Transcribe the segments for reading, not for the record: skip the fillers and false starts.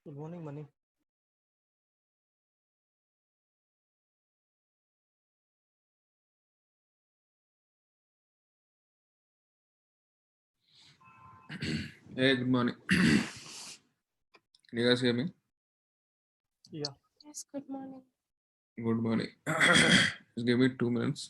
Good morning, Mani. Hey, good morning. Can you guys hear me? Yeah. Yes, good morning. Good morning. Just give me 2 minutes.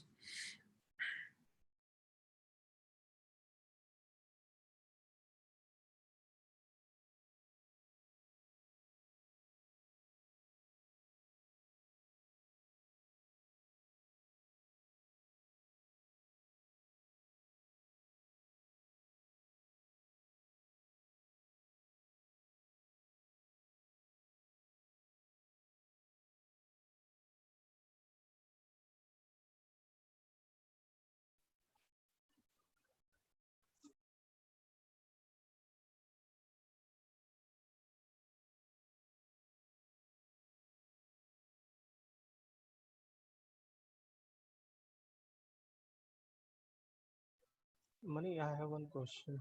Mani, I have one question.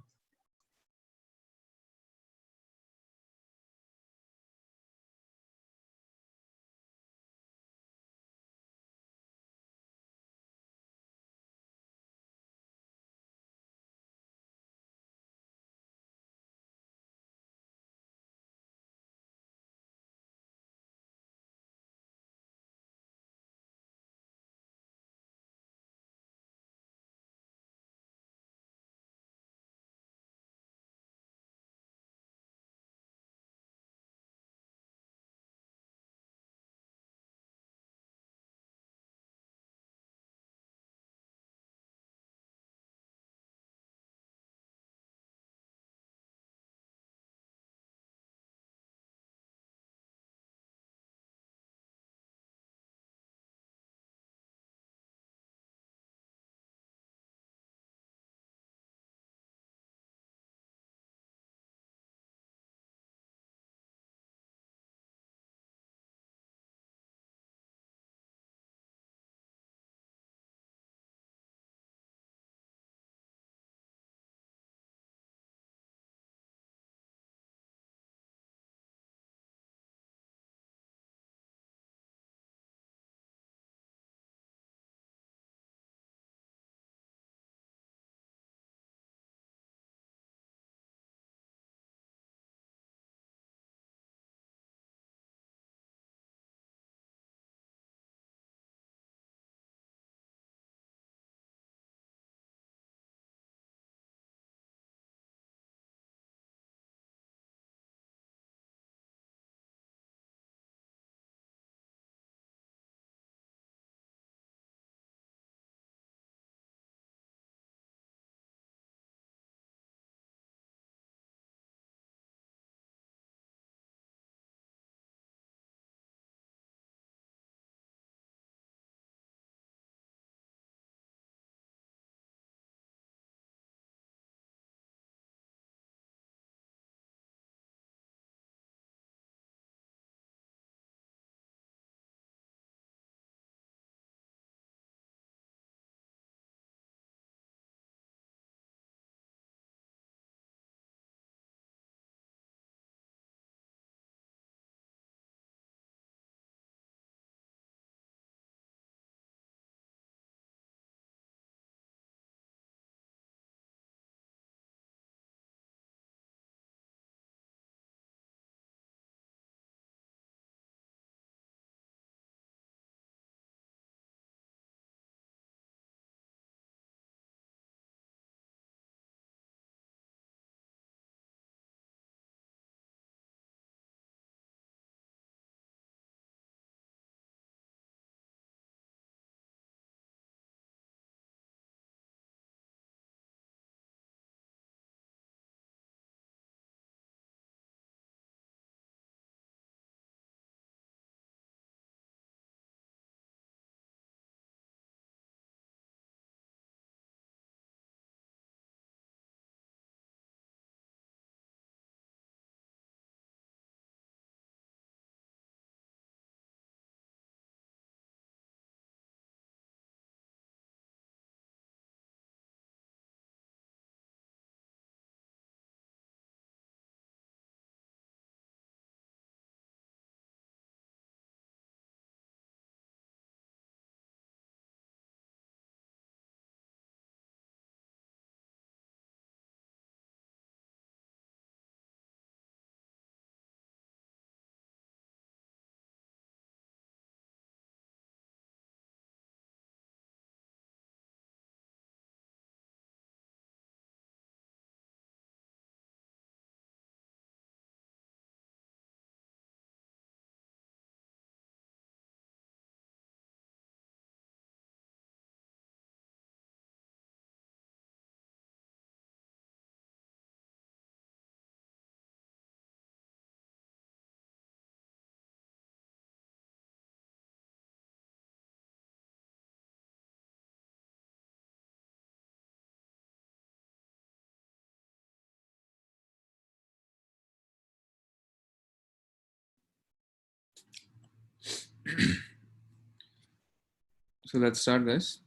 So let's start, guys.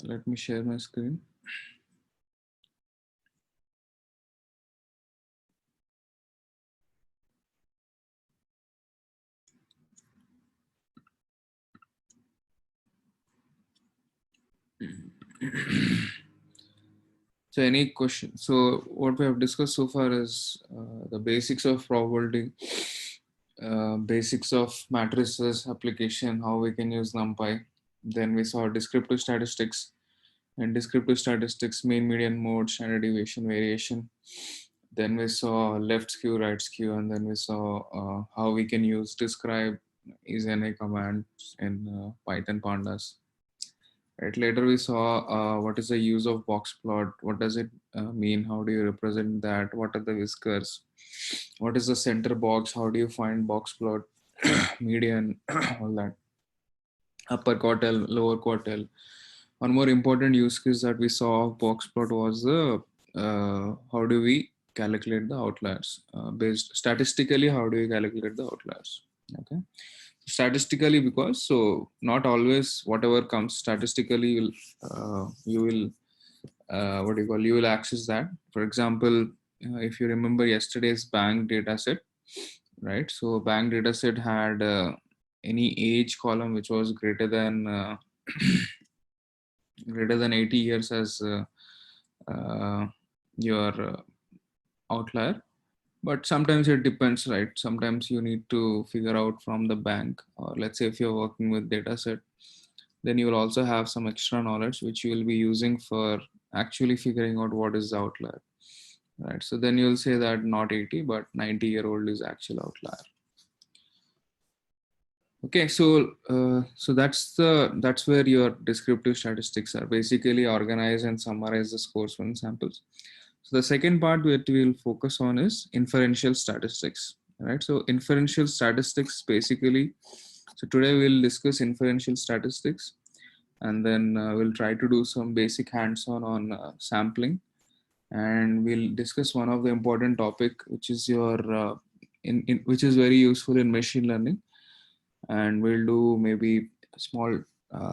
Let me share my screen. So any question? So what we have discussed so far is the basics of probability, basics of matrices application, how we can use NumPy. Then we saw descriptive statistics, and descriptive statistics, mean, median, mode, standard deviation, variation. Then we saw left skew, right skew, and then we saw how we can use describe is NA command in Python pandas. Right. Later we saw what is the use of box plot, what does it mean, how do you represent that, what are the whiskers, what is the center box, how do you find box plot, median, all that, upper quartile, lower quartile. One more important use case that we saw of box plot was the how do we calculate the outliers, based statistically, how do we calculate the outliers. Okay, statistically, because so not always whatever comes statistically you will what do you call, you will access that. For example, if you remember yesterday's bank data set, right? So bank data set had any age column which was greater than greater than 80 years as your outlier. But sometimes it depends, right? Sometimes you need to figure out from the bank, or let's say if you're working with data set, then you will also have some extra knowledge which you will be using for actually figuring out what is the outlier, right? So then you'll say that not 80 but 90-year-old is actual outlier. Okay, so that's where your descriptive statistics are basically organize and summarize the scores from samples. So the second part that we will focus on is inferential statistics, right? So inferential statistics basically, so today we'll discuss inferential statistics, and then we'll try to do some basic hands-on on sampling, and we'll discuss one of the important topic which is your which is very useful in machine learning, and we'll do maybe small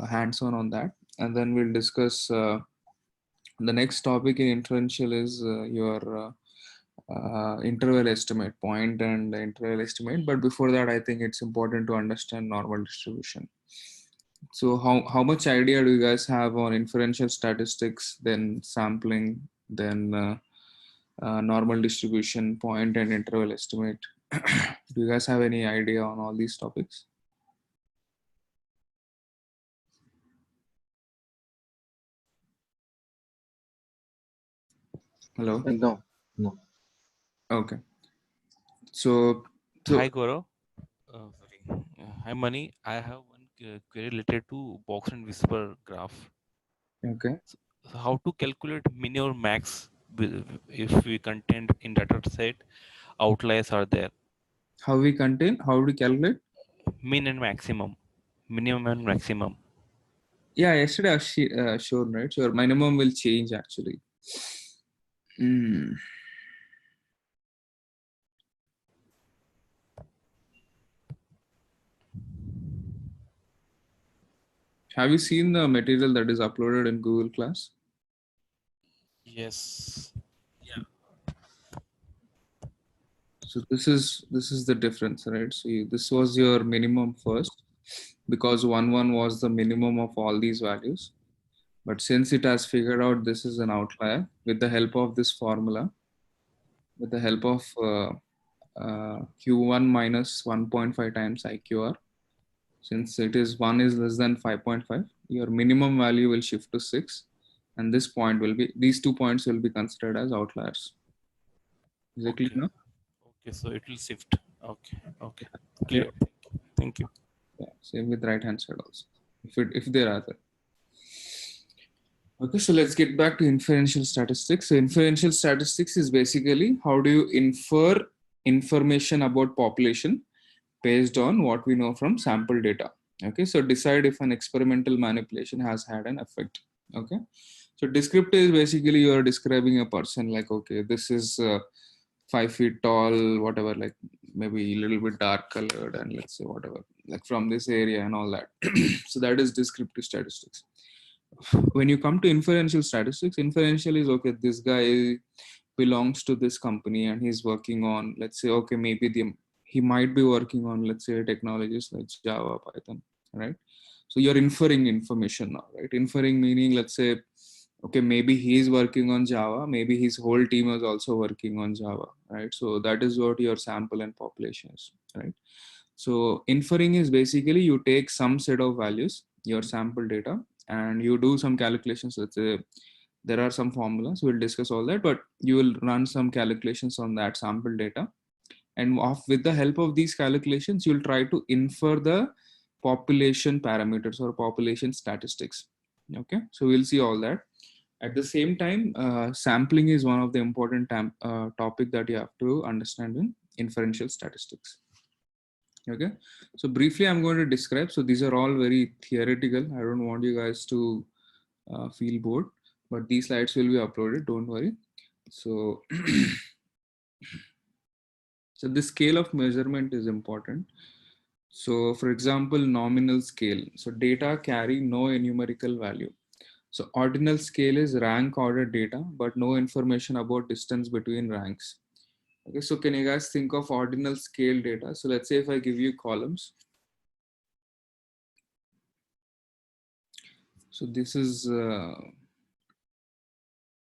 hands-on on that, and then we'll discuss the next topic in inferential is your interval estimate, point and interval estimate. But before that, I think it's important to understand normal distribution. So how much idea do you guys have on inferential statistics, then sampling, then normal distribution, point and interval estimate? Do you guys have any idea on all these topics? Hello? No, no. Okay. So Hi Gaurav. Sorry. Hi Mani. I have one query related to box and whisper graph. okay. So how to calculate min or max if we contain in data set outliers are there? How we contain, how we calculate? Min and maximum. Minimum and maximum. Yeah, yesterday I've shown, right? So your minimum will change actually. Have you seen the material that is uploaded in Google Class? Yes. So this is the difference, right? So this was your minimum first, because 1 was the minimum of all these values. But since it has figured out this is an outlier, with the help of this formula, with the help of Q1 minus 1.5 times IQR, since it is 1 is less than 5.5, your minimum value will shift to 6, and this point will be, these 2 points will be considered as outliers. Is it clear now? Okay, so it will shift. Okay. Yeah. Clear. Thank you. Yeah, same with right hand side also, if there are there. Okay, so let's get back to inferential statistics. So inferential statistics is basically how do you infer information about population based on what we know from sample data. Okay, so decide if an experimental manipulation has had an effect. Okay, so descriptive is basically you are describing a person, like, okay, this is 5 feet tall, whatever, like maybe a little bit dark colored, and let's say whatever, like from this area and all that. So that is descriptive statistics. When you come to inferential statistics, inferential is okay, this guy belongs to this company and he's working on, let's say, okay, maybe he might be working on, let's say, technologies like Java, Python, right? So you're inferring information now, right? Inferring meaning, let's say, okay, maybe he's working on Java, maybe his whole team is also working on Java, right? So that is what your sample and population is, right? So inferring is basically you take some set of values, your sample data, and you do some calculations. Let's say there are some formulas, we'll discuss all that, but you will run some calculations on that sample data. And with the help of these calculations, you'll try to infer the population parameters or population statistics. Okay, so we'll see all that. At the same time, sampling is one of the important topic that you have to understand in inferential statistics. Okay, so briefly I'm going to describe. So these are all very theoretical. I don't want you guys to feel bored, but these slides will be uploaded, don't worry. So so the scale of measurement is important. So for example, nominal scale, so data carry no numerical value. So ordinal scale is rank ordered data, but no information about distance between ranks. Okay, so can you guys think of ordinal scale data? So let's say if I give you columns. So this is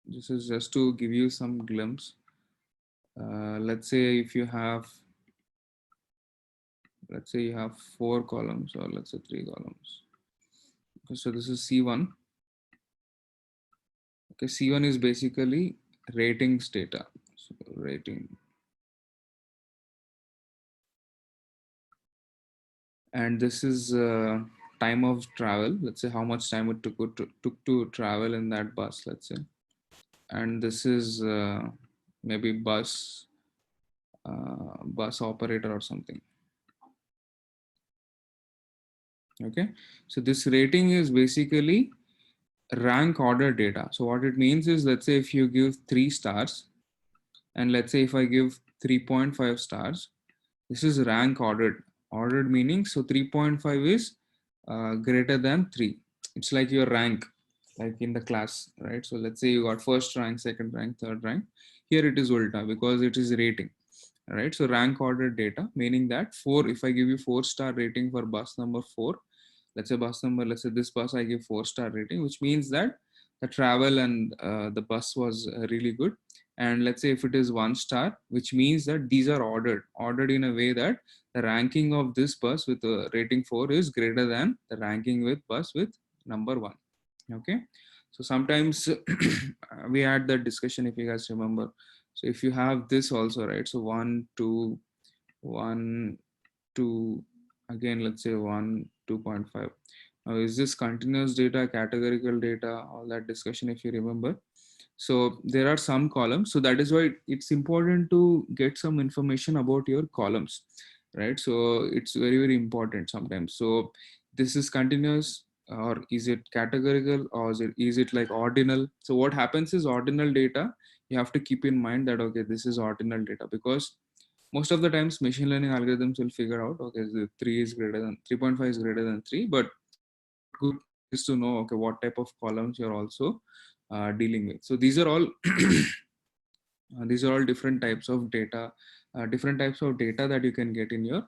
just to give you some glimpse. Let's say if you have, let's say you have 4 columns, or let's say 3 columns. Okay, so this is C1. Okay, C1 is basically ratings data. So rating. And this is time of travel. Let's say how much time it took to travel in that bus, let's say. And this is maybe bus operator or something. Okay, so this rating is basically rank order data. So what it means is, let's say if you give 3 stars, and let's say if I give 3.5 stars, this is rank ordered. Ordered meaning, so 3.5 is greater than 3. It's like your rank, like in the class, right? So let's say you got first rank, second rank, third rank. Here it is ulta because it is rating, right? So rank ordered data, meaning that 4, if I give you 4-star rating for bus number 4, let's say bus number, let's say this bus I give 4-star rating, which means that the travel and the bus was really good. And let's say if it is 1 star, which means that these are ordered in a way that the ranking of this bus with a rating 4 is greater than the ranking with bus with number 1. Okay, so sometimes we had that discussion, if you guys remember. So if you have this also, right? So 1, 2, 1, 2, again, let's say 1, 2.5. Now, is this continuous data, categorical data, all that discussion, if you remember? So there are some columns. So that is why it's important to get some information about your columns, right? So it's very, very important sometimes. So this is continuous, or is it categorical, or is it like ordinal? So what happens is ordinal data, you have to keep in mind that, okay, this is ordinal data, because most of the times machine learning algorithms will figure out, okay, the 3 is greater than 3.5 is greater than 3, but good is to know, okay, what type of columns you're also dealing with. So these are all different types of data, that you can get in your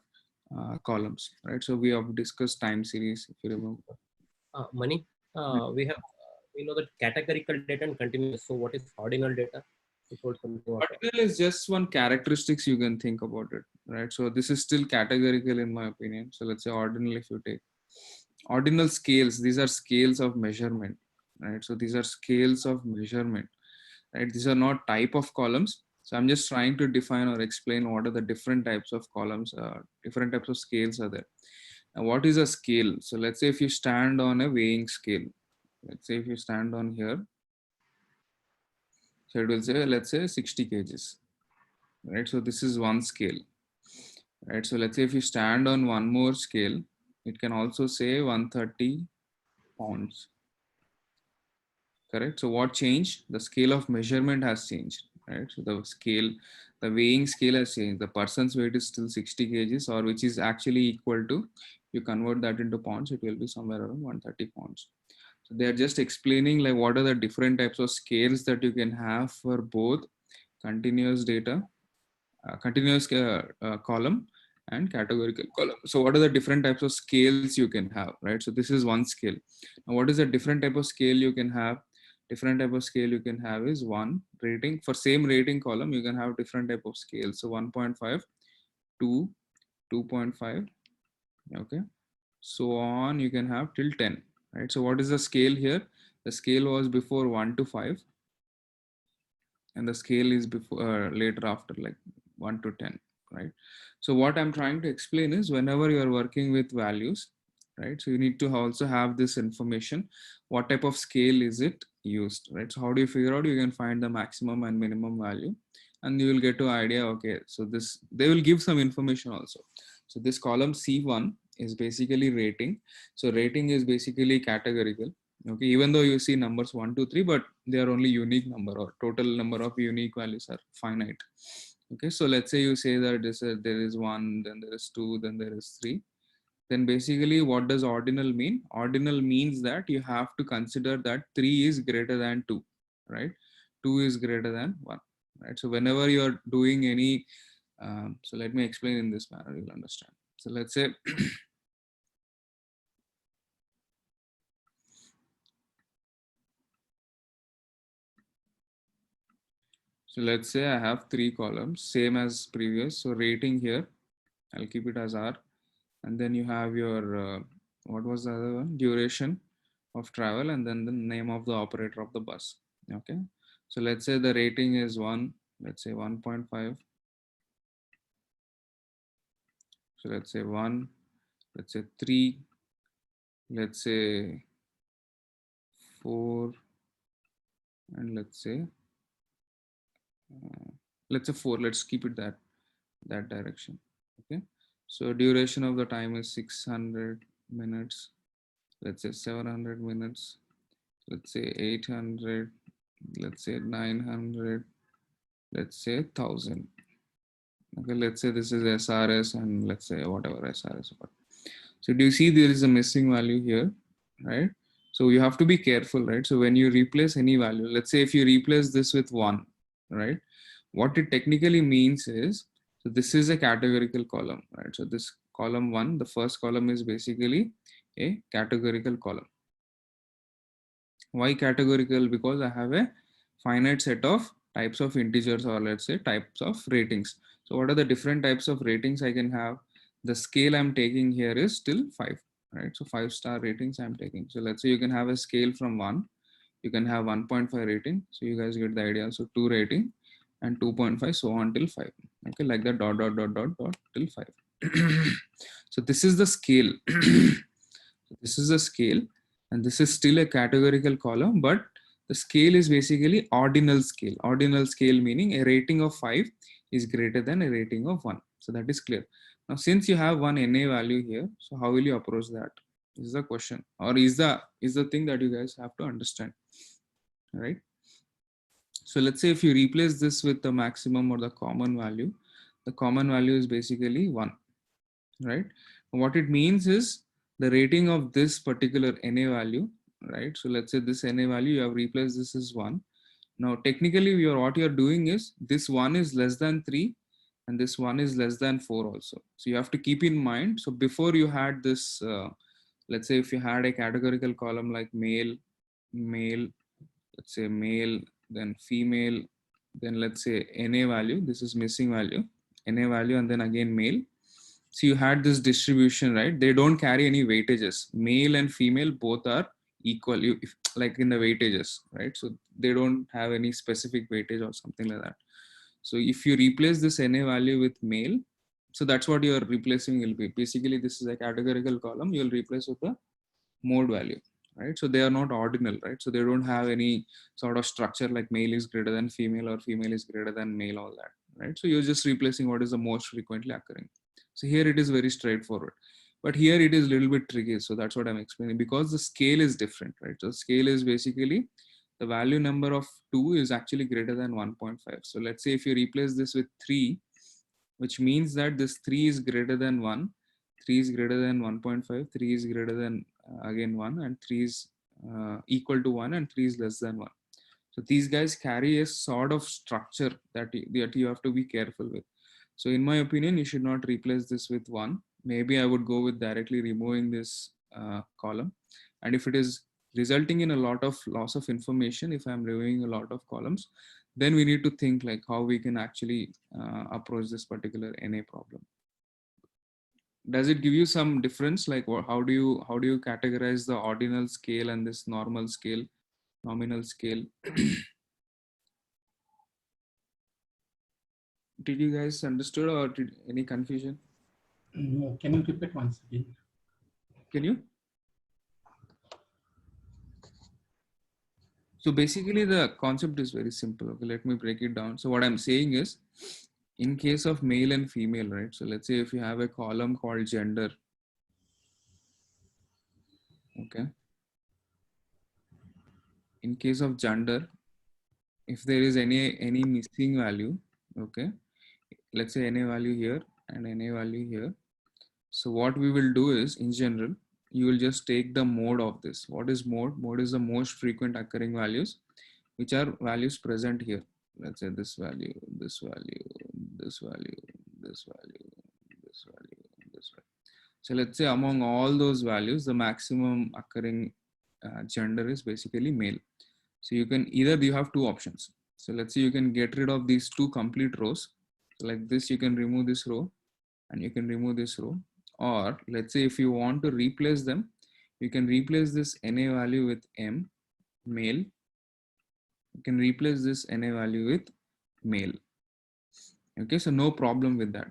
columns, right? So we have discussed time series, if you remember. Mani, we have we know that categorical data and continuous. So what is ordinal data? You told something about that. Ordinal is just one characteristics you can think about it, right? So this is still categorical in my opinion. So let's say ordinal, if you take ordinal scales, these are scales of measurement, right? So these are scales of measurement, right? These are not type of columns. So I'm just trying to define or explain what are the different types of columns, different types of scales are there. Now, what is a scale? So let's say if you stand on a weighing scale, let's say if you stand on here, so it will say, let's say 60 kgs, right? So this is one scale, right? So let's say if you stand on one more scale, it can also say 130 pounds, correct? So what changed? The scale of measurement has changed, right? So the scale, the weighing scale has changed. The person's weight is still 60 kgs, or which is actually equal to, you convert that into pounds, it will be somewhere around 130 pounds. So they are just explaining like what are the different types of scales that you can have for both continuous data, continuous column and categorical column. So what are the different types of scales you can have, right? So this is one scale. Now what is a different type of scale you can have? Different type of scale you can have is one rating. For same rating column, you can have different type of scales. So 1.5, 2, 2.5, okay. So on you can have till 10, right? So what is the scale here? The scale was before 1 to 5, and the scale is before later after like 1 to 10, right? So what I'm trying to explain is whenever you are working with values, right, so you need to also have this information, what type of scale is it used, right? So how do you figure out? You can find the maximum and minimum value, and you will get to idea, okay, so this, they will give some information also. So this column C1 is basically rating. So rating is basically categorical. Okay, even though you see numbers 1, 2, 3, but they are only unique number, or total number of unique values are finite. Okay, so let's say you say that there is 1, then there is 2, then there is 3. Then basically what does ordinal mean? Ordinal means that you have to consider that 3 is greater than 2, right? 2 is greater than 1, right? So whenever you are doing any, so let me explain in this manner, you'll understand. So let's say so let's say I have 3 columns, same as previous. So rating here, I'll keep it as R. And then you have your, what was the other one? Duration of travel, and then the name of the operator of the bus. Okay. So let's say the rating is 1, let's say 1.5. So let's say 1, let's say 3, let's say 4, and let's say 4. Let's keep it that direction. Okay. So duration of the time is 600 minutes. Let's say 700 minutes. Let's say 800. Let's say 900. Let's say 1000. Okay. Let's say this is SRS, and let's say whatever SRS. So do you see there is a missing value here, right? So you have to be careful, right? So when you replace any value, let's say if you replace this with 1, right? What it technically means is, so this is a categorical column, right? So this column 1, the first column is basically a categorical column. Why categorical? Because I have a finite set of types of integers, or let's say types of ratings. So what are the different types of ratings I can have? The scale I'm taking here is still 5, right? So 5-star ratings I'm taking. So let's say you can have a scale from 1, you can have 1.5 rating. So you guys get the idea. So 2 rating and 2.5, so on till 5. Okay, like that, dot, dot, dot, dot, dot till 5. So this is the scale. This is the scale, and this is still a categorical column, but the scale is basically ordinal scale. Ordinal scale meaning a rating of 5 is greater than a rating of 1. So that is clear. Now, since you have one NA value here, so how will you approach that? Is the question, or is the thing that you guys have to understand, right? So let's say if you replace this with the maximum or the common value is basically 1, right? What it means is the rating of this particular NA value, right? So let's say this NA value, you have replaced this as 1. Now, technically, what you're doing is this 1 is less than 3, and this 1 is less than 4 also. So you have to keep in mind. So before you had this, let's say if you had a categorical column like male, let's say male, then female, then let's say NA value, this is missing value, NA value, and then again male. So you had this distribution, right? They don't carry any weightages. Male and female both are equal, like in the weightages, right? So they don't have any specific weightage or something like that. So if you replace this NA value with male, so that's what you're replacing will be. Basically, this is a categorical column. You'll replace with the mode value, right? So they are not ordinal, right? So they don't have any sort of structure like male is greater than female or female is greater than male, all that, right? So you're just replacing what is the most frequently occurring. So here it is very straightforward, but here it is a little bit tricky. So that's what I'm explaining, because the scale is different, right? So scale is basically the value number of 2 is actually greater than 1.5. So let's say if you replace this with 3, which means that this 3 is greater than 1, 3 is greater than 1.5, 3 is greater than again 1, and 3 is equal to 1, and 3 is less than 1. So these guys carry a sort of structure that you have to be careful with. So in my opinion, you should not replace this with 1. Maybe I would go with directly removing this column. And if it is resulting in a lot of loss of information, if I'm removing a lot of columns, then we need to think like how we can actually approach this particular NA problem. Does it give you some difference? Like how do you categorize the ordinal scale and this normal scale, nominal scale? Did you guys understood, or did any confusion? No, can you repeat once again? Can you? So basically the concept is very simple. Okay, let me break it down. So what I'm saying is, in case of male and female, right? So let's say if you have a column called gender. Okay. In case of gender, if there is any missing value, okay, let's say NA value here and NA value here. So what we will do is, in general, you will just take the mode of this. What is mode? Mode is the most frequent occurring values, which are values present here. Let's say this value, this value, this value, this value, this value, this value. So let's say among all those values, the maximum occurring gender is basically male. So you can you have two options. So let's say you can get rid of these two complete rows. So like this, you can remove this row and you can remove this row. Or let's say if you want to replace them, you can replace this NA value with M, male. You can replace this NA value with male. Okay, so no problem with that,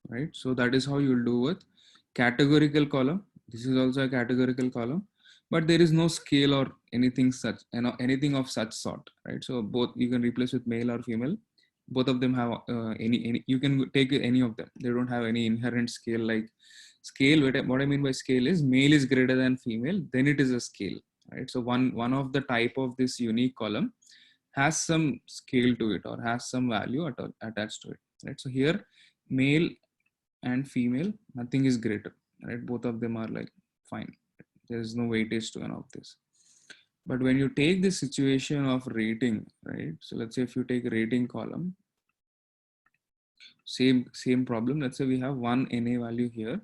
right? So that is how you'll do with categorical column. This is also a categorical column, but there is no scale or anything such, anything of such sort, right? So both you can replace with male or female. Both of them have any you can take any of them. They don't have any inherent scale. Like scale, what I mean by scale is male is greater than female, then it is a scale, right? So one of the type of this unique column has some scale to it or has some value attached to it, right? So here male and female, nothing is greater, right? Both of them are like fine. There is no weightage to any of this. But when you take this situation of rating, right? So let's say if you take a rating column, same problem. Let's say we have one NA value here,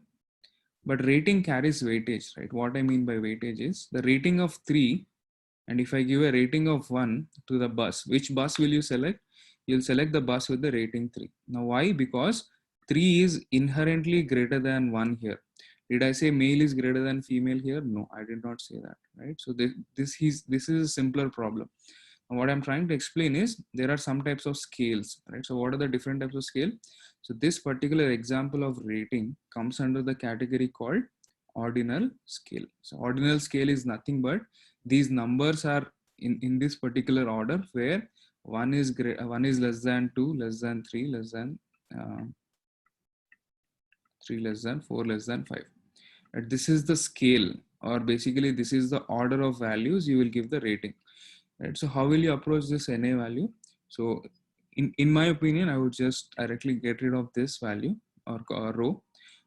but rating carries weightage, right? What I mean by weightage is the rating of 3, and if I give a rating of 1 to the bus, which bus will you select? You'll select the bus with the rating 3. Now why? Because 3 is inherently greater than 1 here. Did I say male is greater than female here? No, I did not say that, right? So this is a simpler problem. And what I'm trying to explain is there are some types of scales, right? So what are the different types of scale? So this particular example of rating comes under the category called ordinal scale. So ordinal scale is nothing but these numbers are in this particular order where one is less than 2, less than 3, less than 3, less than 4, less than 5. Right? This is the scale, or basically this is the order of values you will give the rating. Right? So how will you approach this NA value? So in my opinion, I would just directly get rid of this value or row.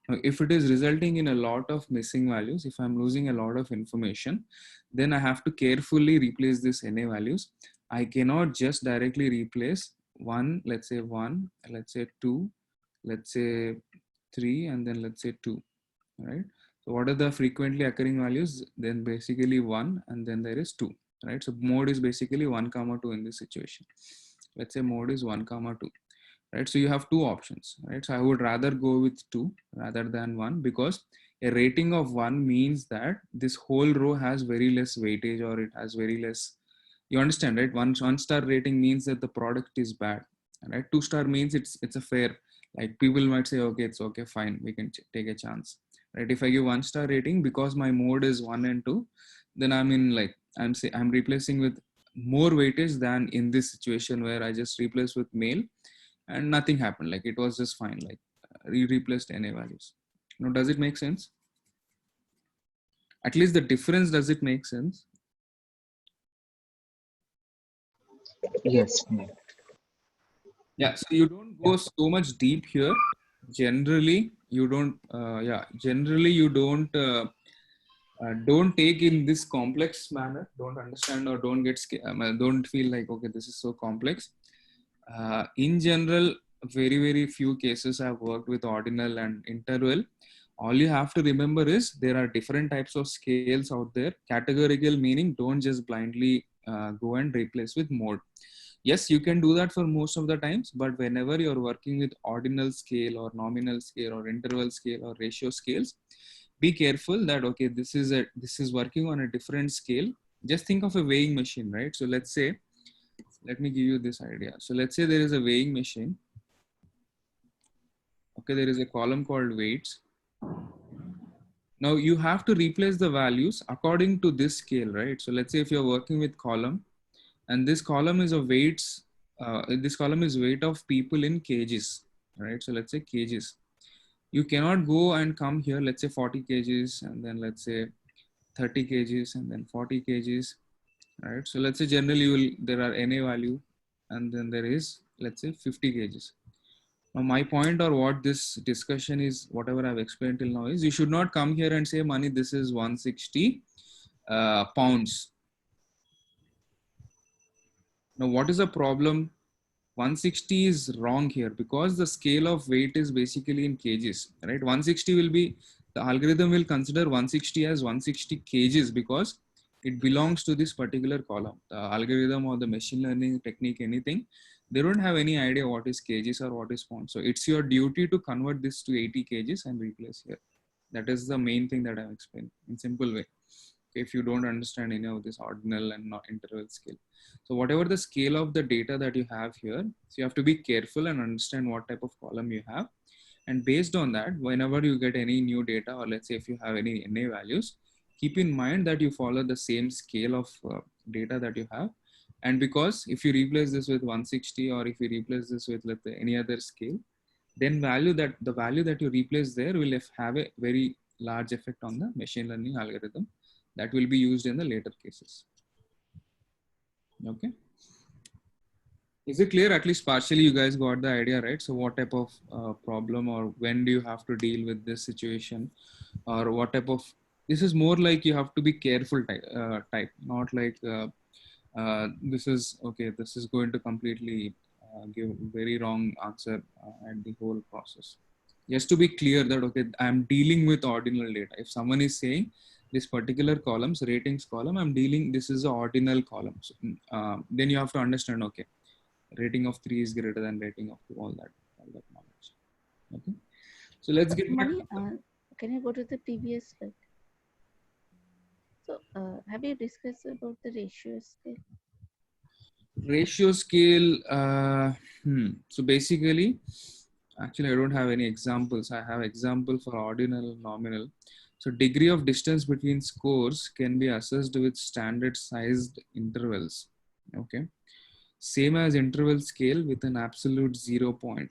Now, if it is resulting in a lot of missing values, if I'm losing a lot of information, then I have to carefully replace this NA values. I cannot just directly replace 1, let's say 1, let's say 2, let's say 3, and then let's say 2, right? So what are the frequently occurring values? Then basically 1, and then there is 2, right? So mode is basically 1, 2 in this situation. Let's say mode is 1, 2, right? So you have two options, right? So I would rather go with 2 rather than 1, because a rating of 1 means that this whole row has very less weightage, or it has very less, you understand, right? One star rating means that the product is bad, right? 2 star means it's a fair, like people might say, okay, it's okay, fine, we can take a chance, right? If I give 1 star rating because my mode is 1 and 2, then I'm replacing with more weightage than in this situation where I just replaced with male and nothing happened, like it was just fine, like replaced NA values. Now, does it make sense? At least the difference, does it make sense? Yes. Yeah, so you don't go so much deep here. Generally, you don't. Generally you don't take in this complex manner. Don't understand or don't get don't feel like okay, this is so complex. In general, very few cases I've worked with ordinal and interval. All you have to remember is there are different types of scales out there. Categorical meaning don't just blindly go and replace with mode. Yes, you can do that for most of the times, but whenever you're working with ordinal scale or nominal scale or interval scale or ratio scales, be careful that okay, this is working on a different scale. Just think of a weighing machine, right? So let's say, let me give you this idea. So let's say there is a weighing machine. Okay, there is a column called weights. Now you have to replace the values according to this scale, right? So let's say if you're working with column, and this column is a weights, this column is weight of people in kgs, right? So let's say kgs. You cannot go and come here, let's say 40 kgs, and then let's say 30 kgs, and then 40 kgs, right? So let's say generally there are NA value, and then there is, let's say 50 kgs. Now, my point or what this discussion is, whatever I've explained till now, is you should not come here and say, Mani, this is 160 pounds. Now, what is the problem? 160 is wrong here because the scale of weight is basically in kgs, right? 160 will be, the algorithm will consider 160 as 160 kgs because it belongs to this particular column. The algorithm or the machine learning technique, anything, they don't have any idea what is kgs or what is pounds. So it's your duty to convert this to 80 kgs and replace here. That is the main thing that I'm explaining in simple way. If you don't understand any of this ordinal and not interval scale. So whatever the scale of the data that you have here, so you have to be careful and understand what type of column you have. And based on that, whenever you get any new data, or let's say if you have any NA values, keep in mind that you follow the same scale of data that you have. And because if you replace this with 160, or if you replace this with, let's say, any other scale, then the value that you replace there will have a very large effect on the machine learning algorithm that will be used in the later cases. Okay. Is it clear? At least partially you guys got the idea, right? So what type of problem, or when do you have to deal with this situation, or what type of, this is more like you have to be careful type, not like this is, okay, this is going to completely give very wrong answer at the whole process. Just to be clear that, okay, I'm dealing with ordinal data. If someone is saying this particular columns, ratings column, I'm dealing, this is the ordinal column. So, then you have to understand, okay, rating of 3 is greater than rating of 2, all that knowledge. Okay. So let's get back. Mani, can you go to the previous slide? So have you discussed about the ratio scale? Ratio scale, so basically, actually I don't have any examples. I have example for ordinal and nominal. So degree of distance between scores can be assessed with standard sized intervals. Okay. Same as interval scale with an absolute 0 point.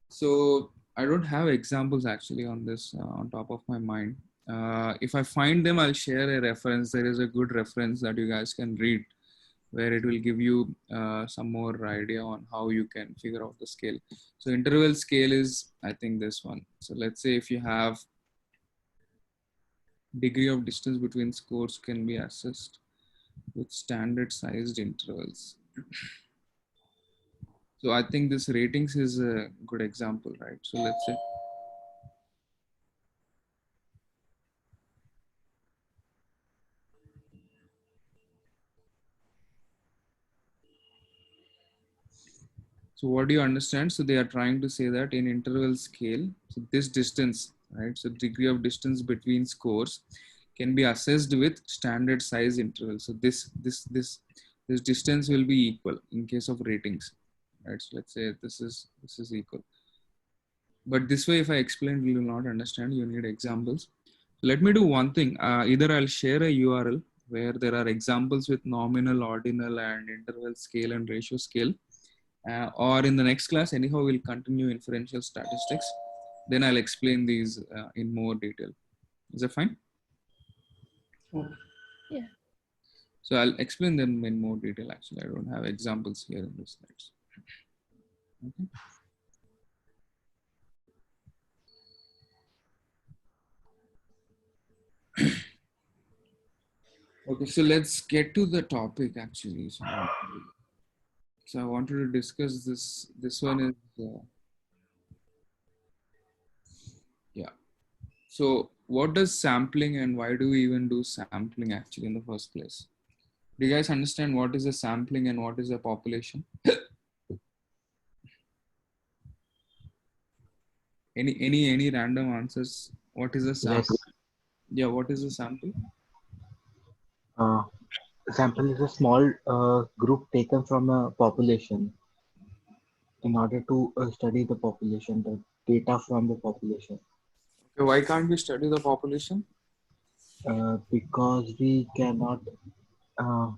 So I don't have examples actually on this on top of my mind. If I find them, I'll share a reference. There is a good reference that you guys can read, where it will give you some more idea on how you can figure out the scale. So interval scale is, I think, this one. So let's say if you have degree of distance between scores can be assessed with standard sized intervals. So I think this ratings is a good example, right? So let's say, so what do you understand? So they are trying to say that in interval scale, so this distance, right? So degree of distance between scores can be assessed with standard size interval. So this distance will be equal in case of ratings, right? So let's say this is equal. But this way, if I explain, you will not understand. You need examples. Let me do one thing. Either I'll share a URL where there are examples with nominal, ordinal, and interval scale and ratio scale. Or in the next class, anyhow, we'll continue inferential statistics. Then I'll explain these in more detail. Is that fine? Okay. Yeah. So I'll explain them in more detail. Actually, I don't have examples here in the slides. Okay. Okay, so let's get to the topic actually. So I wanted to discuss this. This one is, yeah. So what does sampling and why do we even do sampling actually in the first place? Do you guys understand what is a sampling and what is a population? Any random answers? What is a sample? Yes. Yeah, what is a sample? Uh, Sample is a small group taken from a population in order to study the population, the data from the population. Okay, why can't we study the population? Because we cannot, uh,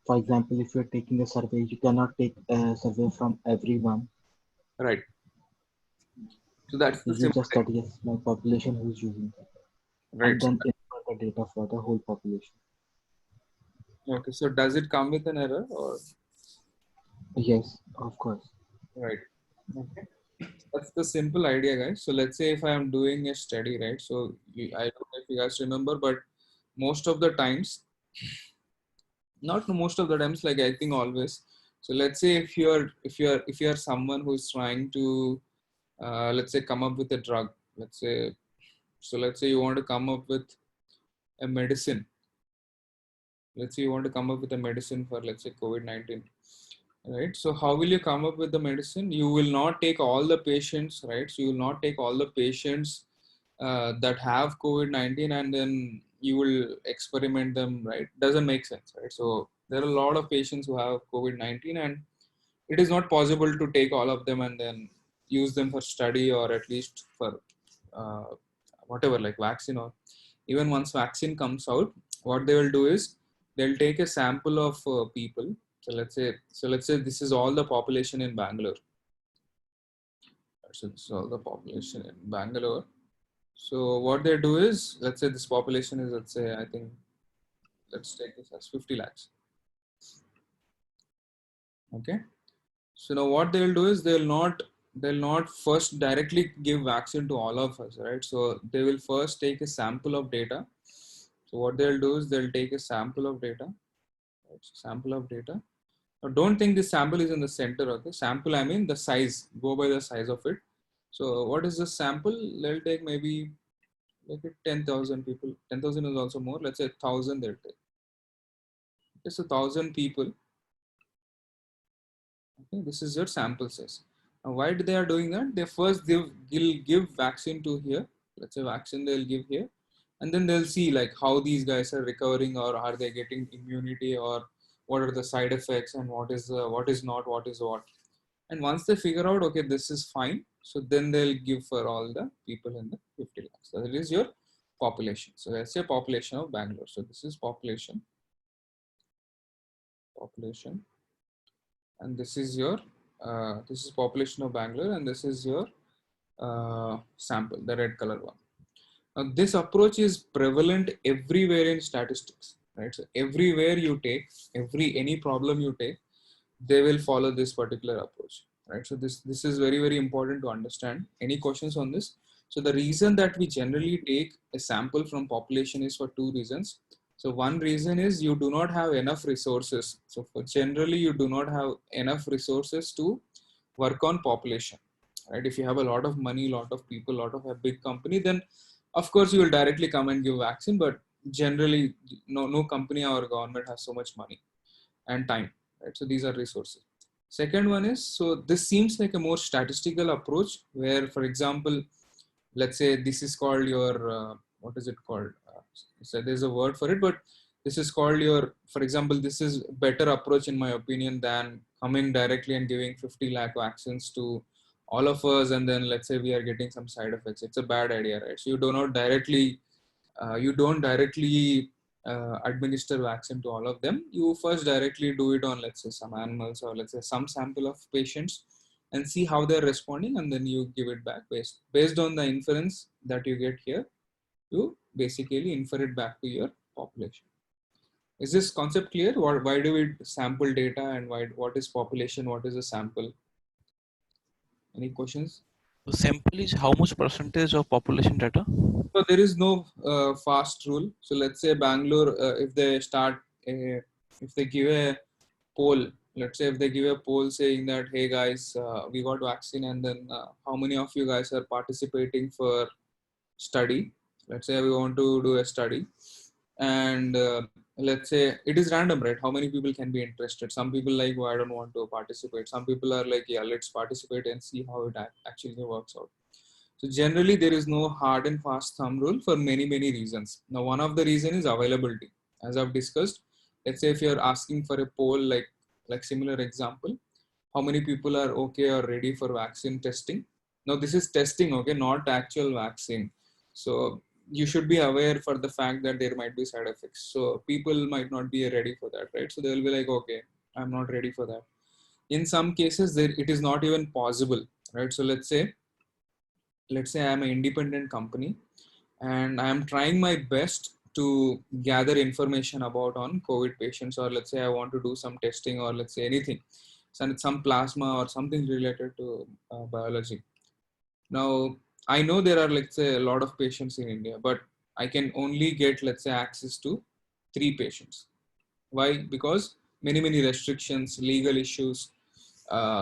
for example, if you're taking a survey, you cannot take a survey from everyone. Right. So that's the You simple. just study a small population who's using it, Right. and then input the data for the whole population. Okay. So does it come with an error or? Yes, of course. Right. Okay. That's the simple idea, guys. So let's say if I am doing a study, right? So I don't know if you guys remember, but most of the times, not most of the times, like I think always. So let's say if you're someone who's trying to, let's say, come up with a drug. Let's say, so let's say you want to come up with a medicine. Let's say you want to come up with a medicine for, let's say, COVID-19. Right. So how will you come up with the medicine? You will not take all the patients, right? So you will not take all the patients that have COVID-19 and then you will experiment them, right? Doesn't make sense, right? So there are a lot of patients who have COVID-19 and it is not possible to take all of them and then use them for study or at least for uh, whatever, like vaccine, or even once vaccine comes out, what they will do is they'll take a sample of people. So let's say this is all the population in Bangalore. So this is all the population in Bangalore. So what they do is, let's say this population is, let's say, I think, let's take this as 50 lakhs. Okay. So now what they'll do is they'll not first directly give vaccine to all of us, right? So they will first take a sample of data. So what they'll do is they'll take a sample of data, right? So sample of data. Now don't think this sample is in the center. Okay, sample, I mean the size. Go by the size of it. So what is the sample? They'll take maybe like 10,000 people. 10,000 is also more. Let's say 1,000 they'll take. Just 1,000 people. Okay, this is your sample size. Now, why they are doing that? They first give vaccine to here. Let's say vaccine they'll give here, and then they'll see like how these guys are recovering, or are they getting immunity, or what are the side effects, and what is not, what is what. And once they figure out, okay, this is fine, so then they'll give for all the people in the 50 lakhs. So that is your population. So let's say population of Bangalore. So this is population, and this is your this is population of Bangalore, and this is your sample, the red color one. Now this approach is prevalent everywhere in statistics, right? So everywhere you take, any problem you take, they will follow this particular approach, right? So this is very, very important to understand. Any questions on this? So the reason that we generally take a sample from population is for two reasons. So one reason is you do not have enough resources. So generally you do not have enough resources to work on population, right? If you have a lot of money, lot of people, lot of a big company, then of course you will directly come and give vaccine, but generally no company or government has so much money and time, right? So these are resources. Second one is, so this seems like a more statistical approach where, for example, let's say this is called your what is it called, so there's a word for it, but this is called your, for example, this is better approach in my opinion than coming directly and giving 50 lakh vaccines to all of us, and then let's say we are getting some side effects. It's a bad idea, right? So you don't directly administer vaccine to all of them. You first directly do it on, let's say, some animals, or let's say some sample of patients, and see how they're responding, and then you give it back based on the inference that you get here. You basically infer it back to your population. Is this concept clear? Why do we sample data, and what is population? What is a sample? Any questions? So sample is how much percentage of population data? So there is no fast rule. So let's say Bangalore, if they give a poll, let's say if they give a poll saying that, hey guys, we got vaccine, and then how many of you guys are participating for study? Let's say we want to do a study, and let's say it is random, right? How many people can be interested? Some people like, oh, I don't want to participate. Some people are like, yeah, let's participate and see how it actually works out. So generally there is no hard and fast thumb rule for many reasons. Now one of the reason is availability. As I've discussed, let's say if you're asking for a poll, like similar example, how many people are okay or ready for vaccine testing? Now this is testing, okay, not actual vaccine. So you should be aware for the fact that there might be side effects. So people might not be ready for that, right? So they'll be like, okay, I'm not ready for that. In some cases, it is not even possible, right? So let's say I'm an independent company and I'm trying my best to gather information about on COVID patients, or let's say I want to do some testing, or let's say anything, some plasma or something related to biology. Now, I know there are, let's say, a lot of patients in India, but I can only get, let's say, access to 3 patients. Why? Because many restrictions, legal issues,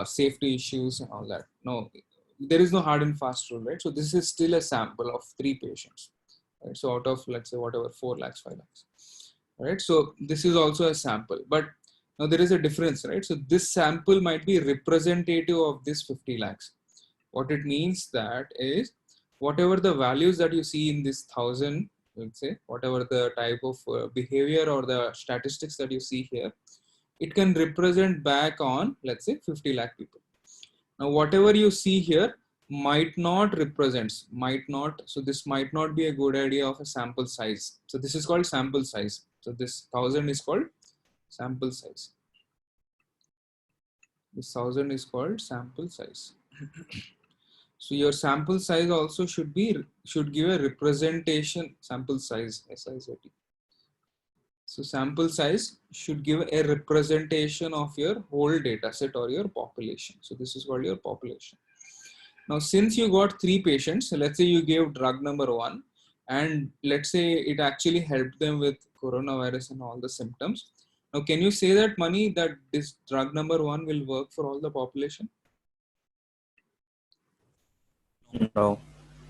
safety issues, and all that. No, there is no hard and fast rule, right? So this is still a sample of 3 patients, right? So out of, let's say, whatever, 4 lakhs, 5 lakhs, right? So this is also a sample, but now there is a difference, right? So this sample might be representative of this 50 lakhs. What it means that is, whatever the values that you see in this 1,000, let's say, whatever the type of behavior or the statistics that you see here, it can represent back on, let's say, 50 lakh people. Now, whatever you see here might not, so this might not be a good idea of a sample size. So this is called sample size. So this 1,000 is called sample size. This 1,000 is called sample size. So your sample size also should give a representation, sample size, SIZT. So sample size should give a representation of your whole data set or your population. So this is called your population. Now, since you got 3 patients, so let's say you gave drug number 1, and let's say it actually helped them with coronavirus and all the symptoms. Now, can you say that, Mani, that this drug number 1 will work for all the population? No,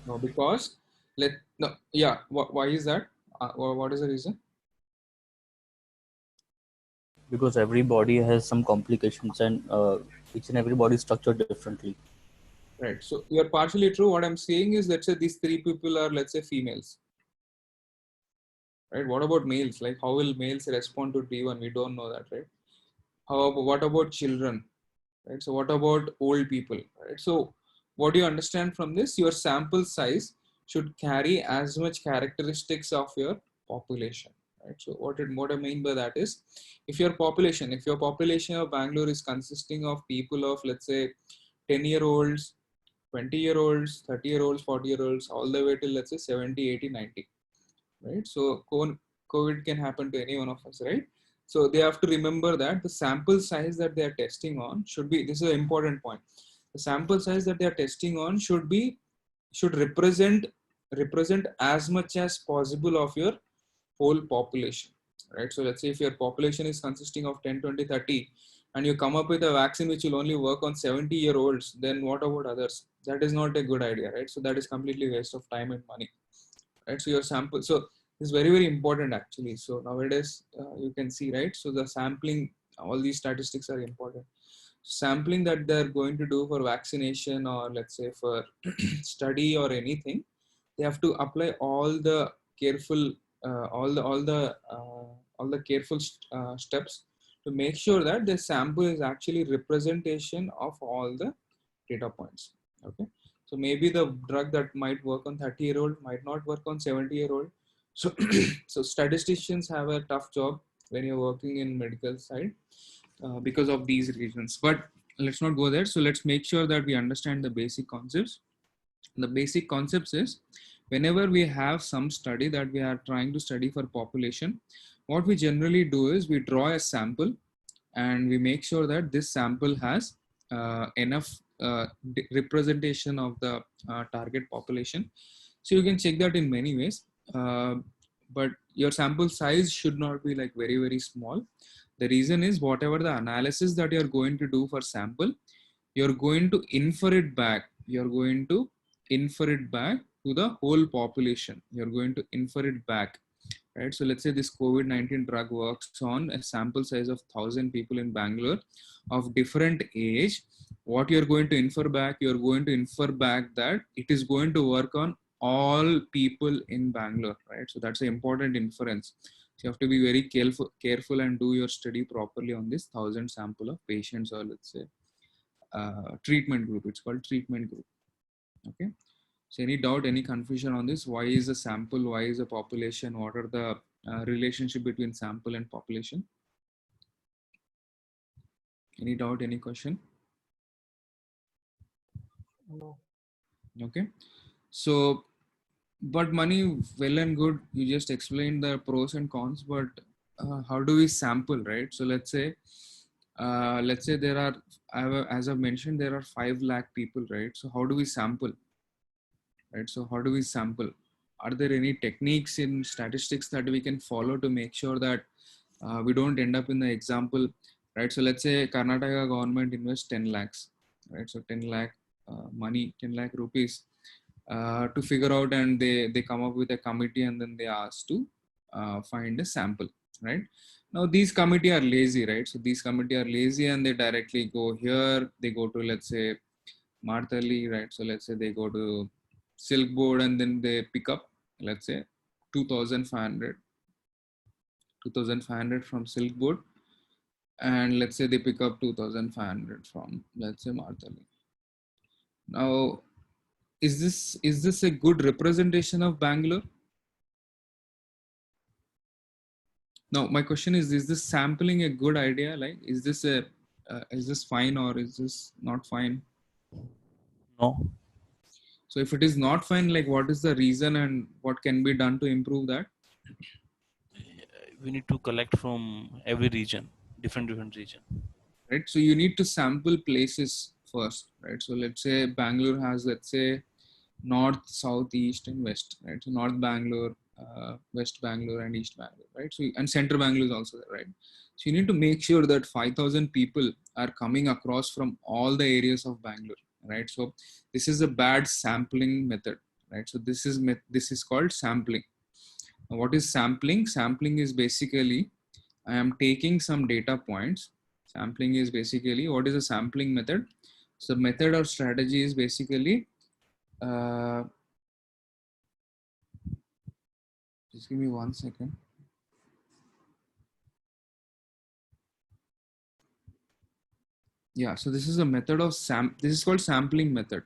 No, because why is that? What is the reason? because every body has some complications, and each and every body is structured differently. Right. So you're partially true. What I'm saying is, let's say these 3 people are, let's say, females. Right. What about males? Like, how will males respond to D1? We don't know that, right? What about children? Right. So what about old people? Right. So what do you understand from this? Your sample size should carry as much characteristics of your population. Right. So what I mean by that is, if your population of Bangalore is consisting of people of, let's say, 10-year-olds, 20-year-olds, 30-year-olds, 40-year-olds, all the way till, let's say, 70, 80, 90, right? So COVID can happen to any one of us, right? So they have to remember that the sample size that they are testing on should be, this is an important point, the sample size that they are testing on should represent as much as possible of your whole population, right? So let's say if your population is consisting of 10, 20, 30, and you come up with a vaccine which will only work on 70-year-olds, then what about others? That is not a good idea, right? So that is completely waste of time and money, right? So your sample, so it's very important actually. So nowadays you can see, right? So the sampling, all these statistics are important. Sampling that they're going to do for vaccination, or let's say for study or anything, they have to apply all the careful steps to make sure that the sample is actually representation of all the data points. Okay, so maybe the drug that might work on 30-year-old might not work on 70-year-old. So so statisticians have a tough job when you're working in medical side because of these reasons. But let's not go there. So let's make sure that we understand the basic concepts. The basic concepts is, whenever we have some study that we are trying to study for population, what we generally do is we draw a sample and we make sure that this sample has enough representation of the target population. So you can check that in many ways, but your sample size should not be like very, very small. The reason is whatever the analysis that you're going to do for sample, you're going to infer it back. You're going to infer it back to the whole population. You're going to infer it back, right? So let's say this COVID-19 drug works on a sample size of 1,000 people in Bangalore of different age. What you're going to infer back, you're going to infer back that it is going to work on all people in Bangalore, right? So that's an important inference. So you have to be very careful and do your study properly on this 1,000 sample of patients, or let's say treatment group. It's called treatment group. Okay. So any doubt, any confusion on this? Why is a sample? Why is a population? What are the relationship between sample and population? Any doubt, any question? No. Okay. So, but Mani, well and good. You just explained the pros and cons, but how do we sample, right? So let's say there are, as I mentioned, there are 5 lakh people, right? So how do we sample? Right? So how do we sample? Are there any techniques in statistics that we can follow to make sure that we don't end up in the example, right? So let's say Karnataka government invests 10 lakhs, right? So 10 lakh money, 10 lakh rupees to figure out, and they come up with a committee, and then they ask to find a sample, right? Now these committee are lazy, right? So these committee are lazy and they directly go here, they go to, let's say, Martali, right? So let's say they go to Silk Board and then they pick up, let's say 2,500 from Silk Board, and let's say they pick up 2,500 from, let's say, Martali. Now, is this a good representation of Bangalore? Now, my question is this sampling a good idea? Like, is this fine or is this not fine? No. So if it is not fine, like what is the reason and what can be done to improve that? We need to collect from every region, different region. Right. So you need to sample places first, right? So let's say Bangalore has, let's say, north, south, east, and west, right? So North Bangalore, West Bangalore, and East Bangalore, right? So and Central Bangalore is also there, right? So you need to make sure that 5,000 people are coming across from all the areas of Bangalore, right? So this is a bad sampling method, right? So this is called sampling. Now, what is sampling? Sampling is basically I am taking some data points. Sampling is basically, what is a sampling method? So method or strategy is basically just give me 1 second. Yeah, so this is a method of this is called sampling method.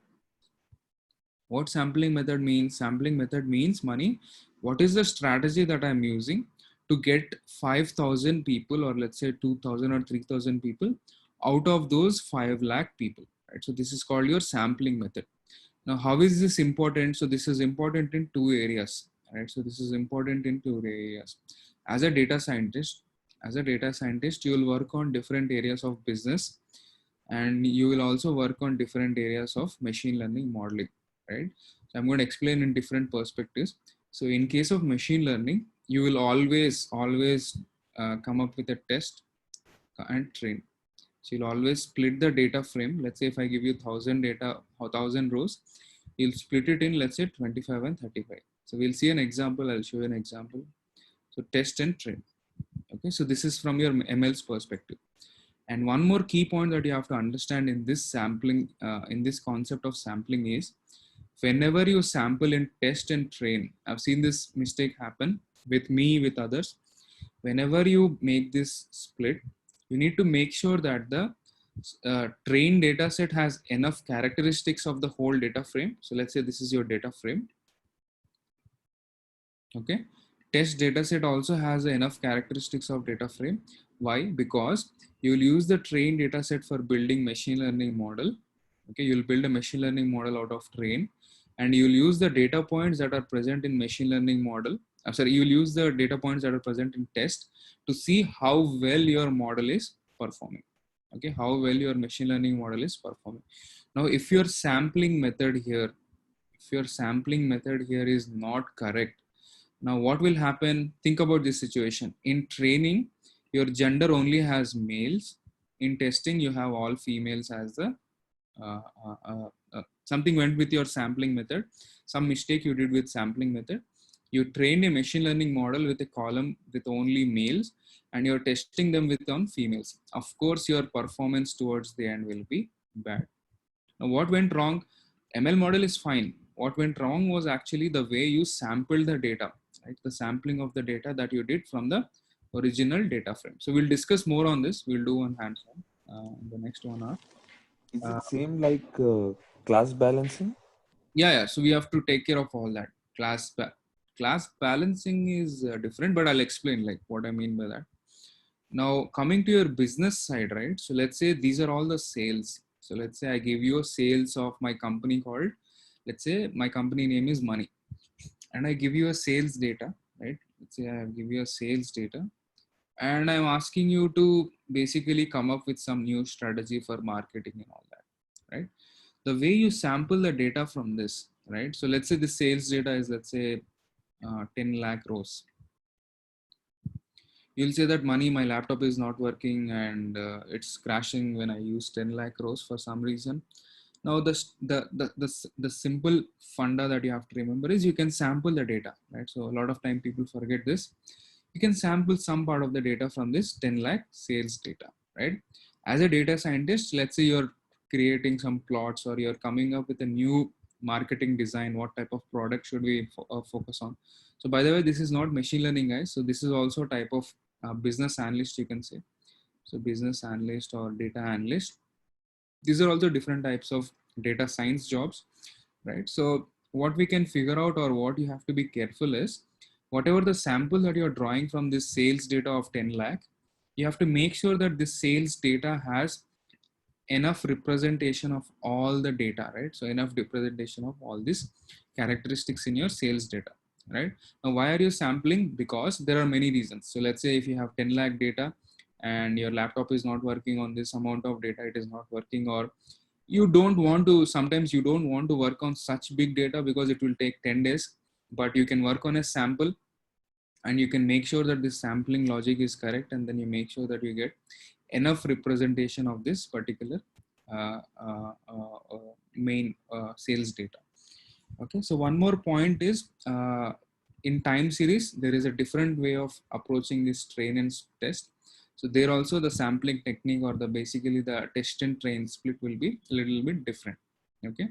What sampling method means? Sampling method means, Mani, what is the strategy that I'm using to get 5,000 people, or let's say 2,000 or 3,000 people out of those 5 lakh people, right? So this is called your sampling method. Now, how is this important? So this is important in 2 areas, right? So this is important in 2 areas. As a data scientist, you will work on different areas of business, and you will also work on different areas of machine learning modeling, right? So I'm going to explain in different perspectives. So in case of machine learning, you will always come up with a test and train. So you'll always split the data frame. Let's say if I give you 1,000 rows, you'll split it in, let's say, 25 and 35. So we'll see an example. I'll show you an example. So test and train. Okay, so this is from your ML's perspective. And one more key point that you have to understand in this sampling, in this concept of sampling is, whenever you sample in test and train, I've seen this mistake happen with me, with others. Whenever you make this split, you need to make sure that the trained data set has enough characteristics of the whole data frame. So let's say this is your data frame. Okay. Test data set also has enough characteristics of data frame. Why? Because you will use the trained data set for building machine learning model. Okay. You'll build a machine learning model out of train, and you'll use the data points that are present in machine learning model I'm sorry, you will use the data points that are present in test to see how well your model is performing. Okay, how well your machine learning model is performing. Now, if your sampling method here is not correct, now what will happen? Think about this situation. In training, your gender only has males. In testing, you have all females as the something went with your sampling method. Some mistake you did with sampling method. You trained a machine learning model with a column with only males, and you're testing them with on females. Of course, your performance towards the end will be bad. Now, what went wrong? ML model is fine. What went wrong was actually the way you sampled the data, right? The sampling of the data that you did from the original data frame. So we'll discuss more on this. We'll do one hands-on the next 1 hour. Is it same like class balancing? Yeah. So we have to take care of all that. Class balancing is different, but I'll explain like what I mean by that. Now, coming to your business side, right? So let's say these are all the sales. So let's say I give you a sales of my company called, let's say my company name is Money, and I give you a sales data, right? Let's say I give you a sales data, and I'm asking you to basically come up with some new strategy for marketing and all that, right? The way you sample the data from this, right? So let's say the sales data is, let's say 10 lakh rows. You'll say that Money, my laptop is not working and it's crashing when I use 10 lakh rows for some reason. Now the simple funda that you have to remember is you can sample the data, right? So a lot of time people forget this. You can sample some part of the data from this 10 lakh sales data, right? As a data scientist, let's say you're creating some plots or you're coming up with a new marketing design. What type of product should we focus on? So by the way, this is not machine learning, guys. So this is also a type of business analyst, you can say. So business analyst or data analyst. These are also different types of data science jobs, right? So what we can figure out or what you have to be careful is whatever the sample that you're drawing from this sales data of 10 lakh, you have to make sure that this sales data has enough representation of all the data, right? So enough representation of all these characteristics in your sales data, right? Now, why are you sampling? Because there are many reasons. So let's say if you have 10 lakh data and your laptop is not working on this amount of data, it is not working, or you don't want to, sometimes you don't want to work on such big data because it will take 10 days, but you can work on a sample and you can make sure that this sampling logic is correct, and then you make sure that you get enough representation of this particular main sales data. Okay, so one more point is in time series, there is a different way of approaching this train and test. So there also the sampling technique or the basically the test and train split will be a little bit different. Okay,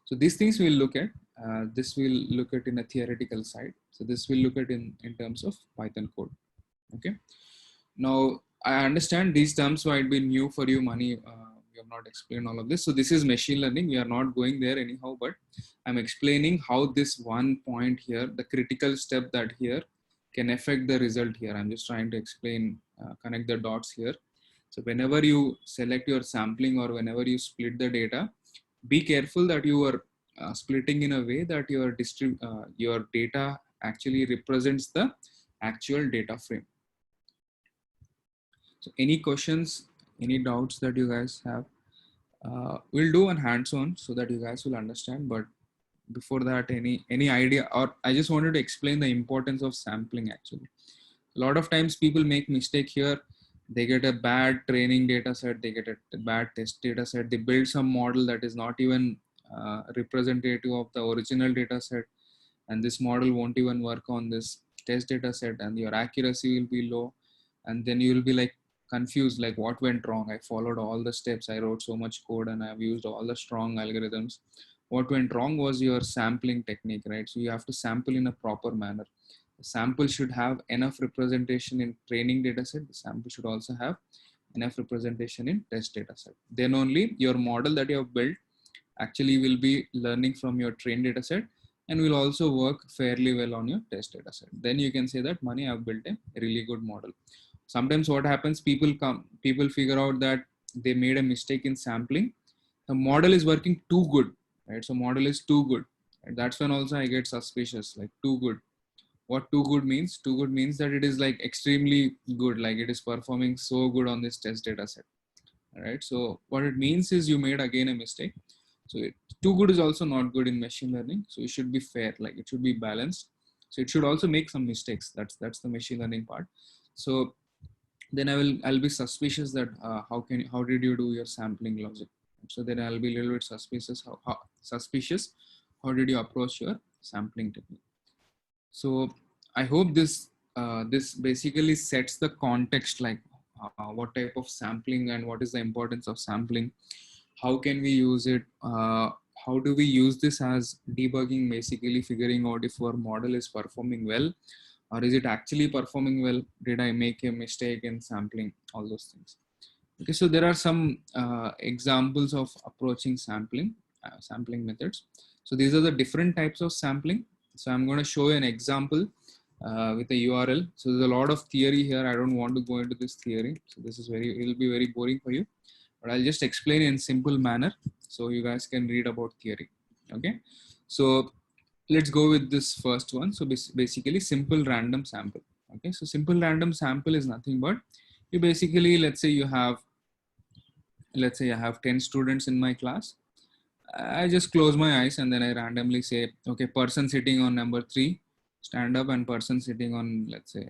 so these things we'll look at. This will look at in a theoretical side. So this will look at in terms of Python code. Okay, now I understand these terms might be new for you, Money. We have not explained all of this. So this is machine learning. We are not going there anyhow, but I'm explaining how this one point here, the critical step that here can affect the result here. I'm just trying to explain, connect the dots here. So whenever you select your sampling or whenever you split the data, be careful that you are splitting in a way that your data actually represents the actual data frame. So any questions, any doubts that you guys have? We'll do one hands-on so that you guys will understand. But before that, any idea, or I just wanted to explain the importance of sampling actually. A lot of times people make mistake here. They get a bad training data set, they get a bad test data set, they build some model that is not even representative of the original data set, and this model won't even work on this test data set, and your accuracy will be low, and then you will be like confused, like what went wrong? I followed all the steps, I wrote so much code, and I've used all the strong algorithms. What went wrong was your sampling technique, right? So you have to sample in a proper manner. The sample should have enough representation in training data set. The sample should also have enough representation in test data set. Then only your model that you have built actually will be learning from your trained data set and will also work fairly well on your test data set. Then you can say that, Money, I've built a really good model. Sometimes what happens, people figure out that they made a mistake in sampling. The model is working too good, right? So model is too good. And that's when also I get suspicious, like too good. What too good means? Too good means that it is like extremely good, like it is performing so good on this test data set. All right. So what it means is you made again a mistake. So too good is also not good in machine learning. So it should be fair, like it should be balanced. So it should also make some mistakes. That's the machine learning part. So then I'll be suspicious that how did you do your sampling logic? So then I'll be a little bit suspicious. How did you approach your sampling technique? So I hope this basically sets the context, like what type of sampling and what is the importance of sampling. How can we use it? How do we use this as debugging, basically figuring out if our model is performing well, or is it actually performing well? Did I make a mistake in sampling? All those things. Okay, so there are some examples of approaching sampling methods. So these are the different types of sampling. So I'm going to show you an example with a URL. So there's a lot of theory here. I don't want to go into this theory. So this is it'll be very boring for you, but I'll just explain in simple manner so you guys can read about theory. Okay, so let's go with this first one. So basically simple random sample. Okay, so simple random sample is nothing but you basically, let's say I have 10 students in my class. I just close my eyes and then I randomly say, okay, person sitting on number 3 stand up, and person sitting on, let's say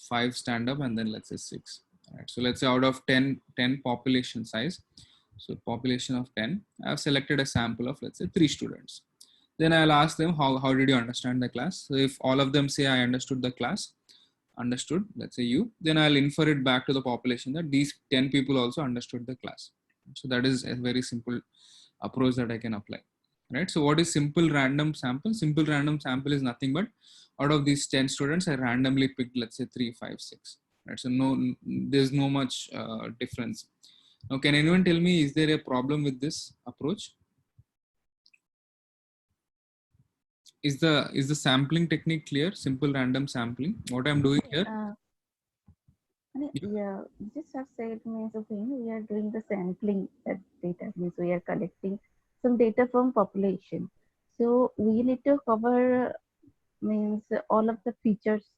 5 stand up, and then let's say 6. All right, so let's say out of 10 population size, so population of 10, I've selected a sample of, let's say 3 students. Then I'll ask them, how did you understand the class? So if all of them say I understood the class, let's say you, then I'll infer it back to the population that these 10 people also understood the class. So that is a very simple approach that I can apply, right? So what is simple random sample? Simple random sample is nothing but out of these 10 students, I randomly picked, let's say 3, 5, 6, right? So there's no much difference. Now, can anyone tell me, is there a problem with this approach? Is the sampling technique clear? Simple random sampling, what I'm doing here? Yeah, just have said means okay, we are doing the sampling that data, means we are collecting some data from population. So we need to cover means all of the features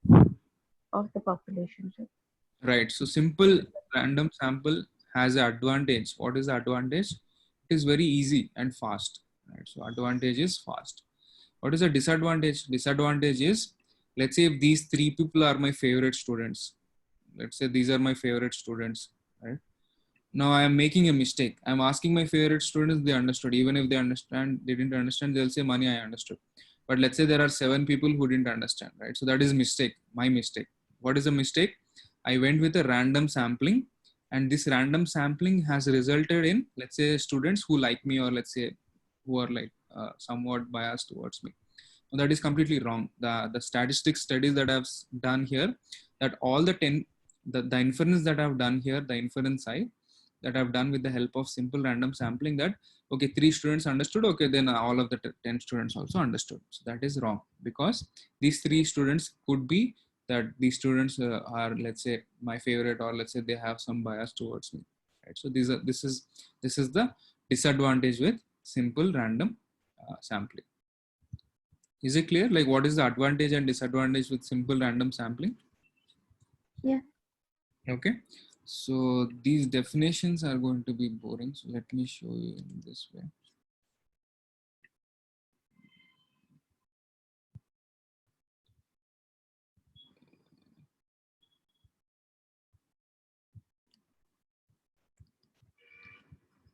of the population. Right. So simple random sample has an advantage. What is the advantage? It is very easy and fast. Right. So advantage is fast. What is the disadvantage? Disadvantage is, let's say if these 3 people are my favorite students. Let's say these are my favorite students, right? Now I am making a mistake. I'm asking my favorite students, they understood. Even if they didn't understand, they'll say, Mani, I understood. But let's say there are 7 people who didn't understand, right? So that is mistake, my mistake. What is a mistake? I went with a random sampling, and this random sampling has resulted in, let's say, students who like me, or let's say who are like somewhat biased towards me. Now, that is completely wrong. The statistics studies that I've done here, that all the 10, the inference that I've done here, the inference side that I've done with the help of simple random sampling, that okay, 3 students understood, okay, then all of the 10 students also understood. So that is wrong, because these 3 students could be that these students are, let's say, my favorite, or let's say they have some bias towards me, right? So this is the disadvantage with simple random sampling. Is it clear? Like, what is the advantage and disadvantage with simple random sampling? Yeah. Okay. So these definitions are going to be boring. So let me show you in this way.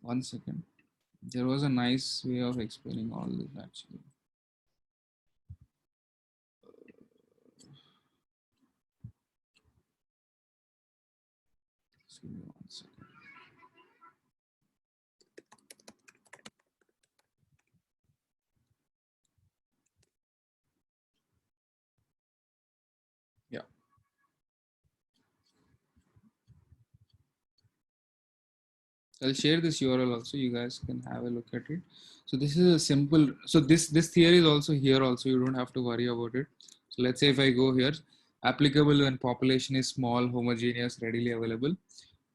One second. There was a nice way of explaining all this actually. Give me 1 second. Yeah. I'll share this URL also. You guys can have a look at it. So this is a simple. So this theory is also here. Also, you don't have to worry about it. So let's say if I go here, applicable when population is small, homogeneous, readily available.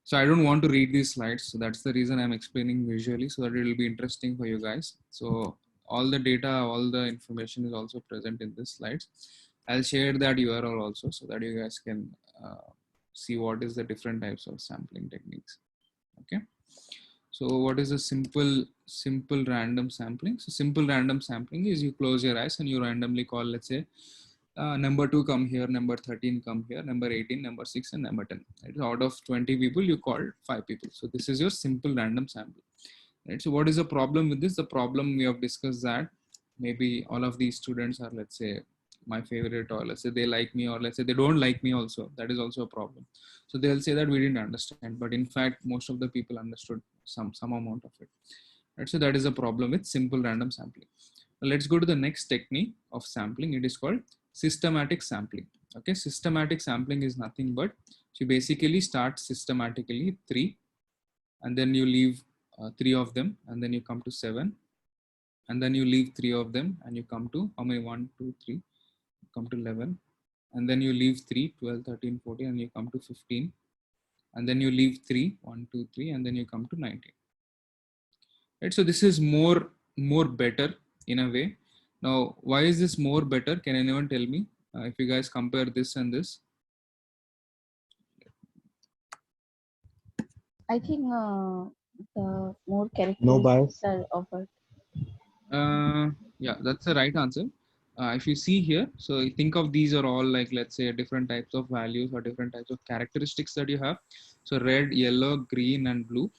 So I don't want to read these slides. So that's the reason I'm explaining visually, so that it will be interesting for you guys. So all the data, all the information is also present in this slides. I'll share that URL also so that you guys can see what is the different types of sampling techniques. Okay. So what is a simple random sampling? So simple random sampling is you close your eyes and you randomly call, let's say, number 2 come here, number 13 come here, number 18, number 6, and number 10. Right? So out of 20 people, you called 5 people. So this is your simple random sample. Right? So what is the problem with this? The problem we have discussed that maybe all of these students are, let's say, my favorite, or let's say they like me, or let's say they don't like me also. That is also a problem. So they'll say that we didn't understand, but in fact, most of the people understood some amount of it. Right? So that is a problem with simple random sampling. Now let's go to the next technique of sampling. It is called systematic sampling. Okay, systematic sampling is nothing but you basically start systematically 3, and then you leave 3 of them, and then you come to 7, and then you leave 3 of them, and you come to how many? 1, 2, 3, come to 11, and then you leave 3, 12, 13, 14, and you come to 15, and then you leave 3, 1, 2, 3, and then you come to 19. Right, so this is more better in a way. Now, why is this more better? Can anyone tell me if you guys compare this and this? I think the more No bias. characteristics are offered. Yeah, that's the right answer. If you see here, so you think of these are all like, let's say, different types of values or different types of characteristics that you have. So red, yellow, green, and blue.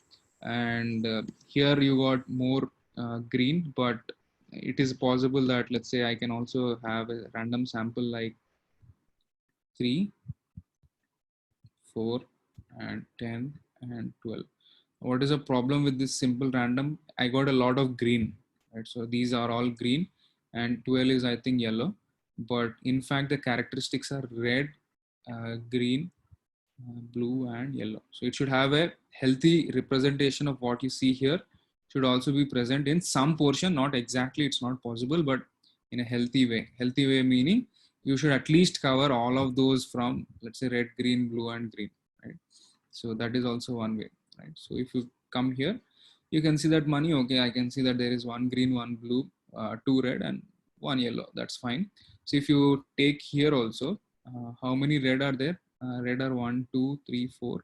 And here you got more green, but it is possible that, let's say, I can also have a random sample like 3, 4, and 10, and 12. What is the problem with this simple random? I got a lot of green, right? So these are all green, and 12 is, I think, yellow. But in fact, the characteristics are red, green, blue, and yellow. So it should have a healthy representation of what you see here. Should also be present in some portion, not exactly, it's not possible, but in a healthy way. Healthy way meaning you should at least cover all of those from, let's say, red, green, blue, and green, right? So that is also one way, right? So if you come here, you can see that money, okay, I can see that there is 1 green, 1 blue, 2 red, and 1 yellow. That's fine. So if you take here also, how many red are there? Red are 1, 2, 3, 4.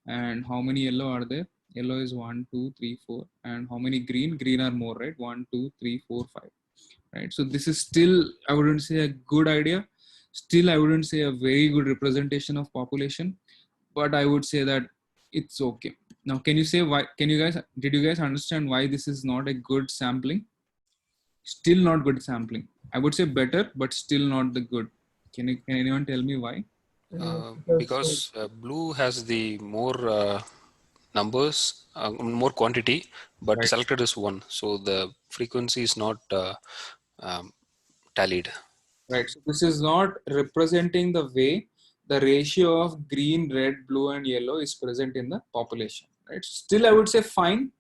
And how many yellow are there? Yellow is 1, 2, 3, 4. And how many green? Green are more, right? 1, 2, 3, 4, 5. Right. So this is still, I wouldn't say a good idea. Still, I wouldn't say a very good representation of population, but I would say that it's okay. Now, can you say why? Did you guys understand why this is not a good sampling? Still not good sampling. I would say better, but still not the good. Can anyone tell me why? Because blue has the more numbers, more quantity, but Right. selected is 1. So the frequency is not tallied. Right. So this is not representing the way the ratio of green, red, blue, and yellow is present in the population. Right. Still, I would say fine.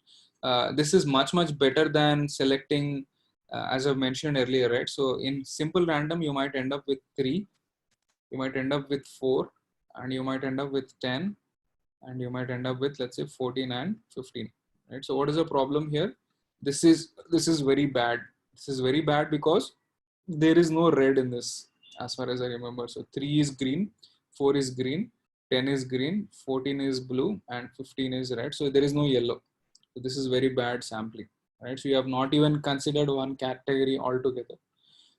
This is much better than selecting, as I mentioned earlier. Right. So in simple random, you might end up with 3, you might end up with 4, and you might end up with 10, and you might end up with, let's say, 14 and 15. Right. So what is the problem here? This is very bad. This is very bad because there is no red in this, as far as I remember. So 3 is green, 4 is green, 10 is green, 14 is blue, and 15 is red. So there is no yellow. So this is very bad sampling, right? So you have not even considered one category altogether.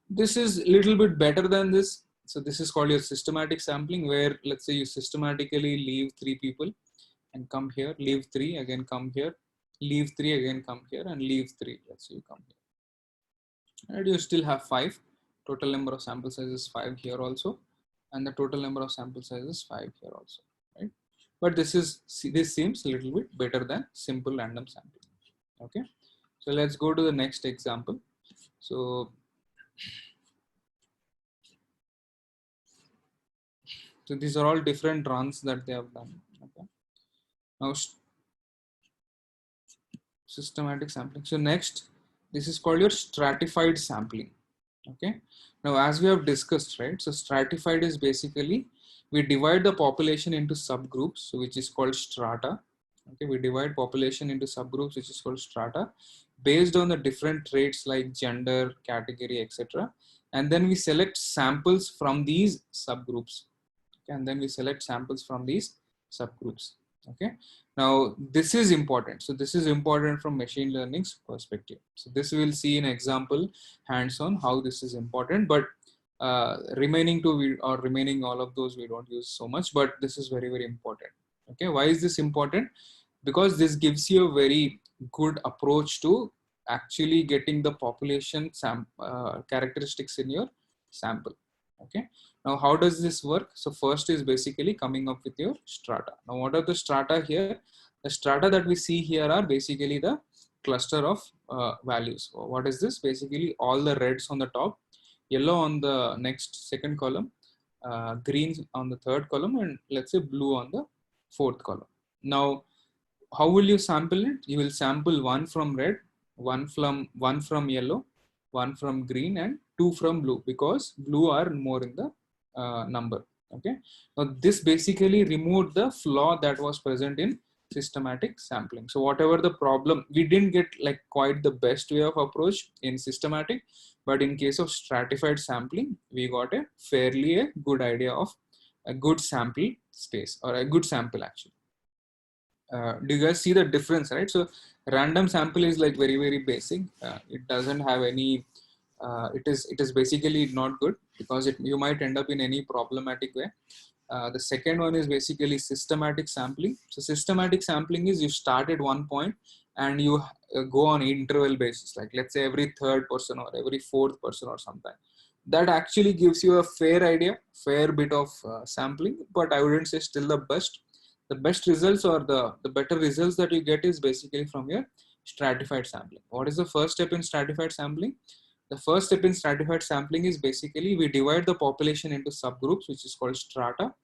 This is a little bit better than this. So this is called your systematic sampling, where, let's say, you systematically leave 3 people and come here, leave 3, again come here, leave 3, again come here, and leave 3. Let's say you come here. And you still have 5. Total number of sample sizes 5 here also, and the total number of sample sizes 5 here also, right? But this seems a little bit better than simple random sampling. Okay, so let's go to the next example. So these are all different runs that they have done. Okay, now systematic sampling. So next, this is called your stratified sampling. Okay, now as we have discussed, right, so stratified is basically we divide the population into subgroups, which is called strata. Okay, we divide population into subgroups, which is called strata, based on the different traits like gender, category, etc. And then we select samples from these subgroups. Okay? And then we select samples from these subgroups. Okay. Now this is important. So this is important from machine learning's perspective. So this we'll see in example hands-on how this is important, but remaining all of those we don't use so much, but this is very, very important. Okay. Why is this important? Because this gives you a very good approach to actually getting the population characteristics in your sample. Okay. Now, how does this work? So first is basically coming up with your strata. Now, what are the strata here? The strata that we see here are basically the cluster of values. What is this? Basically all the reds on the top, yellow on the second column, green on the third column, and let's say blue on the fourth column. Now, how will you sample it? You will sample one from red, one from yellow, one from green, and two from blue, because blue are more in the number. Okay. Now this basically removed the flaw that was present in systematic sampling. So whatever the problem, we didn't get like quite the best way of approach in systematic, but in case of stratified sampling, we got a fairly good idea of a good sample space, or a good sample actually. Do you guys see the difference, right? So random sample is like very, very basic. It doesn't have any, it is basically not good, because you might end up in any problematic way. The second one is basically systematic sampling. So systematic sampling is you start at one point and you go on interval basis, like let's say every third person or every fourth person or something. That actually gives you a fair idea, fair bit of sampling, but I wouldn't say still the best. The best results, or the better results that you get, is basically from your stratified sampling. What is the first step in stratified sampling? The first step in stratified sampling is basically we divide the population into subgroups, which is called strata.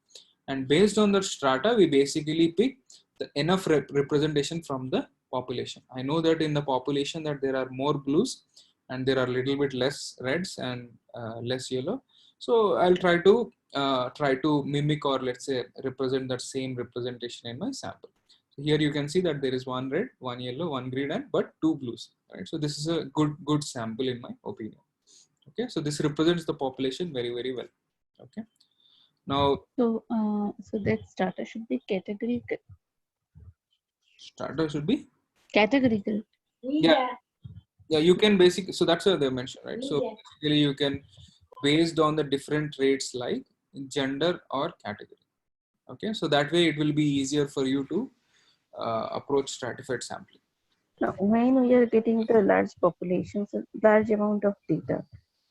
And based on the strata, we basically pick the enough representation from the population. I know that in the population that there are more blues and there are a little bit less reds and less yellow. So I'll try to mimic, or let's say represent that same representation in my sample. So here you can see that there is one red, one yellow, one green, and but two blues. Right. So this is a good sample in my opinion. Okay. So this represents the population very, very well. Okay. Now, so that strata should be categorical. Strata should be categorical. Yeah. Yeah, you can basically, so that's what they mentioned, right? So basically you can, based on the different traits like gender or category. Okay, so that way it will be easier for you to approach stratified sampling. Now, when we are getting the large populations, large amount of data,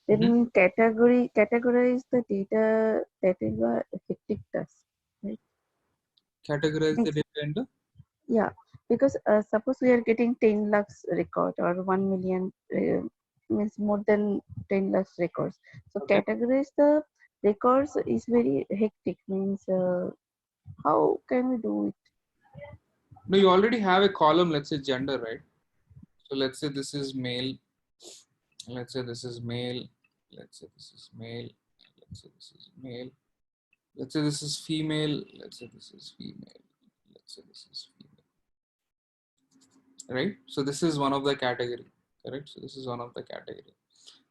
then categorize the data, that is a hectic task, right? Categorize the data into? Yeah, because suppose we are getting 10 lakhs record, or 1 million, means more than 10 lakhs records. So categorize the records is very hectic, means how can we do it? No, you already have a column, let's say gender, right? So let's say this is male. Let's say this is male. Let's say this is male. Let's say this is male. Let's say this is female. Let's say this is female. Let's say this is female. Right? So this is one of the category, correct? So this is one of the category.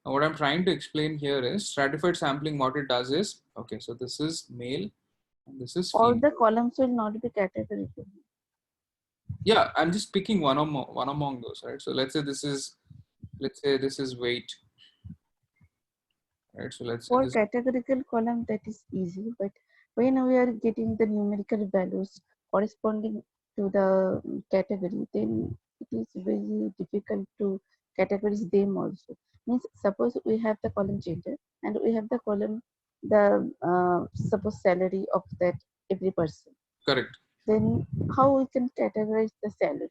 Now what I'm trying to explain here is stratified sampling, what it does is, okay, so this is male and this is female. All the columns will not be categorical. Yeah, I'm just picking one among those, right? So let's say this is weight. Right, so let's for say categorical column, that is easy, but when we are getting the numerical values corresponding to the category, then it is very difficult to categorize them also. Means suppose we have the column gender and we have the column suppose salary of that every person. Correct. Then how we can categorize the salary?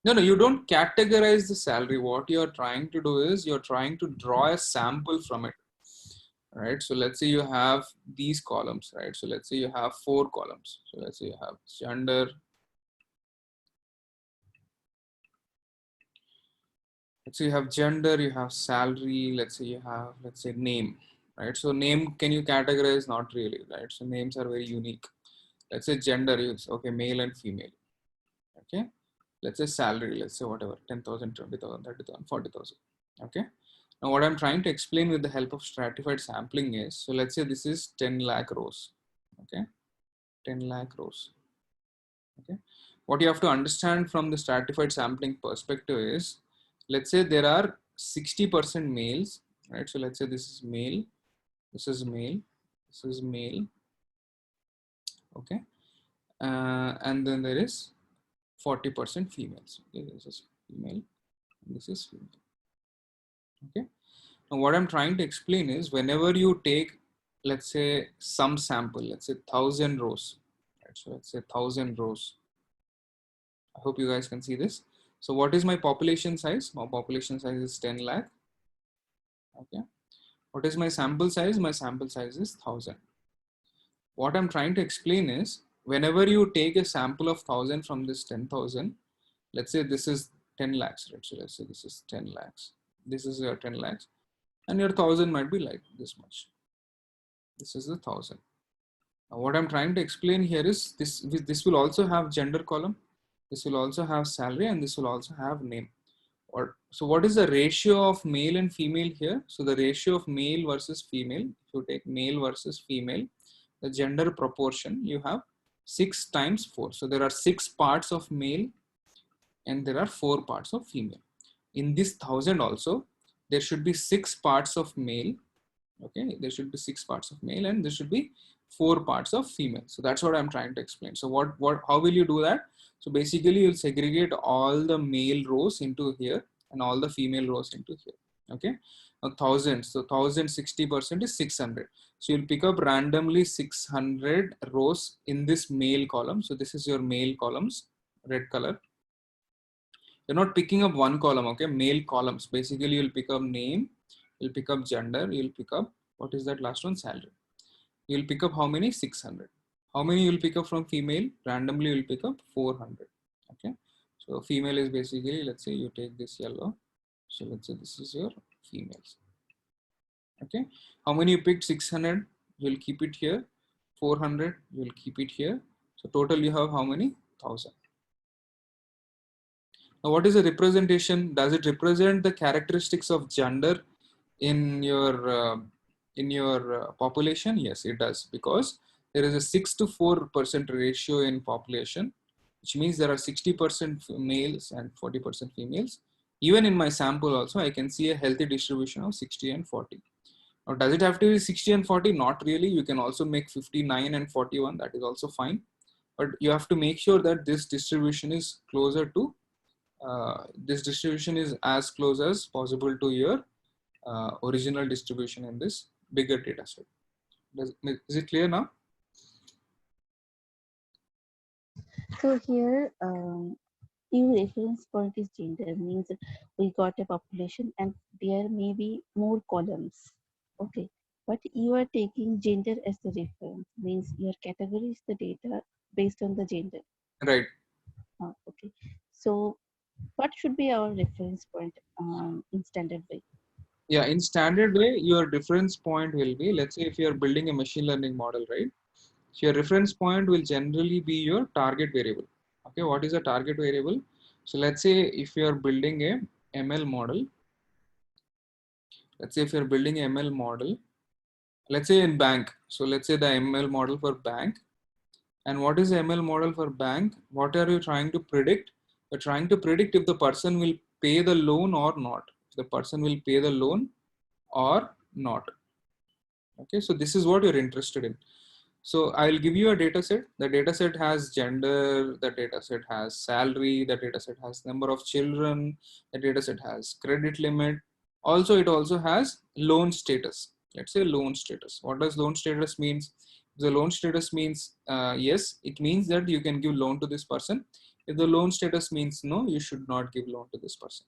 No, you don't categorize the salary. What you're trying to do is you're trying to draw a sample from it. Right. So let's say you have these columns, right? So let's say you have 4 columns. So let's say you have gender. Let's say you have gender, you have salary, let's say you have, let's say name, right? So name, can you categorize? Not really, right? So names are very unique. Let's say gender is, okay, male and female. Okay. let's say salary, let's say whatever, 10,000, 20,000, 30,000, 40,000. Okay. Now what I'm trying to explain with the help of stratified sampling is, so let's say this is 10 lakh rows. Okay. 10 lakh rows. Okay. What you have to understand from the stratified sampling perspective is, let's say there are 60% males, right? So let's say this is male, this is male, this is male. Okay. And then there is 40% females. Okay, this is female, this is female. Okay. Now what I'm trying to explain is, whenever you take, let's say some sample, let's say 1,000 rows, right? So let's say 1,000 rows. I hope you guys can see this. So what is my population size? My population size is 10 lakh. Okay. What is my sample size? My sample size is 1,000. What I'm trying to explain is, whenever you take a sample of 1,000 from this 10,000, let's say this is 10 lakhs, right? So let's say this is 10 lakhs. This is your 10 lakhs. And your 1,000 might be like this much. This is the 1,000. Now what I'm trying to explain here is, this will also have gender column. This will also have salary, and this will also have name. So what is the ratio of male and female here? So the ratio of male versus female, if you take male versus female, the gender proportion, you have 6 times 4. So there are 6 parts of male and there are 4 parts of female. In this 1,000 also, there should be 6 parts of male. Okay, there should be 6 parts of male and there should be 4 parts of female. So that's what I'm trying to explain. So how will you do that? So basically you'll segregate all the male rows into here and all the female rows into here. Okay, 1,000. So 1,000, 60% is 600. So you'll pick up randomly 600 rows in this male column. So this is your male columns, red color. You're not picking up one column, okay? Male columns. Basically you'll pick up name, you'll pick up gender, you'll pick up, what is that last one? Salary. You'll pick up how many? 600. How many you'll pick up from female? Randomly you'll pick up 400. Okay. So female is basically, let's say you take this yellow. So let's say this is your females. Okay. How many you picked? 600. You'll keep it here. 400. You'll keep it here. So total you have how many? 1,000. Now what is the representation? Does it represent the characteristics of gender in your population? Yes, it does, because there is a 6-to-4% ratio in population, which means there are 60% males and 40% females. Even in my sample also, I can see a healthy distribution of 60 and 40. Now, does it have to be 60 and 40? Not really. You can also make 59 and 41. That is also fine. But you have to make sure that this distribution is closer to, this distribution is as close as possible to your original distribution in this bigger data set. Is it clear now? So here, your reference point is gender, means we got a population and there may be more columns. Okay, but you are taking gender as the reference, means your category is the data based on the gender. Right. Okay, so what should be our reference point in standard way? Yeah, in standard way, your reference point will be, let's say if you are building a machine learning model, right? So your reference point will generally be your target variable. Okay, what is a target variable? So let's say if you are building a ML model, let's say if you're building a ML model, let's say in bank. So let's say the ML model for bank. And what is the ML model for bank? What are you trying to predict? You're trying to predict if the person will pay the loan or not. If the person will pay the loan or not. Okay, so this is what you're interested in. So I'll give you a data set. The data set has gender, the data set has salary, the data set has number of children, the data set has credit limit. Also, it also has loan status. Let's say loan status. What does loan status means? The loan status means yes, it means that you can give loan to this person. If the loan status means no, you should not give loan to this person.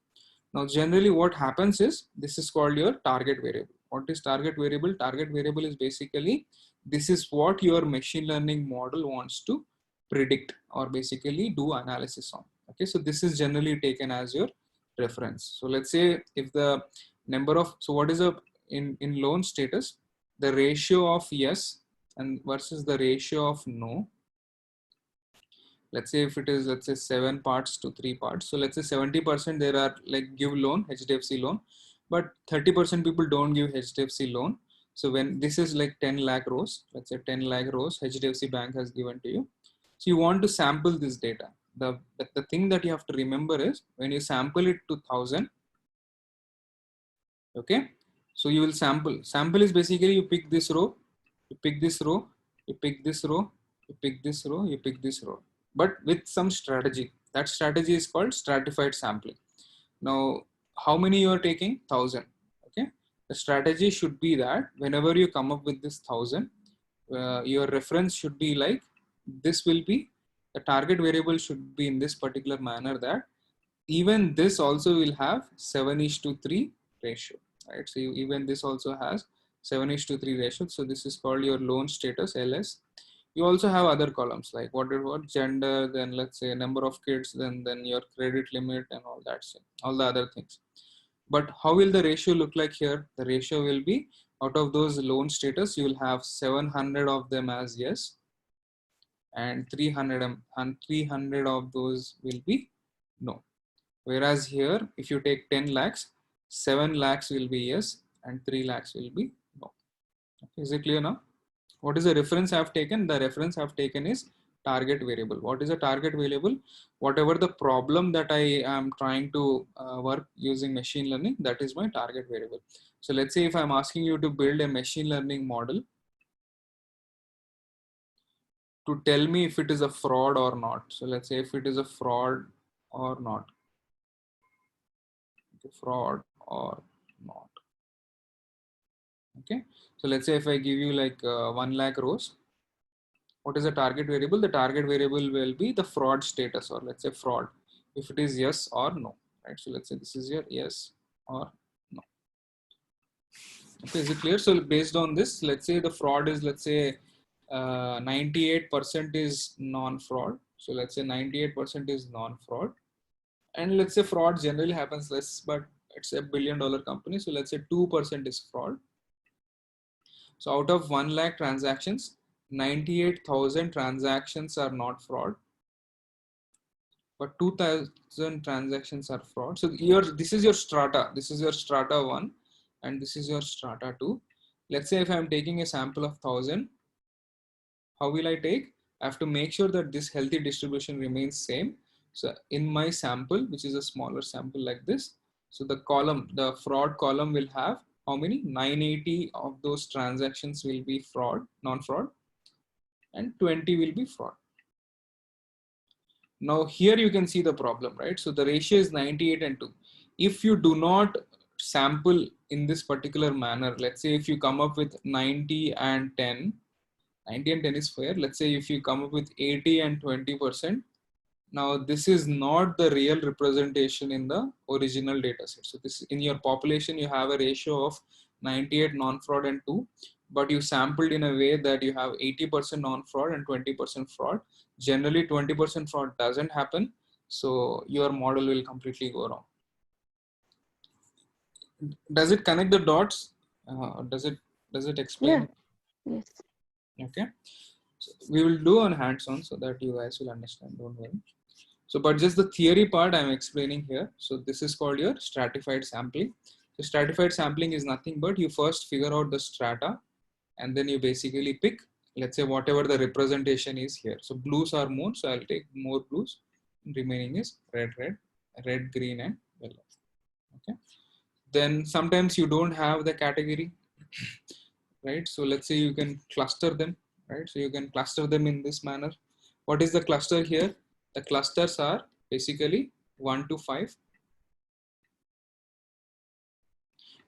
Now, generally what happens is, this is called your target variable. What is target variable? Target variable is basically, this is what your machine learning model wants to predict or basically do analysis on. Okay, so this is generally taken as your reference. So let's say if the number of, so what is in loan status, the ratio of yes and versus the ratio of no. Let's say if it is, let's say 7 parts to 3 parts. So let's say 70% there are like give loan, HDFC loan, but 30% people don't give HDFC loan. So when this is like 10 lakh rows, let's say 10 lakh rows HDFC bank has given to you. So you want to sample this data. The thing that you have to remember is when you sample it to 1000, okay, so you will sample is basically you pick this row, you pick this row, you pick this row, you pick this row, you pick this row, but with some strategy. That strategy is called stratified sampling. Now how many you are taking? 1000. Okay, the strategy should be that whenever you come up with this 1000, your reference should be like, this will be the target variable should be in this particular manner, that even this also will have 7:3 ratio, right? So even this also has 7:3 ratio. So this is called your loan status, LS. You also have other columns like what gender, then let's say number of kids, then your credit limit and all that, so all the other things. But how will the ratio look like here? The ratio will be, out of those loan status, you will have 700 of them as yes, and 300 of those will be no. Whereas here, if you take 10 lakhs, 7 lakhs will be yes and 3 lakhs will be no. Okay, is it clear now? What is the reference I have taken? The reference I have taken is target variable. What is a target variable? Whatever the problem that I am trying to work using machine learning, that is my target variable. So let's say if I'm asking you to build a machine learning model to tell me if it is a fraud or not. So let's say if it is a fraud or not. Fraud or not. Okay, so let's say if I give you like 1 lakh rows, what is the target variable? The target variable will be the fraud status, or let's say fraud, if it is yes or no, right? So let's say this is your yes or no. Okay, is it clear? So based on this, let's say the fraud is, let's say 98% is non-fraud. So let's say 98% is non-fraud. And let's say fraud generally happens less, but it's a $1 billion company. So let's say 2% is fraud. So out of 1 lakh transactions, 98,000 transactions are not fraud, but 2,000 transactions are fraud. So this is your strata. This is your strata 1 and this is your strata 2. Let's say if I'm taking a sample of 1,000, how will I take? I have to make sure that this healthy distribution remains same. So in my sample, which is a smaller sample like this, so the column, the fraud column will have how many? 980 of those transactions will be fraud, non-fraud, and 20 will be fraud. Now here you can see the problem, right? So the ratio is 98 and 2. If you do not sample in this particular manner, let's say if you come up with 90 and 10, 90 and 10 is fair. Let's say if you come up with 80 and 20%, now this is not the real representation in the original data set. So this, in your population, you have a ratio of 98 non-fraud and 2, but you sampled in a way that you have 80% non-fraud and 20% fraud. Generally 20% fraud doesn't happen. So your model will completely go wrong. Does it connect the dots? Does it explain? Yeah. Yes. Okay. So we will do on hands-on so that you guys will understand, don't worry. So, but just the theory part I'm explaining here. So this is called your stratified sampling. So stratified sampling is nothing but you first figure out the strata and then you basically pick, let's say whatever the representation is here. So blues are more, so I'll take more blues. Remaining is red, green and yellow. Okay. Then sometimes you don't have the category, right? So let's say you can cluster them, right? So you can cluster them in this manner. What is the cluster here? The clusters are basically 1 to 5.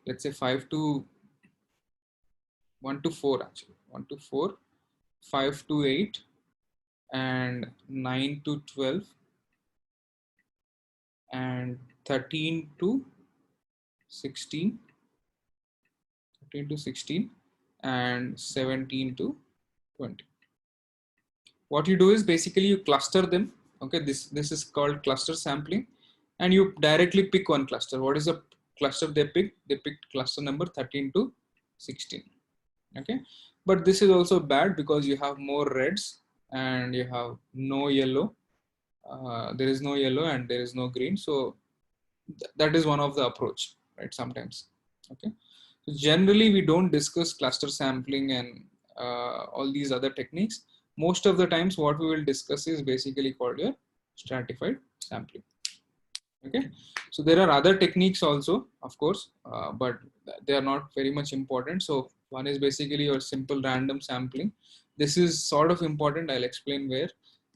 Let's say 5 to 1 to 4 actually. 1 to 4, 5 to 8, and 9 to 12, and 13 to 16, 13 to 16, and 17 to 20. What you do is basically you cluster them. Okay, this is called cluster sampling, and you directly pick one cluster. What is the cluster they picked? They picked cluster number 13 to 16. Okay, but this is also bad because you have more reds and you have no yellow. there is no yellow and there is no green. So that is one of the approach, right? Sometimes. Okay. So generally, we don't discuss cluster sampling and all these other techniques. Most of the times, what we will discuss is basically called your stratified sampling. Okay. So there are other techniques also, of course, but they are not very much important. So one is basically your simple random sampling. This is sort of important. I'll explain where.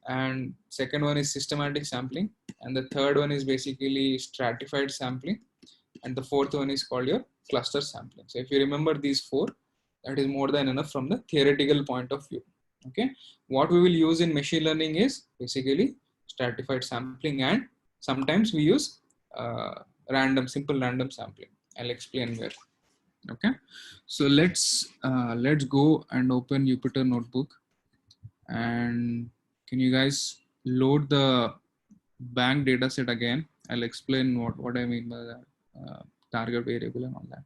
And second one is systematic sampling. And the third one is basically stratified sampling. And the fourth one is called your cluster sampling. So if you remember these four, that is more than enough from the theoretical point of view. Okay. What we will use in machine learning is basically stratified sampling, and sometimes we use simple random sampling. I'll explain where. Okay. So let's go and open Jupyter Notebook, and can you guys load the bank data set again? I'll explain what I mean by that, target variable and all that.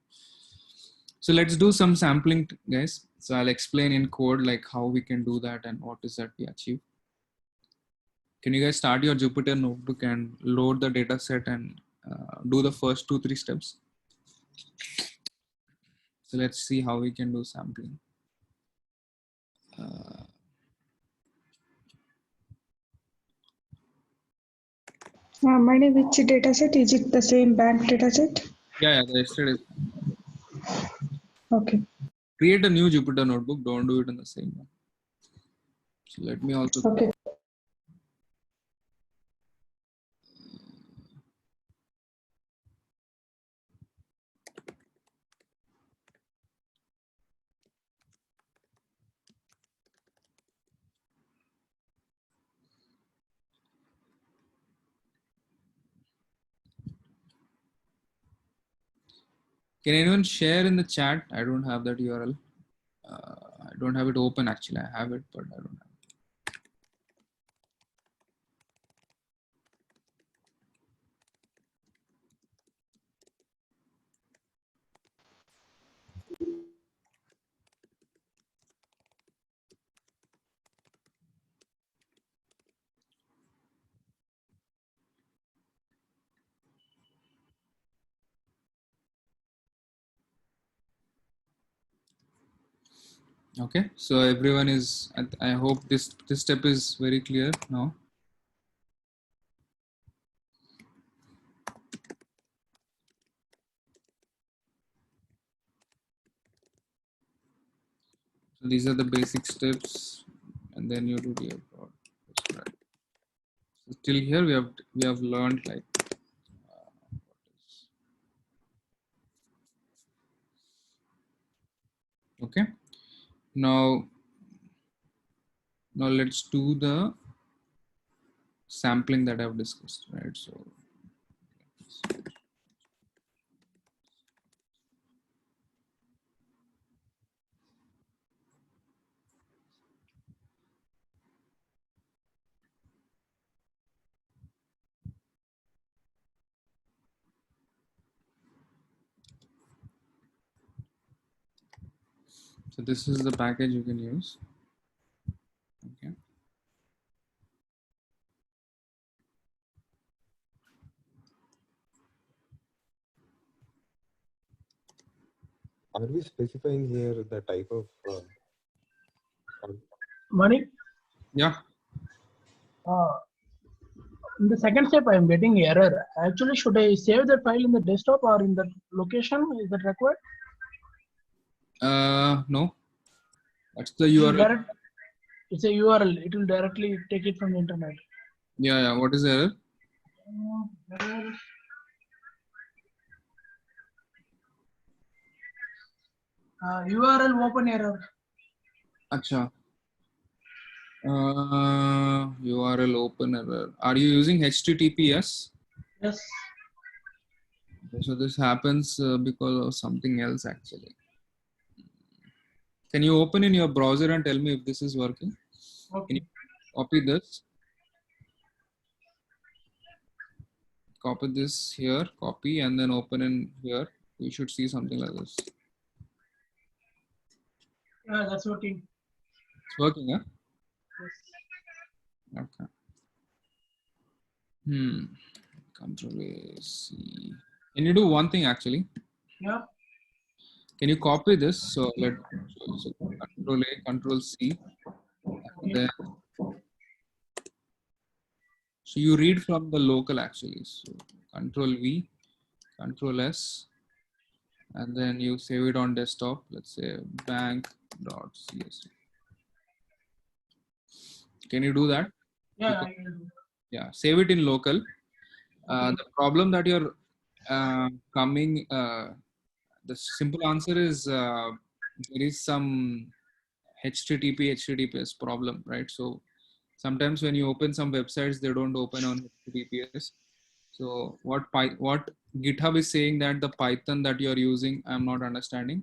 So let's do some sampling, guys. So I'll explain in code like how we can do that and what is that we achieve. Can you guys start your Jupyter Notebook and load the data set and do the first 2-3 steps? So let's see how we can do sampling. Mani, which dataset? Is it the same bank dataset? Yeah, the yesterday. Okay. Create a new Jupyter Notebook. Don't do it in the same one. So let me also. Okay. Can anyone share in the chat? I don't have that URL. I don't have it open actually. I have it, but I don't have it. Okay, so everyone is, I hope this step is very clear now. So these are the basic steps, and then you do the upload. So till here we have learned like okay. Now let's do the sampling that I've discussed, right? So this is the package you can use. Okay. Are we specifying here the type of Mani? Yeah. In the second step, I am getting error. Actually, should I save the file in the desktop or in the location? Is that required? No. That's the URL. It's a URL. It will directly take it from the internet. Yeah. What is the error? URL open error. Acha. URL open error. Are you using HTTPS? Yes. Okay, so this happens because of something else actually. Can you open in your browser and tell me if this is working? Okay. Can you copy this? Copy this here, copy, and then open in here. You should see something like this. Yeah, that's working. It's working, huh? Yes. Okay. Control A, C. Can you do one thing actually? Yeah. Can you copy this? So Control A, Control C, and then so you read from the local actually. So Control V, Control S, and then you save it on desktop. Let's say bank.csv. Can you do that? Yeah, I will do. Yeah, save it in local. The problem that you're the simple answer is there is some HTTPS problem, right? So sometimes when you open some websites, they don't open on HTTPS. So what GitHub is saying that the Python that you're using, I'm not understanding.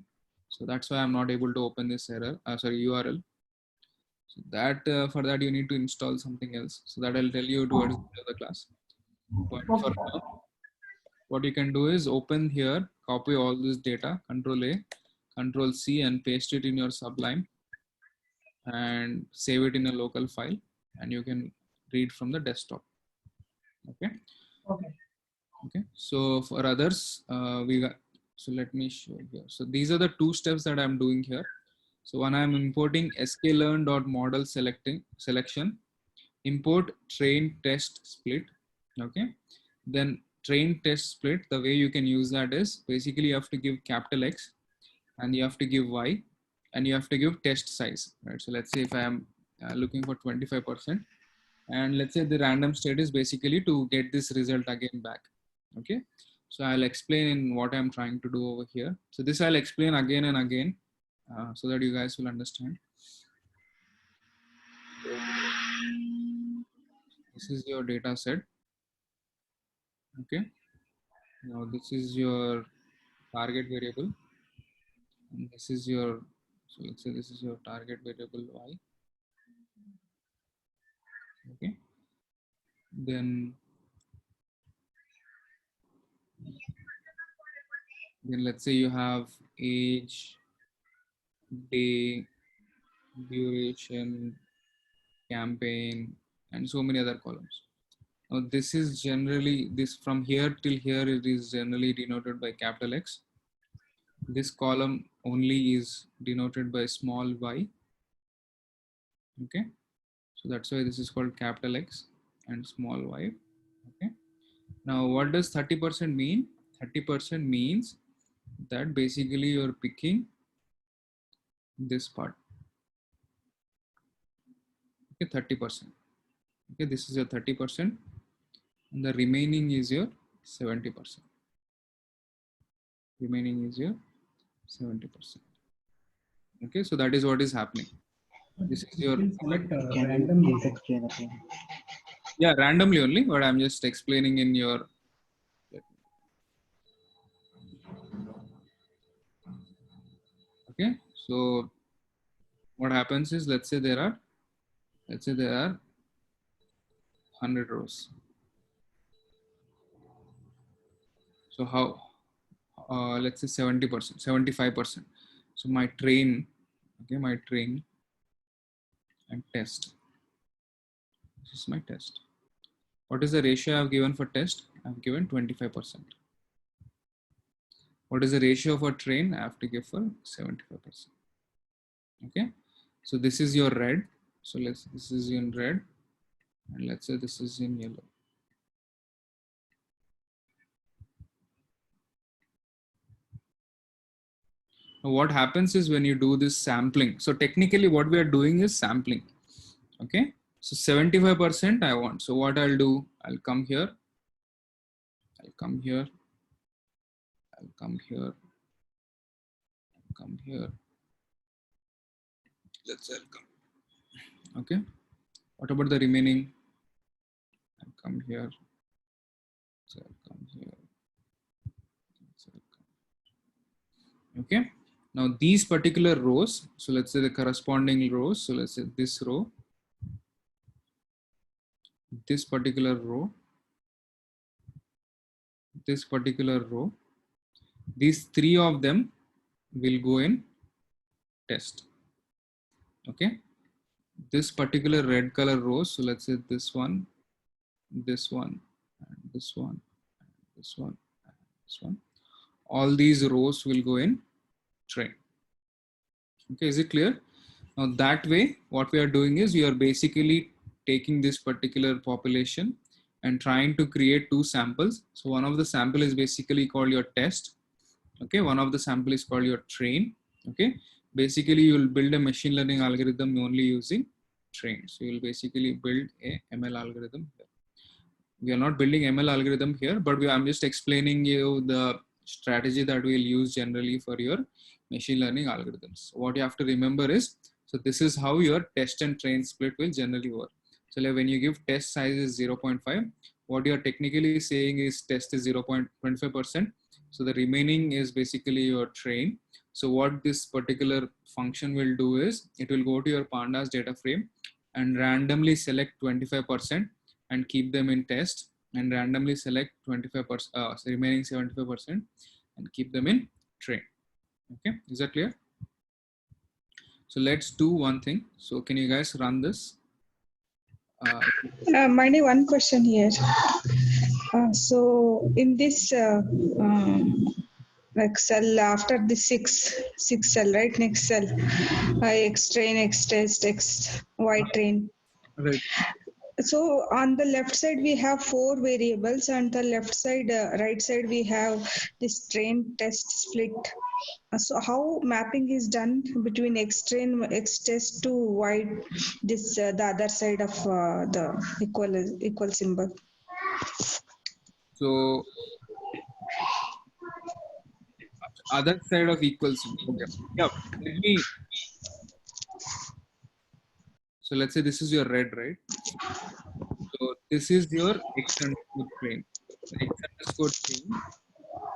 So that's why I'm not able to open this URL. So that for that you need to install something else. So that I'll tell you towards the end of the class. But for now, what you can do is open here, copy all this data, Control A, Control C, and paste it in your Sublime, and save it in a local file, and you can read from the desktop. Okay. Okay. So for others, so let me show here. So these are the two steps that I'm doing here. So when I'm importing sklearn.model selection, import train test split. Okay. Then train test split, the way you can use that is basically you have to give capital X and you have to give Y and you have to give test size, right? So let's say if I am looking for 25%, and let's say the random state is basically to get this result again back. Okay. So I'll explain in what I'm trying to do over here. So this I'll explain again and again so that you guys will understand. This is your data set. Okay. Now this is your target variable. And this is your, so let's say this is your target variable Y. Okay. Then let's say you have age, day, duration, campaign, and so many other columns. Now this is generally, this from here till here, it is generally denoted by capital X. This column only is denoted by small y. Okay. So that's why this is called capital X and small y. Okay. Now what does 30% mean? 30% means that basically you're picking this part. Okay, 30%. Okay, this is your 30%, and the remaining is your 70%. Remaining is your 70%. Okay, so that is what is happening. This is your Can you please explain again? Yeah, randomly only, but I'm just explaining in your. Okay, so what happens is, let's say there are 100 rows. So how, let's say 70%, 75%. So my train, okay, my train and test. This is my test. What is the ratio I've given for test? I've given 25%. What is the ratio for train? I have to give for 75%. Okay, so this is your red. So this is in red, and let's say this is in yellow. Now what happens is when you do this sampling, so technically what we are doing is sampling. Okay, so 75% I want. So what I'll do, I'll come here, I'll come here, I'll come here, I'll come here. Let's say I'll come. Okay, what about the remaining? I'll come here, so I'll come here. So I'll come. Okay, now these particular rows, so let's say the corresponding rows, so let's say this row, this particular row, this particular row, these three of them will go in test. Okay, this particular red color row, so let's say this one, this one, this one, this one. All these rows will go in train. Okay, is it clear? Now that way, what we are doing is we are basically taking this particular population and trying to create two samples. So one of the sample is basically called your test. Okay, one of the sample is called your train. Okay, basically you will build a machine learning algorithm only using train. So you will basically build a ML algorithm here. We are not building ML algorithm here, but I'm just explaining you the strategy that we'll use generally for your machine learning algorithms. What you have to remember is, so this is how your test and train split will generally work. So like when you give test size is 0.5, what you're technically saying is test is 0.25%. So the remaining is basically your train. So what this particular function will do is it will go to your pandas data frame and randomly select 25% and keep them in test, and randomly select 25%, remaining 75% and keep them in train. Okay, is that clear? So let's do one thing. So can you guys run this? Mani, one question here. So in this like cell after the six cell, right? Next cell, X train, X test, X Y train. Right. So on the left side we have 4 variables, and the left side, right side we have this train test split. So how mapping is done between X train, X test to Y, this the other side of the equal symbol. So other side of equals. Okay. Yeah. Let me. So let's say this is your red, right? So this is your X underscore train. The X underscore train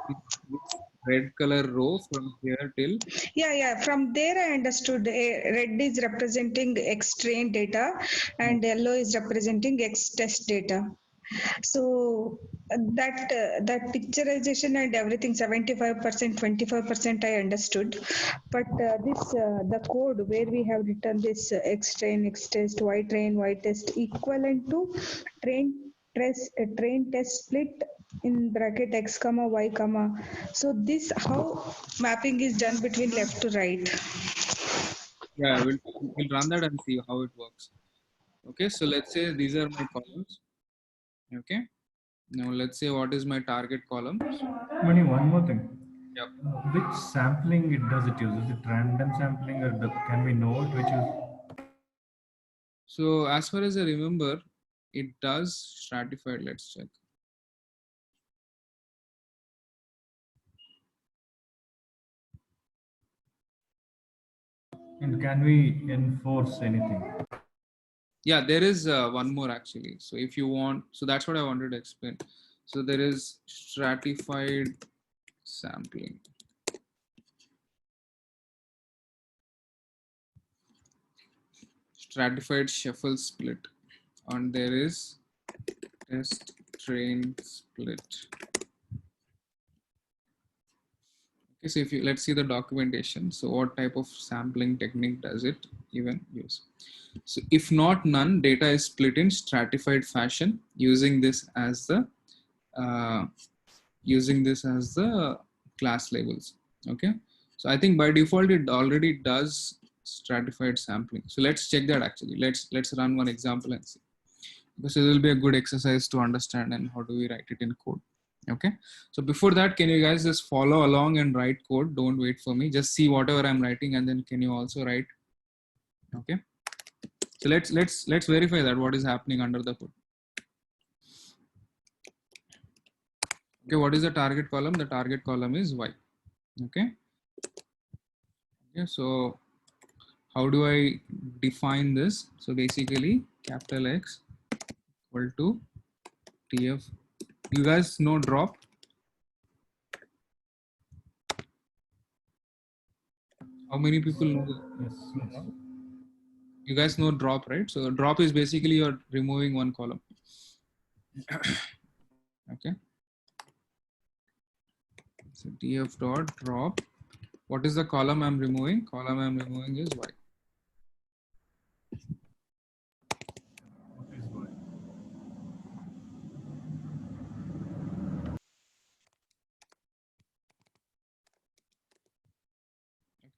is this red color row from here till. Yeah. From there I understood. Red is representing X train data, and yellow is representing X test data. So that picturization and everything, 75%, 25% I understood, but the code where we have written this X train, X test, Y train, Y test equivalent to train test split in bracket X comma Y comma. So this how mapping is done between left to right. Yeah, we'll run that and see how it works. Okay, so let's say these are my columns. Okay, now let's say what is my target column. Mani, one more thing. Yep. Which sampling does it use? Is it random sampling, or can we know it which is? So as far as I remember, it does stratified. Let's check. And can we enforce anything? Yeah, there is one more actually. So if you want, so that's what I wanted to explain. So there is stratified sampling. Stratified shuffle split, and there is test train split. Okay, so if you let's see the documentation. So what type of sampling technique does it even use? So if not none, data is split in stratified fashion using this as the class labels. Okay, so I think by default it already does stratified sampling. So let's check that actually. Let's run one example and see, because it will be a good exercise to understand and how do we write it in code. Okay, so before that, can you guys just follow along and write code? Don't wait for me, just see whatever I'm writing, and then can you also write? Okay, so let's verify that what is happening under the hood. Okay, what is the target column? The target column is Y. Okay, so how do I define this? So basically capital X equal to TF. You guys know drop? How many people know that? Yes. You guys know drop, right? So drop is basically you're removing one column. Okay. So TF dot drop. What is the column I'm removing? Column I'm removing is Y.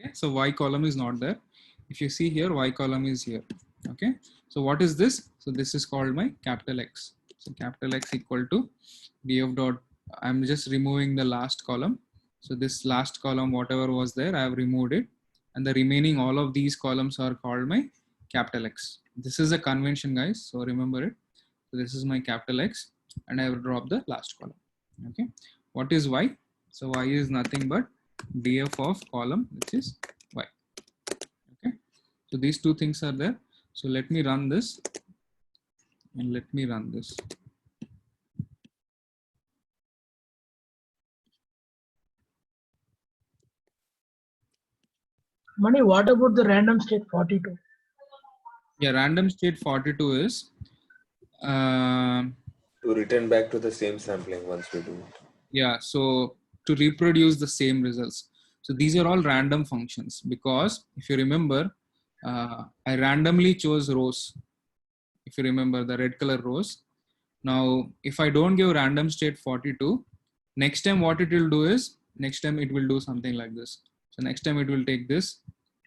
Okay, so y column is not there. If you see here, y column is here. Okay, so what is this? So this is called my capital X. So capital X equal to df dot, I'm just removing the last column. So this last column, whatever was there, I have removed it. And the remaining, all of these columns are called my capital X. This is a convention, guys. So remember it. So this is my capital X, and I will drop the last column. Okay. What is Y? So Y is nothing but df of column, which is Y. Okay. So these two things are there. So let me run this, and let me run this. Mani, what about the random state 42? Yeah, random state 42 is To return back to the same sampling once we do it. yeah, so to reproduce the same results. So these are all random functions, because if you remember, I randomly chose rows. If you remember the red color rows. Now, if I don't give random state 42, next time what it will do is, next time it will do something like this. So next time it will take this,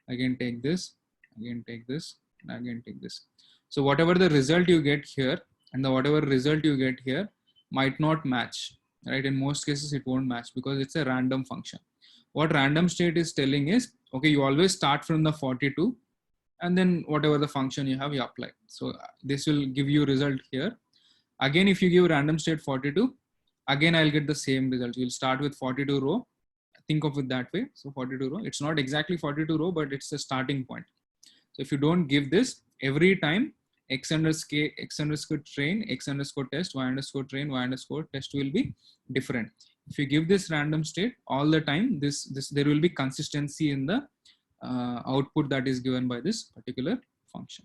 again take this, again take this, and again take this. So whatever the result you get here and the whatever result you get here might not match, right? In most cases, it won't match because it's a random function. What random state is telling is, okay, you always start from the 42 and then whatever the function you have, you apply. So this will give you result here. Again, if you give random state 42, again, I'll get the same result. You'll start with 42 row. Think of it that way. So 42 row, it's not exactly 42 row, but it's a starting point. So if you don't give this, every time x underscore train, x underscore test, y underscore train, y underscore test will be different. If you give this random state all the time, there will be consistency in the output that is given by this particular function.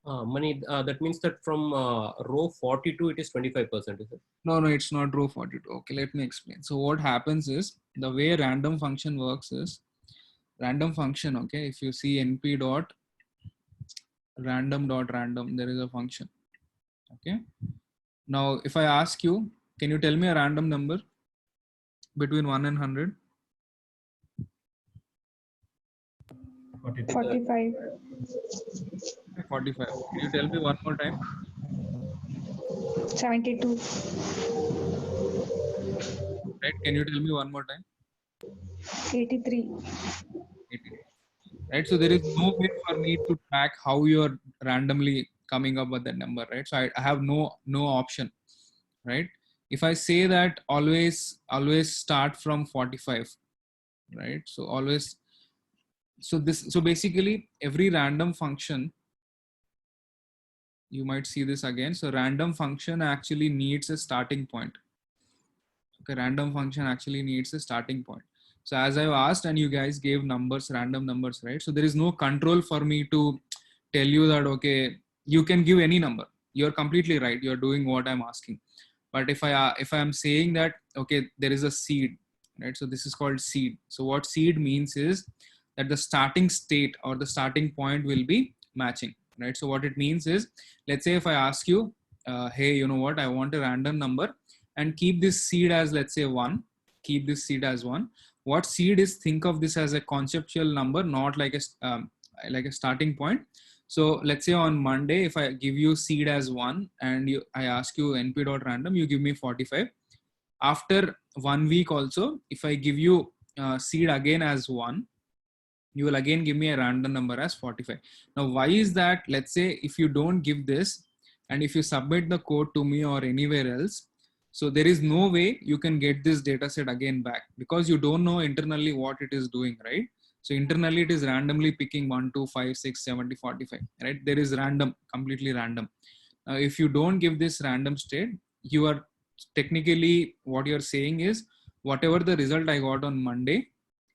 Mani, that means that from row 42, it is 25%, is it? No, it's not row 42. Okay, let me explain. So what happens is, the way random function works is, random function, okay, if you see np dot random, there is a function. Okay. Now, if I ask you, can you tell me a random number between 1 and 100? 45. 45. Can you tell me one more time? 72. Right. Can you tell me one more time? 83. 80. Right. So there is no way for me to track how you are randomly coming up with that number, right? So I have no option, right? If I say that always start from 45, right? So always, so basically every random function, you might see this again. So random function actually needs a starting point. Okay, random function actually needs a starting point. So as I've asked and you guys gave numbers, random numbers, right? So there is no control for me to tell you that, okay, you can give any number. You're completely right. You're doing what I'm asking. But if I'm saying that, okay, there is a seed, right? So this is called seed. So what seed means is that the starting state or the starting point will be matching, right? So what it means is, let's say if I ask you, hey, you know what, I want a random number and keep this seed as, let's say 1, keep this seed as 1. What seed is, think of this as a conceptual number, not like a starting point. So let's say on Monday, if I give you seed as 1 and I ask you np.random, you give me 45. After 1 week also, if I give you seed again as 1, you will again give me a random number as 45. Now, why is that? Let's say if you don't give this and if you submit the code to me or anywhere else, so there is no way you can get this data set again back, because you don't know internally what it is doing, right? So internally it is randomly picking 1, 2, 5, 6, 70, 45, right? There is random, completely random. Now, if you don't give this random state, you are technically, what you're saying is, whatever the result I got on Monday,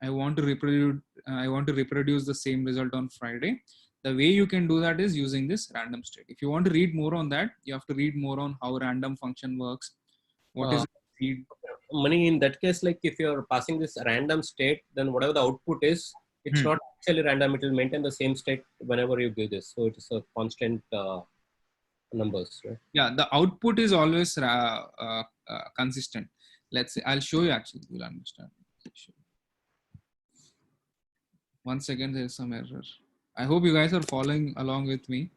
I want to reproduce the same result on Friday. The way you can do that is using this random state. If you want to read more on that, you have to read more on how random function works. What is seed? Mani, in that case, like if you're passing this random state, then whatever the output is, it's not actually random. It will maintain the same state whenever you give this. So it is a constant numbers, right? Yeah, the output is always consistent. Let's say, I'll show you actually, you'll understand. 1 second, there's some error. I hope you guys are following along with me.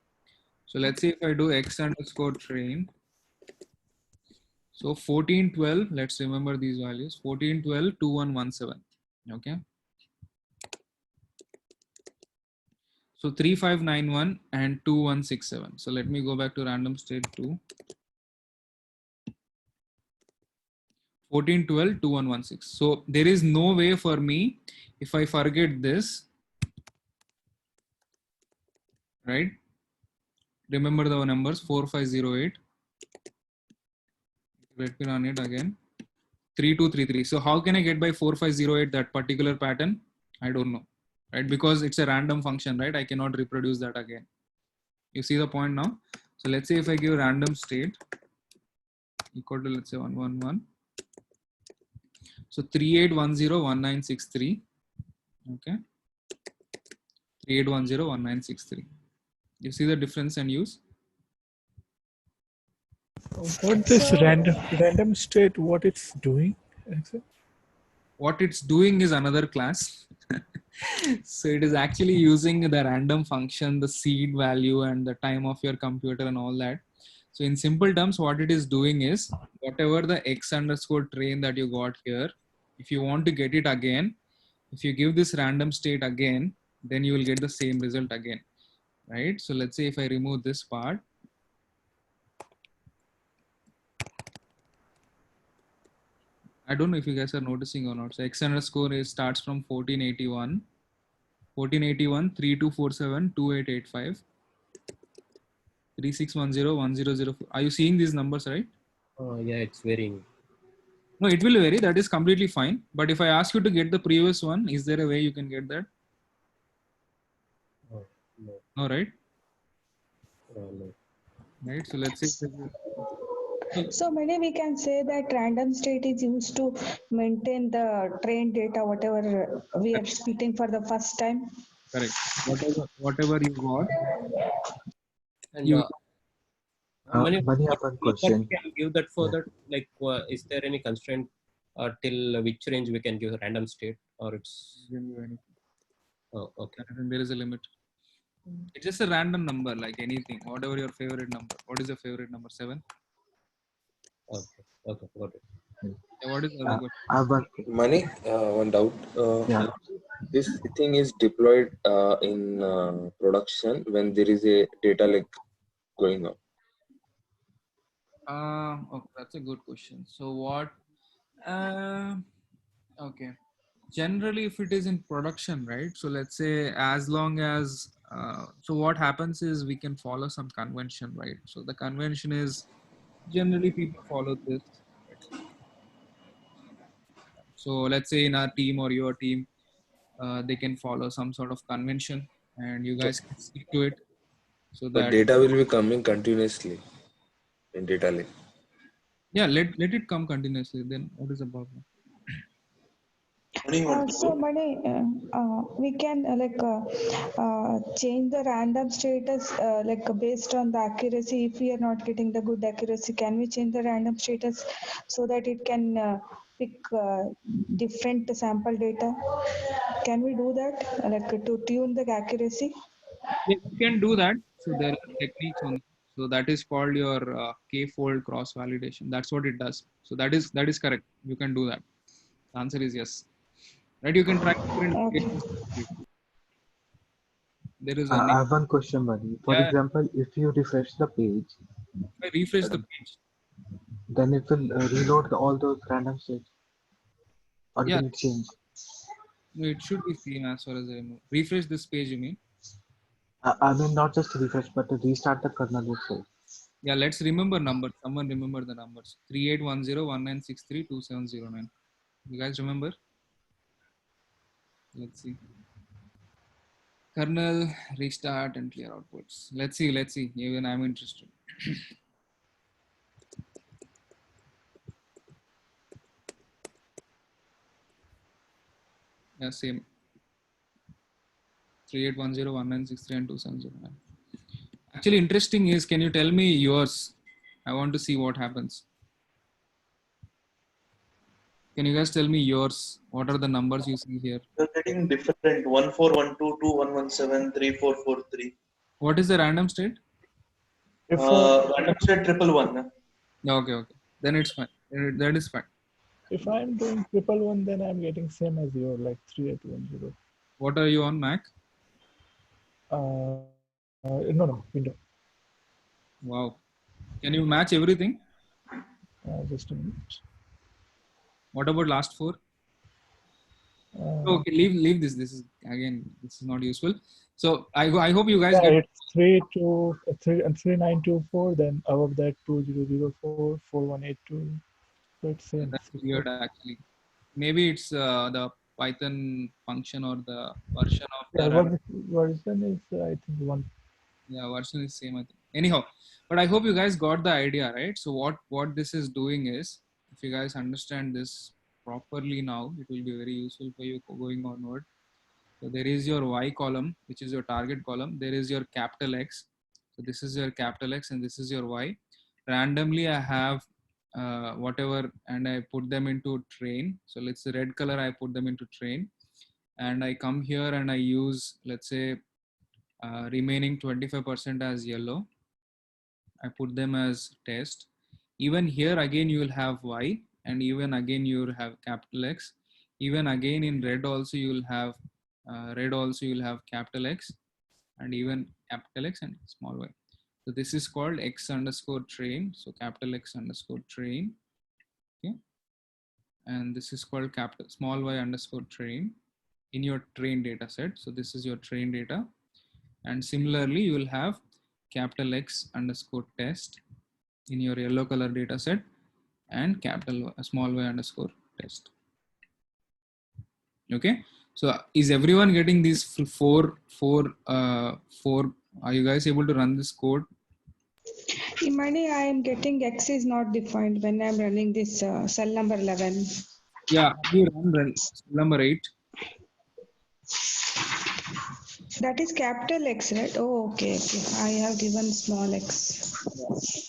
So let's see if I do x underscore train. So 1412, let's remember these values, 1412, 2117. Okay. So 3591 and 2167. So let me go back to random state 2. 1412, 2116. So there is no way for me, if I forget this, right? Remember the numbers 4508. Let me run it again. 3233. So how can I get by 4508 that particular pattern? I don't know, right? Because it's a random function, right? I cannot reproduce that again. You see the point now? So let's say if I give random state equal to, let's say 111. So 38101963. Okay. 38101963. You see the difference and use? What this random state, what it's doing? What it's doing is another class. So it is actually using the random function, the seed value and the time of your computer and all that. So in simple terms, what it is doing is whatever the x underscore train that you got here, if you want to get it again, if you give this random state again, then you will get the same result again, right? So let's say if I remove this part, I don't know if you guys are noticing or not. So x underscore is starts from 1481, 3247, 2885, 3610, 1004. Are you seeing these numbers, right? Yeah, it's varying. No, it will vary. That is completely fine. But if I ask you to get the previous one, is there a way you can get that? No. No, right? No. Right. So let's say. So maybe we can say that random state is used to maintain the train data, whatever we are splitting for the first time. Correct. Whatever you got. And You. Mani, I have one question. Can give that further? Like, is there any constraint till which range we can give a random state, or it's? Oh, okay. There is a limit. It's just a random number, like anything, whatever your favorite number. What is your favorite number? 7? Okay, got it. Yeah, what is the other question? I have one. Mani, one doubt. Yeah. This thing is deployed in production when there is a data lake going on. Okay, that's a good question. So what? Okay. Generally, if it is in production, right? So let's say as long as, so what happens is we can follow some convention, right? So the convention is generally people follow this. So let's say in our team or your team, they can follow some sort of convention and you guys can stick to it. So But that data will be coming continuously in data lake. Yeah, let it come continuously. Then what is the problem? So Mani, we can change the random status based on the accuracy. If we are not getting the good accuracy, can we change the random status so that it can pick different sample data? Can we do that, to tune the accuracy? Yeah, you can do that. So there are techniques on. So that is called your k-fold cross validation. That's what it does. So that is correct. You can do that. The answer is yes. Right? You can try different applications. There is I have one question, Mani. For Yeah. example, if you refresh the page, If I refresh the page, then it will reload all those random states. Or yeah, will it change? no, it should be same as far as I know. Refresh this page, you mean? I mean, not just refresh, but to restart the kernel itself. Yeah, let's remember numbers. Someone remember the numbers. 381019632709. You guys remember? Let's see. Kernel, restart and clear outputs. Let's see. Even I'm interested. Yeah, same. 38101963 and 2709. Actually, interesting is, can you tell me yours? I want to see what happens. Can you guys tell me yours? What are the numbers you see here? You're getting different 1412, 2117, 3443. What is the random state? Random state 111. Okay, okay. Then it's fine. That is fine. If I'm doing 111, then I'm getting same as you, like 3810. What are you on, Mac? No, window. Wow. Can you match everything? Just a minute. What about last four? Okay, leave this. This is not useful. So I hope you guys get. It's 3924. Then above that 2004 4182. So it's same. That's weird actually. Maybe it's the Python function or the version of the. Version is I think one. Yeah, version is same I think. Anyhow, but I hope you guys got the idea, right? So what this is doing is, if you guys understand this properly now, it will be very useful for you going onward. So there is your Y column, which is your target column. There is your capital X. So this is your capital X and this is your Y. Randomly, I have whatever, and I put them into train. So let's say red color, I put them into train. And I come here and I use, let's say, remaining 25% as yellow. I put them as test. Even here again you will have Y, and even again you will have capital X. Even again in red also you will have capital X, and even capital X and small y. So this is called X underscore train. So capital X underscore train. Okay, and this is called capital small y underscore train in your train data set. So this is your train data, and similarly you will have capital X underscore test in your yellow color data set, and small y underscore test. Okay, so is everyone getting these four? Are you guys able to run this code? Imani, I am getting X is not defined when I'm running this cell number 11. Yeah, you run cell number 8. That is capital X, right? Oh, okay. I have given small x.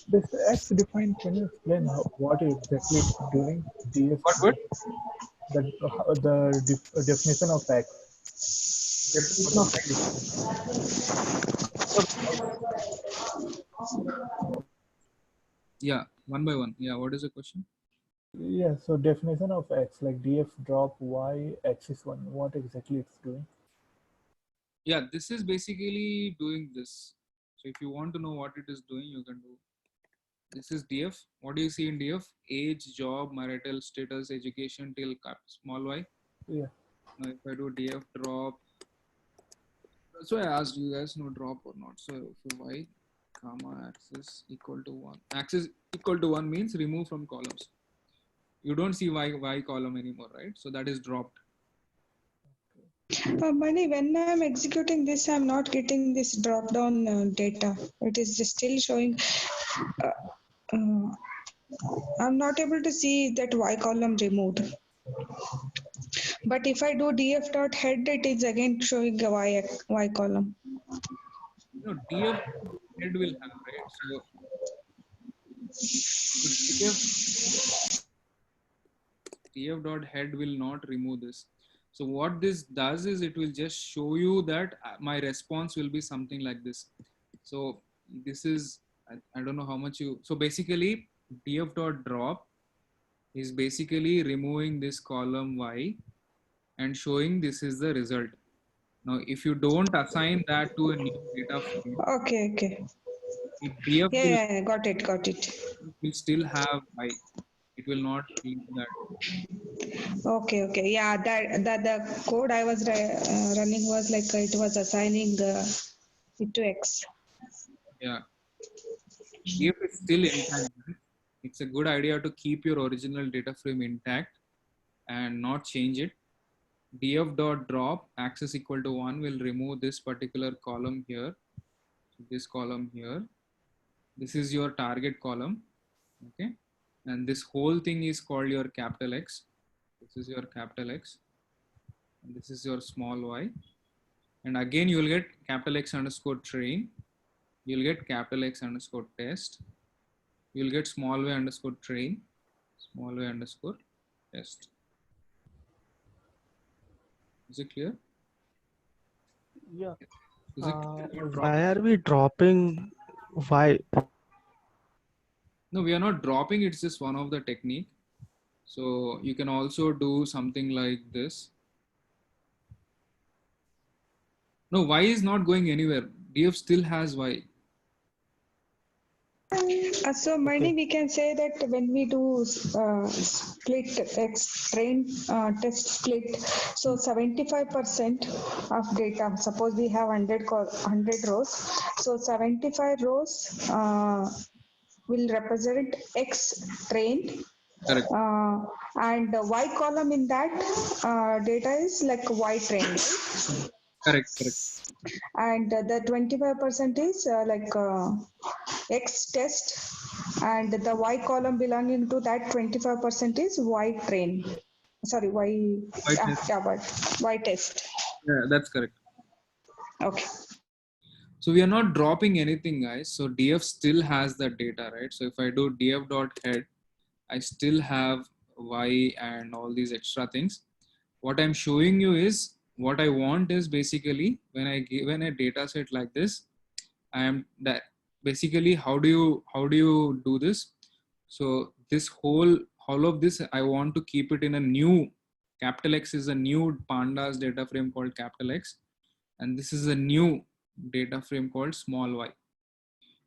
This X defined, can you explain what exactly it's doing? What? The definition of X. Definition of X. Yeah, one by one. Yeah, what is the question? Yeah, so definition of X, like df drop y axis 1, what exactly it's doing? Yeah, this is basically doing this. So if you want to know what it is doing, you can do. This is DF. What do you see in DF? Age, job, marital status, education till small y. Yeah. Now if I do DF drop, so I asked you guys no drop or not. So if y comma axis equal to 1. Axis equal to 1 means remove from columns. You don't see y column anymore, right? So that is dropped. Mani, when I'm executing this, I'm not getting this drop down data. It is just still showing. I'm not able to see that y column removed. But if I do df dot head, it is again showing a y column. No, df head will have, right? So df dot head will not remove this. So what this does is it will just show you that my response will be something like this. So this is, I don't know how much you, so basically df dot drop is basically removing this column y and showing this is the result. Now, if you don't assign that to a new data frame, okay. DF yeah, got it. Will still have y. It will not leave that. Okay. Yeah, that the code I was running was like it was assigning it to X. Yeah. If it's still intact, it's a good idea to keep your original data frame intact and not change it. Df dot drop axis equal to 1 will remove this particular column here. So this column here. This is your target column. Okay. And this whole thing is called your capital X. This is your capital X. And this is your small y. And again, you will get capital X underscore train. You'll get capital X underscore test. You'll get small y underscore train, small y underscore test. Is it clear? Yeah. Is it clear about Why dropping? are we dropping? Why? No, we are not dropping. It's just one of the technique. So you can also do something like this. No, y is not going anywhere. DF still has y. So Mani, we can say that when we do split train test split, so 75% of data, suppose we have 100 rows, so 75 rows will represent X train. Correct. And the Y column in that data is like Y train. Correct. Correct. And the 25% is X test, and the Y column belonging to that 25% is Y train. Sorry, Y test. Y test. Yeah, that's correct. Okay. So we are not dropping anything, guys. So DF still has that data, right? So if I do df.head, I still have y and all these extra things. What I'm showing you is what I want is basically when I given a data set like this, I am that basically how do you do this? So this all of this I want to keep it in a new capital X is a new pandas data frame called capital X, and this is a new data frame called small y.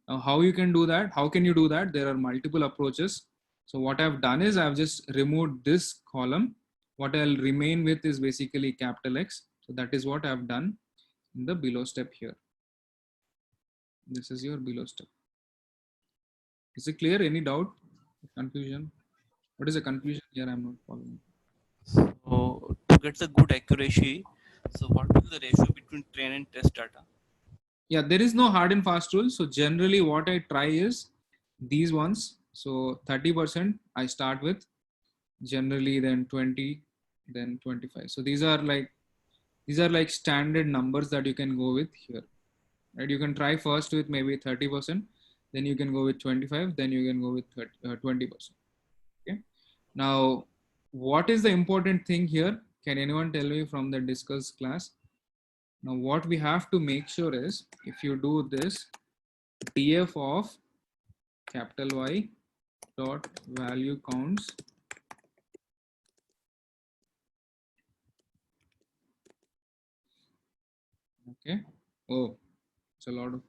Now how you can do that? How can you do that? There are multiple approaches. So what I've done is I've just removed this column. What I'll remain with is basically capital X. So that is what I've done in the below step here. This is your below step. Is it clear? Any doubt? Confusion? What is the confusion here? I'm not following. So to get the good accuracy, so what is the ratio between train and test data? Yeah, there is no hard and fast rule. So generally what I try is these ones. So 30% I start with, generally then 20, then 25. So these are like standard numbers that you can go with here, right? You can try first with maybe 30%, then you can go with 25, then you can go with 20%. Okay. Now, what is the important thing here? Can anyone tell me from the discuss class? Now, what we have to make sure is if you do this df of capital Y dot value counts okay. Oh, it's a lot of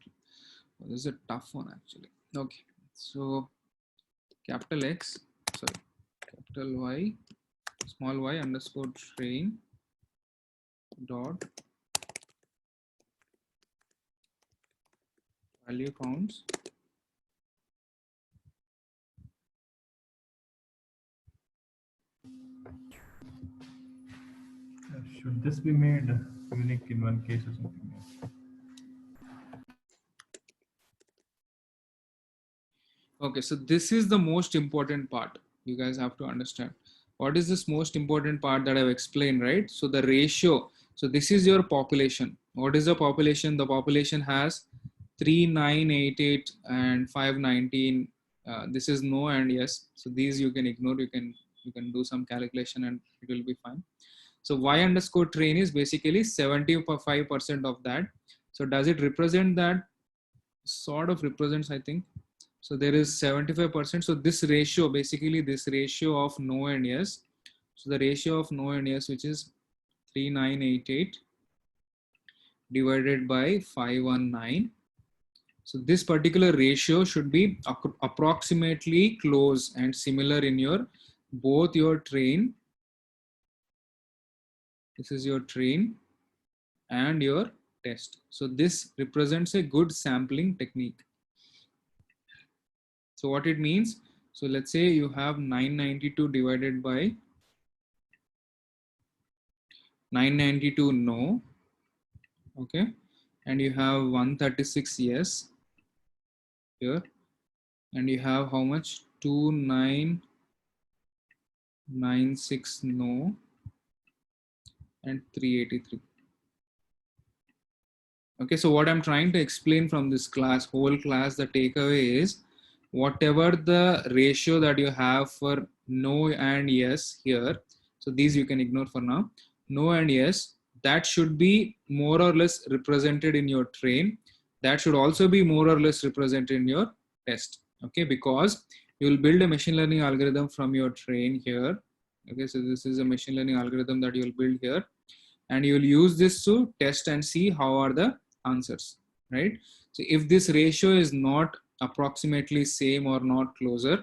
this is a tough one actually. Okay, so capital X, sorry, capital Y, small y underscore train dot value counts. Should this be made unique in one case or something else? Okay, so this is the most important part. You guys have to understand. What is this most important part that I've explained, right? So the ratio. So this is your population. What is the population? The population has 3988 and 519. This is no and yes. So these you can ignore. You can do some calculation and it will be fine. So y underscore train is basically 75% of that. So does it represent that? Sort of represents, I think. So there is 75%. So this ratio, basically this ratio of no and yes. So the ratio of no and yes, which is 3988 divided by 519. So this particular ratio should be approximately close and similar in your both your train. This is your train and your test. So this represents a good sampling technique. So what it means, so let's say you have 992 divided by 992 no, okay, and you have 136 yes here, and you have how much? 2996 no, and 383. Okay, so what I'm trying to explain from this class, whole class, the takeaway is whatever the ratio that you have for no and yes here, so these you can ignore for now, no and yes, that should be more or less represented in your train. That should also be more or less represented in your test. Okay, because you will build a machine learning algorithm from your train here. Okay, so this is a machine learning algorithm that you will build here, and you will use this to test and see how are the answers, right? So if this ratio is not approximately same or not closer,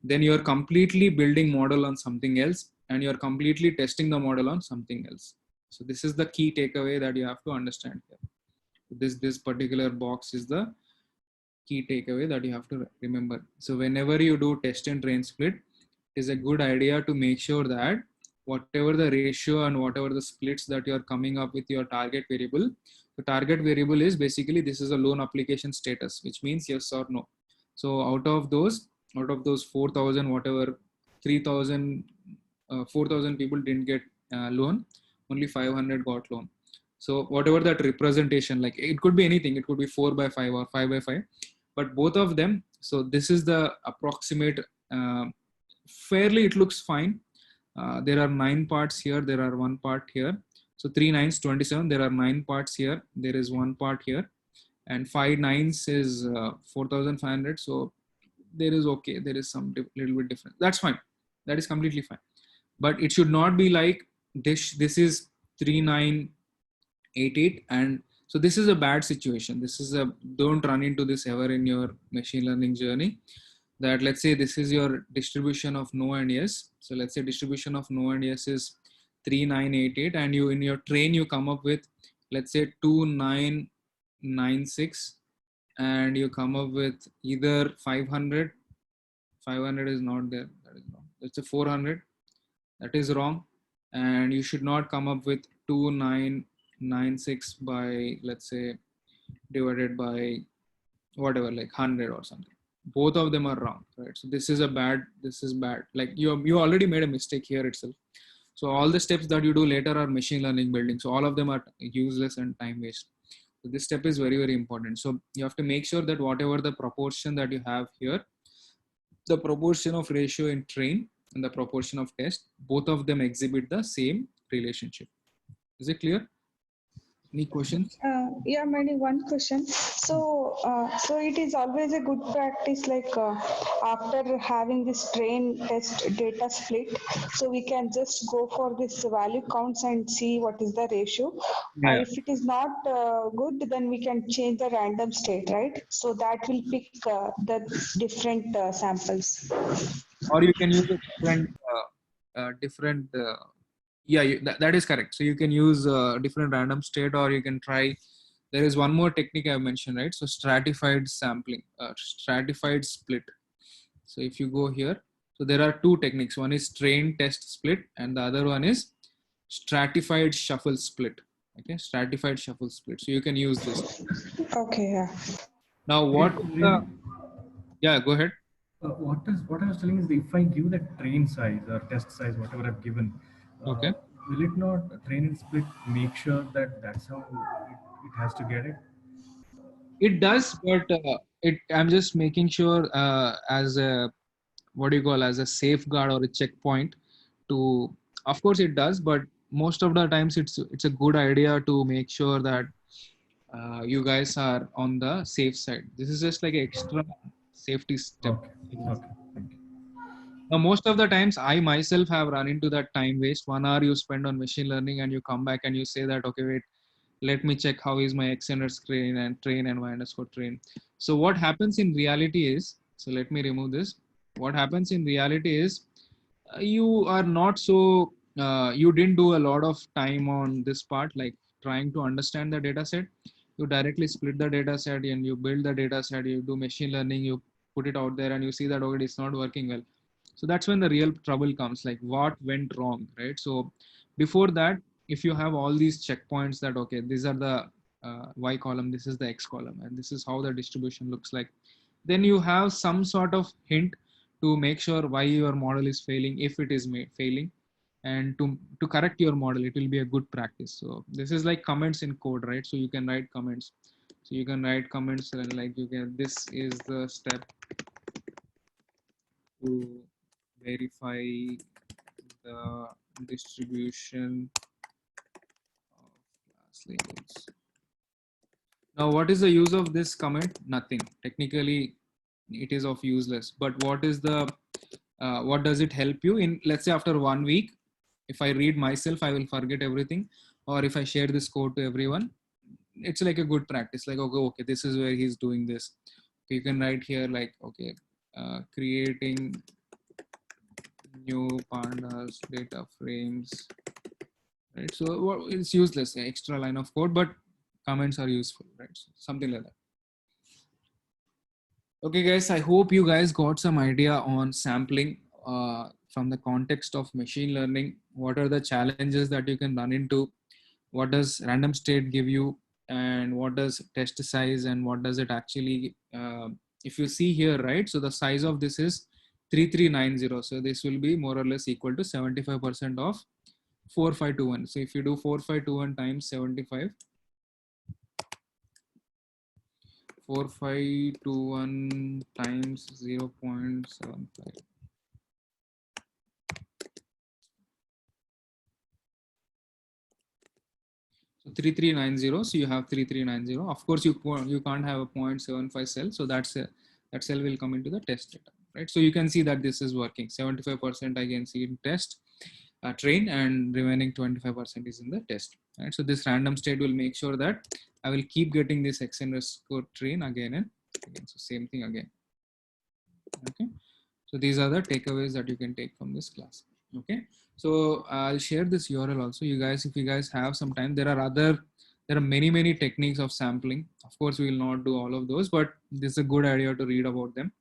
then you're completely building model on something else, and you're completely testing the model on something else. So this is the key takeaway that you have to understand here. This particular box is the key takeaway that you have to remember. So whenever you do test and train split, it is a good idea to make sure that whatever the ratio and whatever the splits that you are coming up with your target variable, the target variable is basically, this is a loan application status, which means yes or no. So out of those 4,000, whatever 3,000, 4,000 people didn't get loan, only 500 got loan. So whatever that representation, like it could be anything, it could be 4 by 5 or 5 by 5, but both of them. So this is the approximate, fairly it looks fine. There are 9 parts here, there are 1 part here. So 3 9s 27, there are 9 parts here, there is 1 part here, and 5 9s is 4,500. So there is okay, there is some little bit different. That's fine, that is completely fine. But it should not be like this is 3988, and so this is a bad situation. This is a, don't run into this ever in your machine learning journey. That let's say this is your distribution of no and yes. So let's say distribution of no and yes is 3988, and you in your train you come up with, let's say 2996, and you come up with either 500 is not there, that is wrong. Let's say 400, that is wrong, and you should not come up with 2996 by, let's say, divided by whatever, like 100 or something. Both of them are wrong, right? So this is bad. Like you already made a mistake here itself. So all the steps that you do later are machine learning building. So all of them are useless and time waste. So this step is very, very important. So you have to make sure that whatever the proportion that you have here, the proportion of ratio in train and the proportion of test, both of them exhibit the same relationship. Is it clear? Any questions? Yeah, Mani, one question. So, so it is always a good practice, like after having this train test data split, so we can just go for this value counts and see what is the ratio. Yeah. If it is not good, then we can change the random state, right? So that will pick the different samples. Or you can use a different yeah, that is correct. So you can use different random state, or you can try, there is one more technique I mentioned, right? So stratified sampling, stratified split. So if you go here, so there are 2 techniques. One is train test split, and the other one is stratified shuffle split. Okay, stratified shuffle split. So you can use this. Okay, yeah. Now yeah, go ahead. What I was telling is, if I give the train size or test size, whatever I've given, okay, will it not train and split make sure that that's how it has to get it? It does, but I'm just making sure as a, what do you call, as a safeguard or a checkpoint to, of course it does, but most of the times it's a good idea to make sure that you guys are on the safe side. This is just like an extra safety step. Okay. Okay. Thank you. Now, most of the times I myself have run into that time waste. 1 hour you spend on machine learning, and you come back and you say that, okay, wait, let me check how is my x underscore train and y underscore train. So what happens in reality is, so let me remove this. What happens in reality is you are not so, you didn't do a lot of time on this part, like trying to understand the data set. You directly split the data set and you build the data set, you do machine learning, you put it out there, and you see that, okay, it's not working well. So that's when the real trouble comes, like what went wrong, right? So before that, if you have all these checkpoints that, okay, these are the y column, this is the x column, and this is how the distribution looks like, then you have some sort of hint to make sure why your model is failing, if it is failing, and to correct your model. It will be a good practice. So this is like comments in code, right? So you can write comments. So you can write comments and like you can, this is the step to verify the distribution of labels. Now, what is the use of this comment? Nothing. Technically, it is of useless. But what is the what does it help you in? Let's say after 1 week, if I read myself, I will forget everything. Or if I share this code to everyone, it's like a good practice. Like, okay, this is where he's doing this. You can write here like, okay, creating new pandas data frames, right? So it's useless, extra line of code, but comments are useful, right? So something like that. Okay, guys, I hope you guys got some idea on sampling from the context of machine learning. What are the challenges that you can run into? What does random state give you? And what does test size, and what does it actually, if you see here, right? So the size of this is 3390. So this will be more or less equal to 75% of 4521. So if you do 4521 times 75, 4521 times 0.75. So 3390. So you have 3390. Of course, you can't have a 0.75 cell. So that cell will come into the test data, right? So you can see that this is working. 75% I can see in test train, and remaining 25% is in the test, right? So this random state will make sure that I will keep getting this x_train again and again. So same thing again. Okay. So these are the takeaways that you can take from this class. Okay. So I'll share this URL also. You guys, if you guys have some time, there are many techniques of sampling. Of course, we will not do all of those, but this is a good idea to read about them.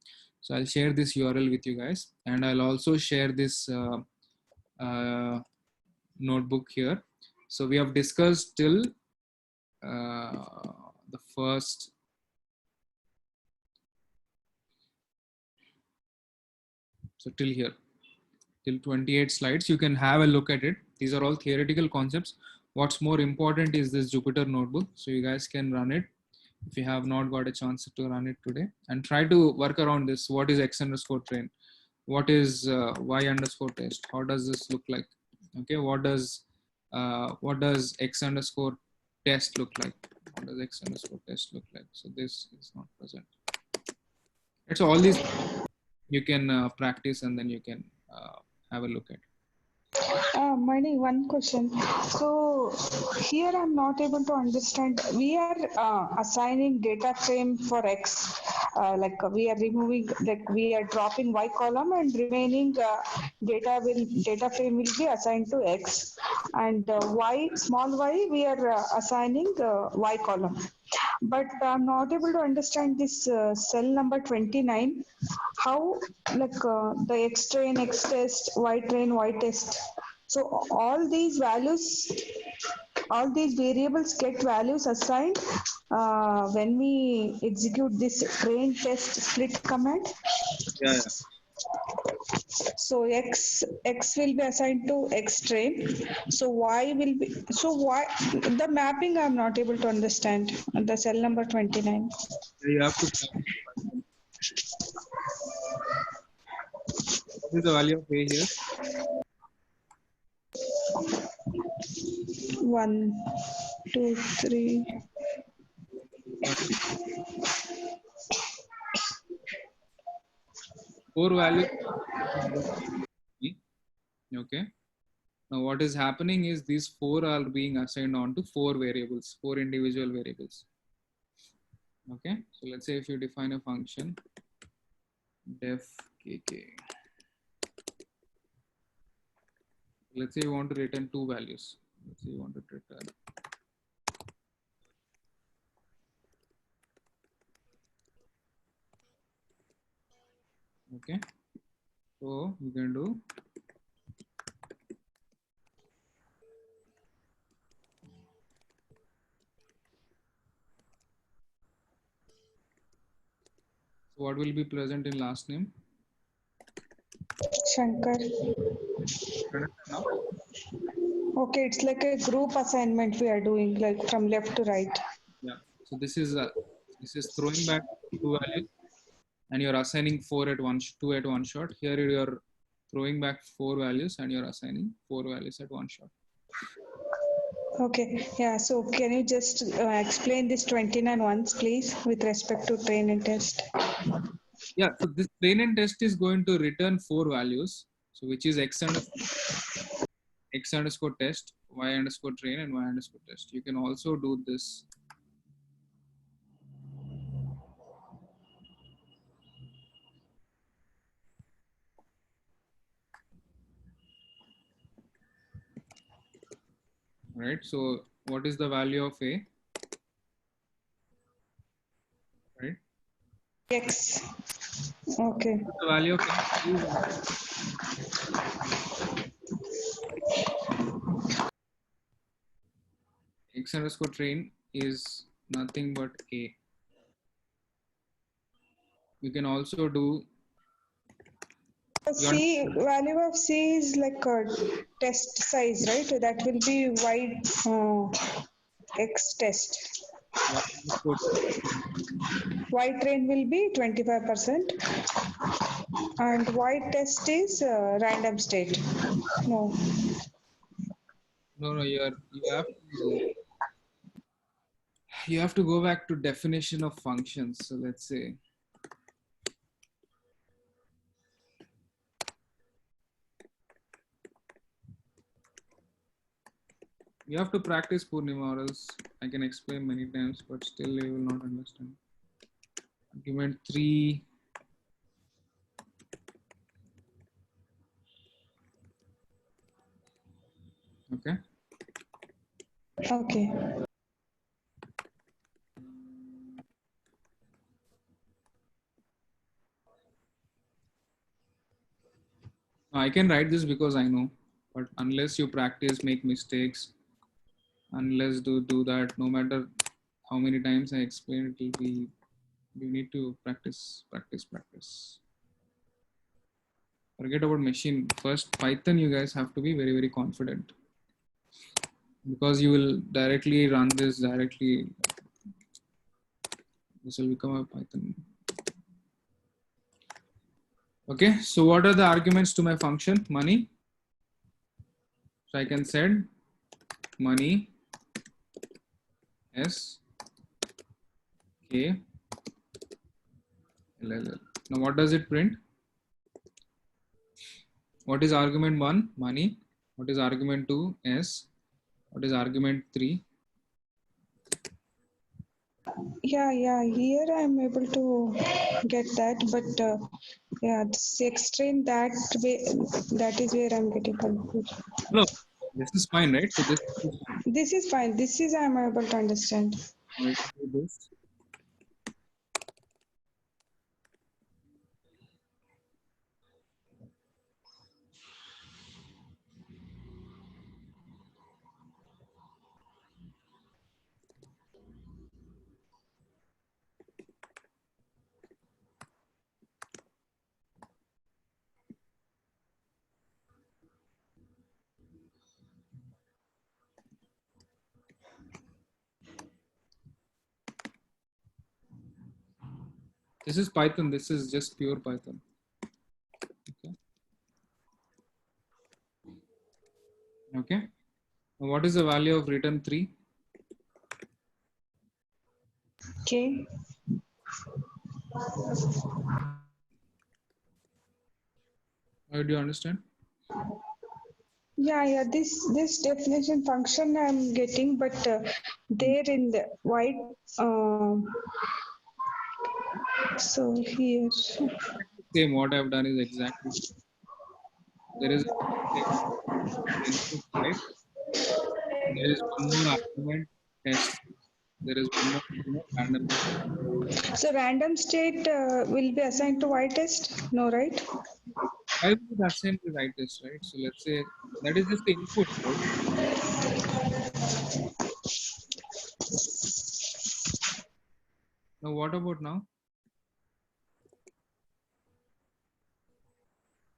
So I'll share this URL with you guys, and I'll also share this notebook here. So we have discussed till the first. So till here, till 28 slides, you can have a look at it. These are all theoretical concepts. What's more important is this Jupyter notebook. So you guys can run it if you have not got a chance to run it today, and try to work around this. What is x_train? What is y_test? How does this look like? Okay, what does x_test look like? What does x_test look like? So this is not present. Right, so all these you can practice, and then you can have a look at. Mani, one question. So here I'm not able to understand. We are assigning data frame for X. Like we are removing, like we are dropping Y column, and remaining data frame will be assigned to X. And Y, small y, we are assigning Y column. But I'm not able to understand this cell number 29. How, like the X train, X test, Y train, Y test. So all these values, all these variables get values assigned when we execute this train test split command. Yeah. So X will be assigned to X train. So Y will be, so Y, the mapping I'm not able to understand. The cell number 29. You have to. What is the value of A here? 1, 2, 3. Four values. Okay. Now what is happening is these four are being assigned on to four variables, four individual variables. Okay. So let's say if you define a function def kk. Let's say you want to return two values. Let's say you want to return. Okay. So you can do so what will be present in last name? Shankar. Okay, it's like a group assignment we are doing, like from left to right. Yeah. So this is throwing back two values, and you're assigning two at one shot. Here you're throwing back four values, and you're assigning four values at one shot. Okay, yeah. So can you just explain this 29 once, please, with respect to train and test? Yeah, so this train and test is going to return 4 values. So which is x underscore test, y underscore train, and y underscore test. You can also do this. Right, so what is the value of A? Right? X. Okay. The value of A is x underscore train is nothing but A. You can also do C, value of C is like a test size, right? That will be y X test. Y train will be 25% and Y test is random state. No. No, you have to go back to definition of functions. So let's say you have to practice Purnima, or else I can explain many times, but still you will not understand. Argument 3. Okay. Okay. I can write this because I know, but unless you practice, make mistakes, unless do that, no matter how many times I explain, it will be, you need to practice. Forget about machine. First, Python, you guys have to be very, very confident, because you will directly run this directly. This will become a Python. Okay, so what are the arguments to my function? Money. So I can send money S K L L L. Now what does it print? What is argument 1? Money. What is argument 2? S. What is argument 3? Yeah, here I'm able to get that, but yeah, this extreme that way, that is where I'm getting confused. No, this is fine, right? So this is fine. This is I'm able to understand. Let's do this. This is Python. This is just pure Python. Okay. Okay. Now what is the value of return 3? Okay. How do you understand? Yeah, this definition function I'm getting, but there in the white, so here. Same, what I've done is exactly. There is input, right? There is one more argument test. There is one more random. So random state will be assigned to Y test? No, right? I will assign to write this, right? So let's say that is just the input, right? Now what about now?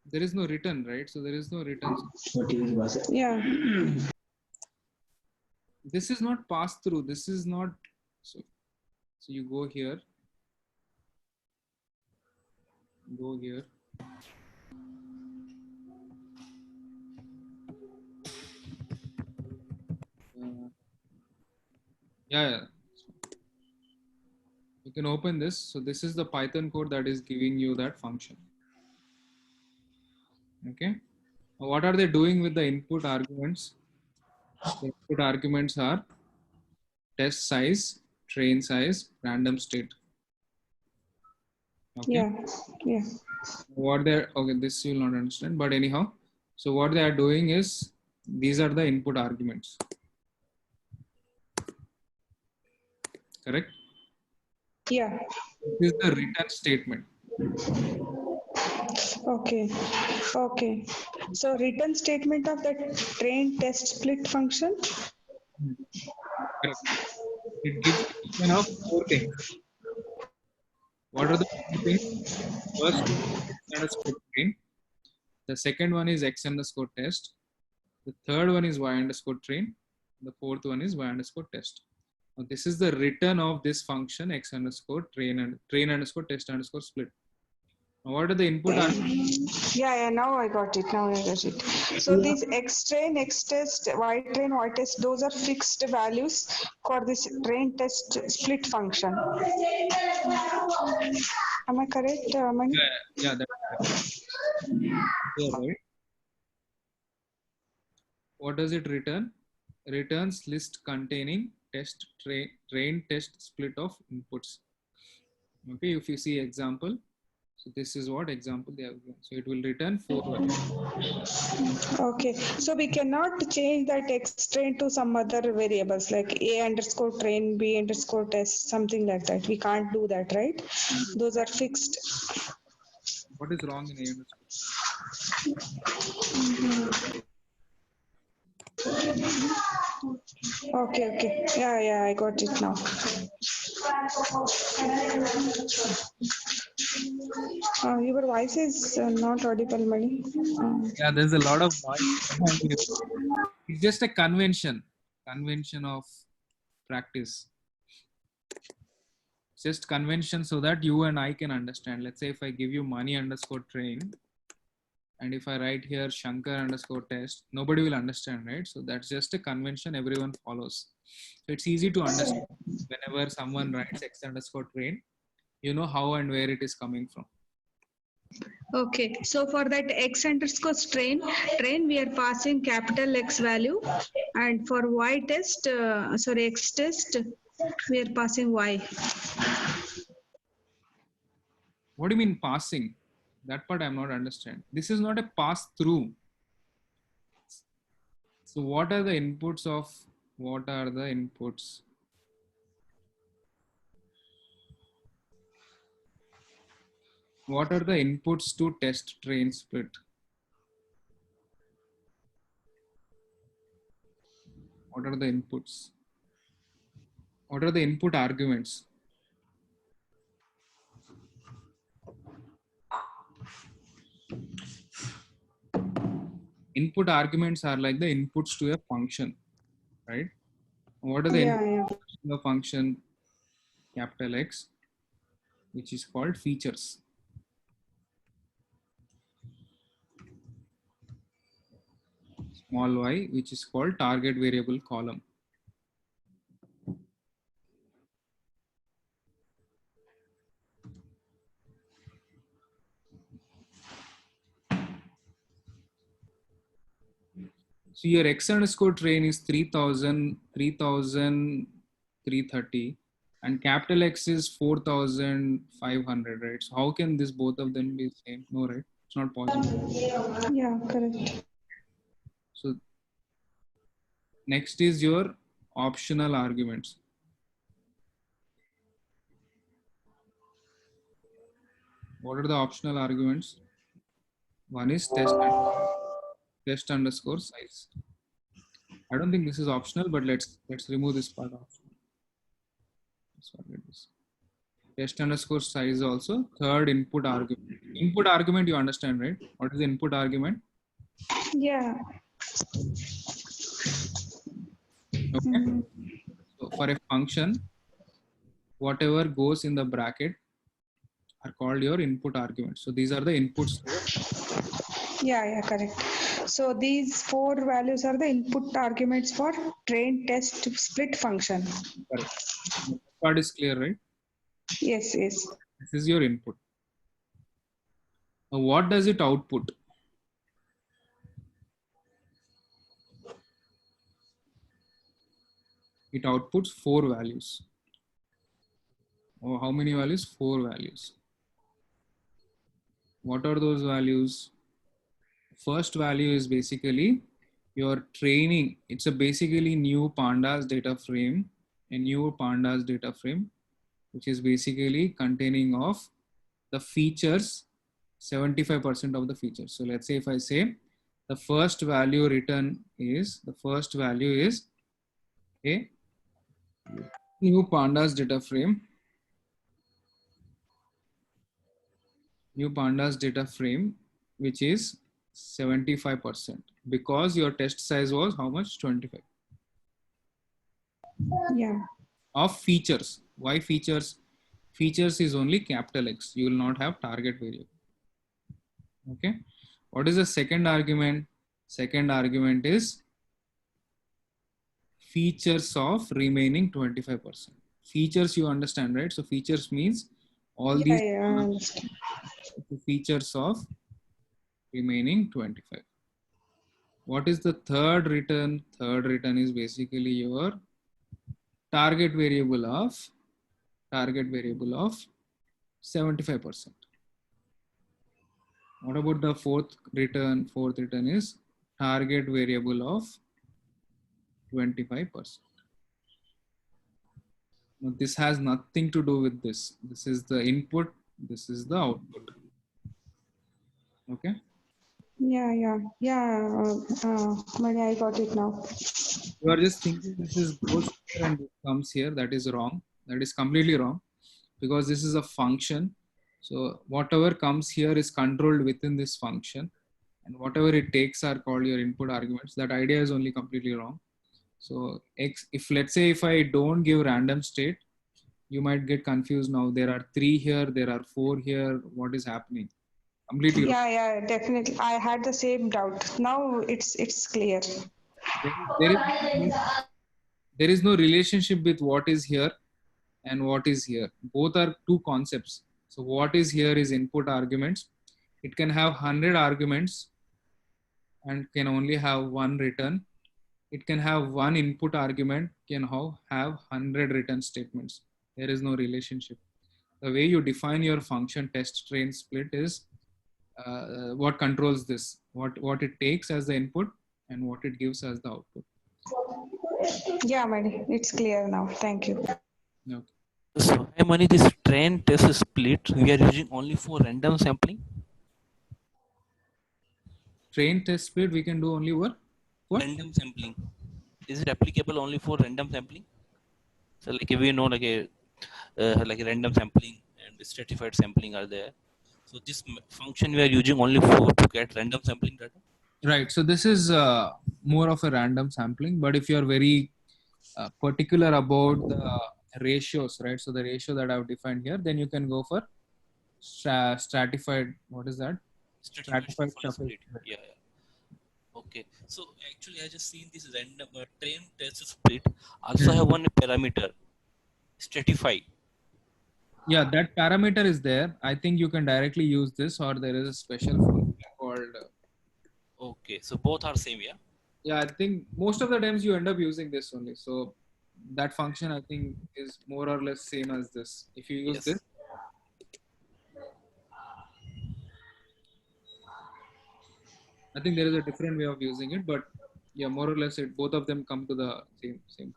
There is no return, right? So there is no return. Yeah. This is not pass through. This is not. So you go here. Go here. Yeah. You can open this. So this is the Python code that is giving you that function. Okay. Now what are they doing with the input arguments? The input arguments are test size, train size, random state. Okay. Yeah. What they're, okay, this you will not understand, but anyhow, so what they are doing is, these are the input arguments. Correct? Yeah. This is the return statement. Okay. So return statement of that train test split function. Correct. It gives a return of 4 things. What are the 4 things? First is x_train. The second one is x_test. The third one is y_train. The fourth one is y_test. Now this is the return of this function x_train and train_test_split. Now what are the input arguments? Yeah, now I got it. So these x train, x test, y train, y test, those are fixed values for this train test split function. Am I correct, Mani? Yeah, that's correct. Yeah, right. What does it return? Returns list containing test train test split of inputs. Okay, if you see example, so this is what example they have given. So it will return 4 values. Okay, so we cannot change that x train to some other variables like a_train, b_test, something like that. We can't do that, right? Those are fixed. What is wrong in a_? Okay. Yeah, I got it now. Your voice is not audible, Mani. Yeah, there's a lot of noise. It's just a convention of practice. It's just convention so that you and I can understand. Let's say if I give you Mani_train, and if I write here Shankar_test, nobody will understand, right? So that's just a convention everyone follows. So it's easy to understand. Whenever someone writes x_train, you know how and where it is coming from. Okay, so for that x_train, we are passing capital X value, and for y test, x test, we are passing y. What do you mean passing? That part I'm not understand. This is not a pass through. So what are the inputs of, what are the inputs? What are the inputs to test train split? What are the inputs? What are the input arguments? Input arguments are like the inputs to a function, right? What are the inputs to the function capital X, which is called features? Small y, which is called target variable column. So your x_train is 3,330 and capital X is 4,500, right? So how can this both of them be same? No, right? It's not possible. Yeah, correct. So next is your optional arguments. What are the optional arguments? One is test_size. I don't think this is optional, but let's remove this part of. Let's forget this. Test_size also. Third input argument. Input argument, you understand, right? What is the input argument? Yeah. Okay. So for a function, whatever goes in the bracket are called your input arguments. So these are the inputs. Yeah, correct. So these 4 values are the input arguments for train test split function. Correct. That part is clear, right? Yes, yes. This is your input. Now, what does it output? It outputs 4 values. Oh, how many values? 4 values. What are those values? First value is basically your training. It's a basically new pandas data frame, a new pandas data frame, which is basically containing of the features, 75% of the features. So let's say if I say the first value written is, the first value is a new pandas data frame, new pandas data frame, which is 75%, because your test size was how much? 25. Yeah. Of features. Why features? Features is only capital X. You will not have target variable. Okay. What is the second argument? Second argument is features of remaining 25%. Features you understand, right? So features means all these features of remaining 25. What is the third return? Third return is basically your target variable of 75%. What about the fourth return? Fourth return is target variable of 25%. Now, this has nothing to do with this. This is the input. This is the output. Okay. Yeah. Mani, I got it now. You are just thinking this is goes here and this comes here. That is wrong. That is completely wrong, because this is a function. So whatever comes here is controlled within this function, and whatever it takes are called your input arguments. That idea is only completely wrong. So if let's say if I don't give random state, you might get confused. Now there are 3 here, there are 4 here. What is happening? Completely wrong. Yeah, definitely. I had the same doubt. Now it's clear. There is no relationship with what is here and what is here. Both are two concepts. So what is here is input arguments. It can have 100 arguments and can only have one return. It can have one input argument, can have 100 return statements. There is no relationship. The way you define your function test train split is what controls this, what it takes as the input and what it gives as the output. Yeah, Mani, it's clear now. Thank you. Okay. So, hey Mani, this train test split we are using only for random sampling. Train test split we can do only what? Random sampling. Is it applicable only for random sampling? So, like if we know like a random sampling and stratified sampling are there. So this function we are using only for to get random sampling data. Right. So this is more of a random sampling, but if you are very particular about the ratios, right? So the ratio that I've defined here, then you can go for stratified. What is that? Stratified split. Yeah. Okay. So actually, I just seen this random train test split also have one parameter, stratify. Yeah, that parameter is there. I think you can directly use this, or there is a special function called. Okay, so both are same, yeah. Yeah, I think most of the times you end up using this only. So that function I think is more or less same as this. If you use this. I think there is a different way of using it, but yeah, more or less both of them come to the same point.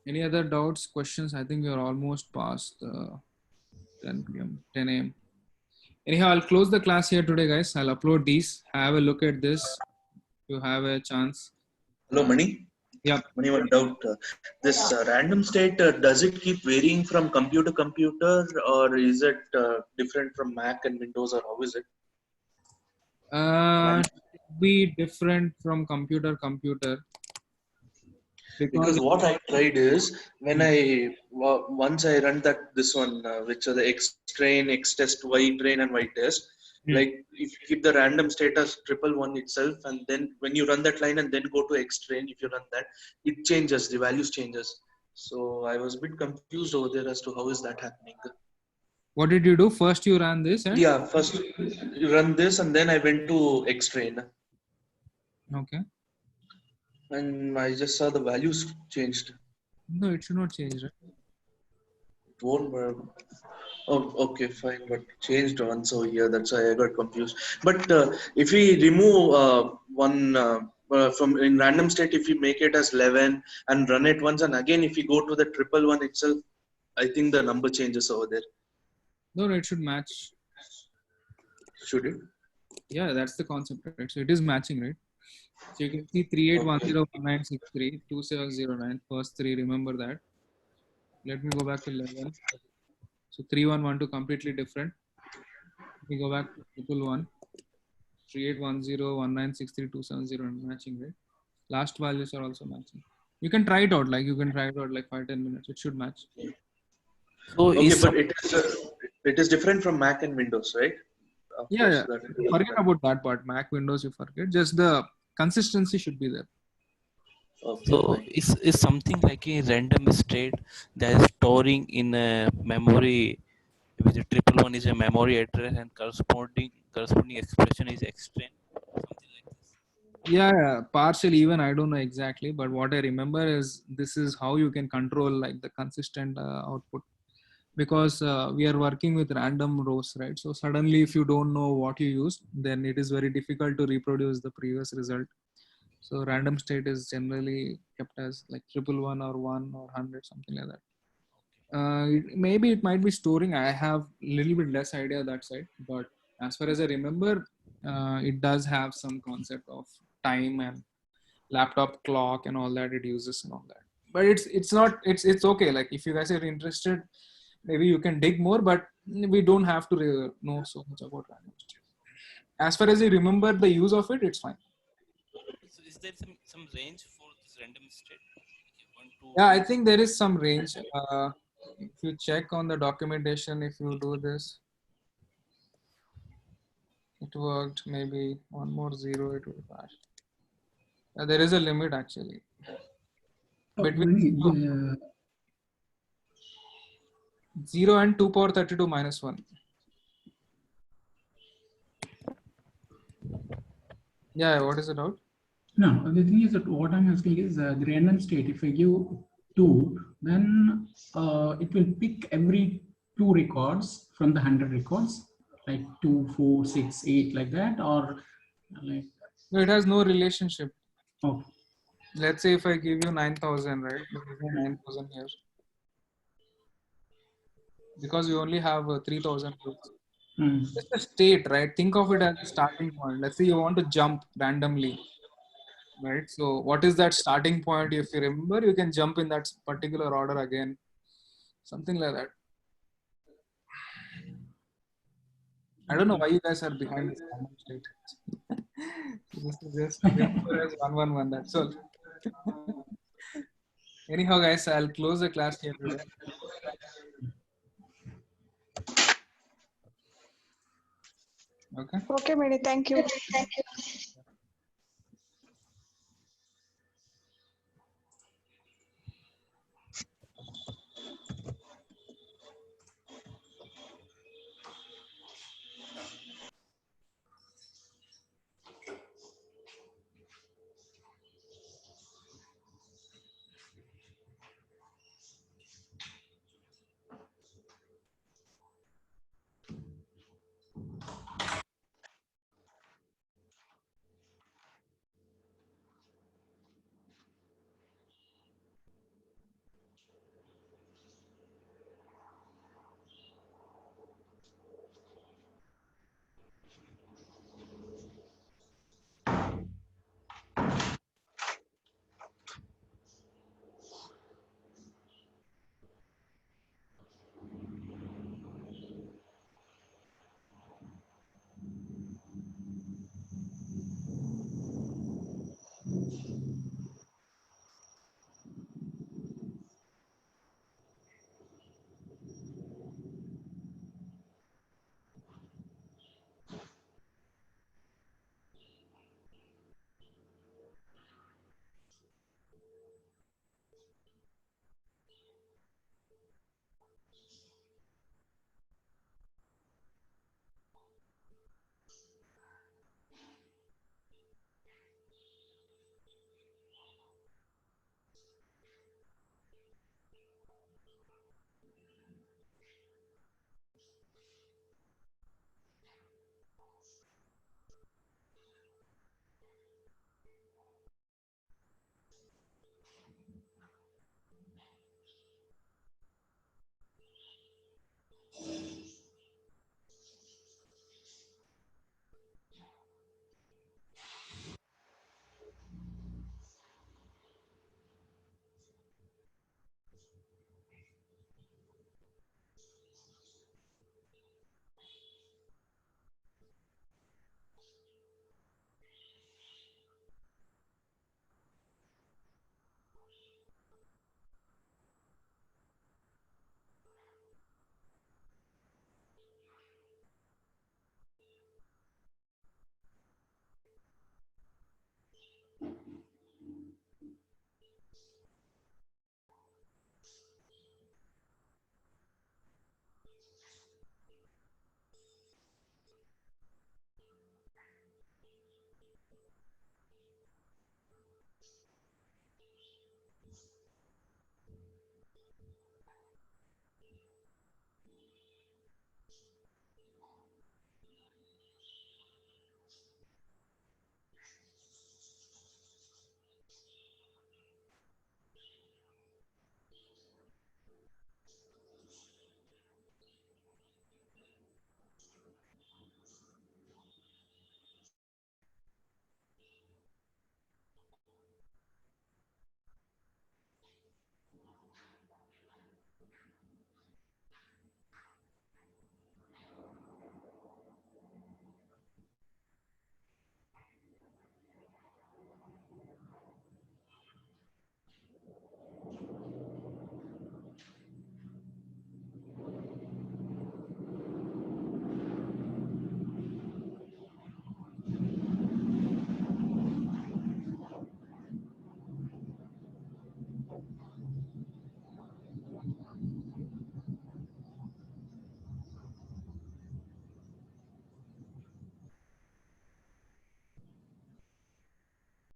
Any other doubts, questions? I think we are almost past 10 p.m., 10 a.m. Anyhow, I'll close the class here today, guys. I'll upload these. Have a look at this. You have a chance. Hello, Mani. Yeah. Mani, one doubt. This random state, does it keep varying from computer to computer, or is it different from Mac and Windows, or how is it? Be different from computer. Because what I tried is when once I run this one, which are the X train, X test, Y train, and Y test. Like if you keep the random state as 111 itself, and then when you run that line and then go to X train, if you run that, it changes, the values changes. So I was a bit confused over there as to how is that happening. What did you do? First you ran this and? Yeah, first you run this and then I went to X train. Okay. And I just saw the values changed. No, it should not change, right? It won't work. Oh, okay, fine, but changed once over here. That's why I got confused. But if we remove one from in random state, if we make it as 11 and run it once, and again if we go to the 111 itself, I think the number changes over there. No, it should match. Should it? Yeah, that's the concept, right? So it is matching, right? So you can see 381019632709. First three, remember that. Let me go back to 11. So 3112 completely different. We go back to 111. 381019632709 matching, right? Last values are also matching. You can try it out, like 5-10 minutes. It should match. So okay, but it is different from Mac and Windows, right? Yeah. Forget about that part. Mac, Windows, you forget. Just the consistency should be there. Okay, so is something like a random state that is storing in a memory, with a 111 is a memory address and corresponding expression is extrain. Yeah, partially. Even I don't know exactly, but what I remember is this is how you can control like the consistent output, because we are working with random rows, right? So suddenly, if you don't know what you used, then it is very difficult to reproduce the previous result. So random state is generally kept as like 111 or 1 or 100, something like that. Maybe it might be storing. I have a little bit less idea that side, but as far as I remember, it does have some concept of time and laptop clock and all that it uses and all that. But it's okay. Like if you guys are interested, maybe you can dig more, but we don't have to know so much about random state. As far as I remember the use of it, it's fine. So is there some range for this random state? Yeah, I think there is some range. If you check on the documentation, if you do this, it worked. Maybe one more zero, it will crash. There is a limit actually. Between 0 and 2 power 32 minus 1. Yeah, what is the doubt? No, the thing is that what I'm asking is the random state. If I give 2, then it will pick every 2 records from the 100 records, like 2, 4, 6, 8, like that, or like. No, it has no relationship. Oh. Let's say if I give you 9,000, right? 9,000 here. Because we only have 3,000 groups. It's a state, right? Think of it as a starting point. Let's say you want to jump randomly, right? So what is that starting point? If you remember, you can jump in that particular order again. Something like that. I don't know why you guys are behind this random state. This is just remember as 111, that's all. Anyhow, guys, I'll close the class here today. Okay. Okay, Mehdi. Thank you.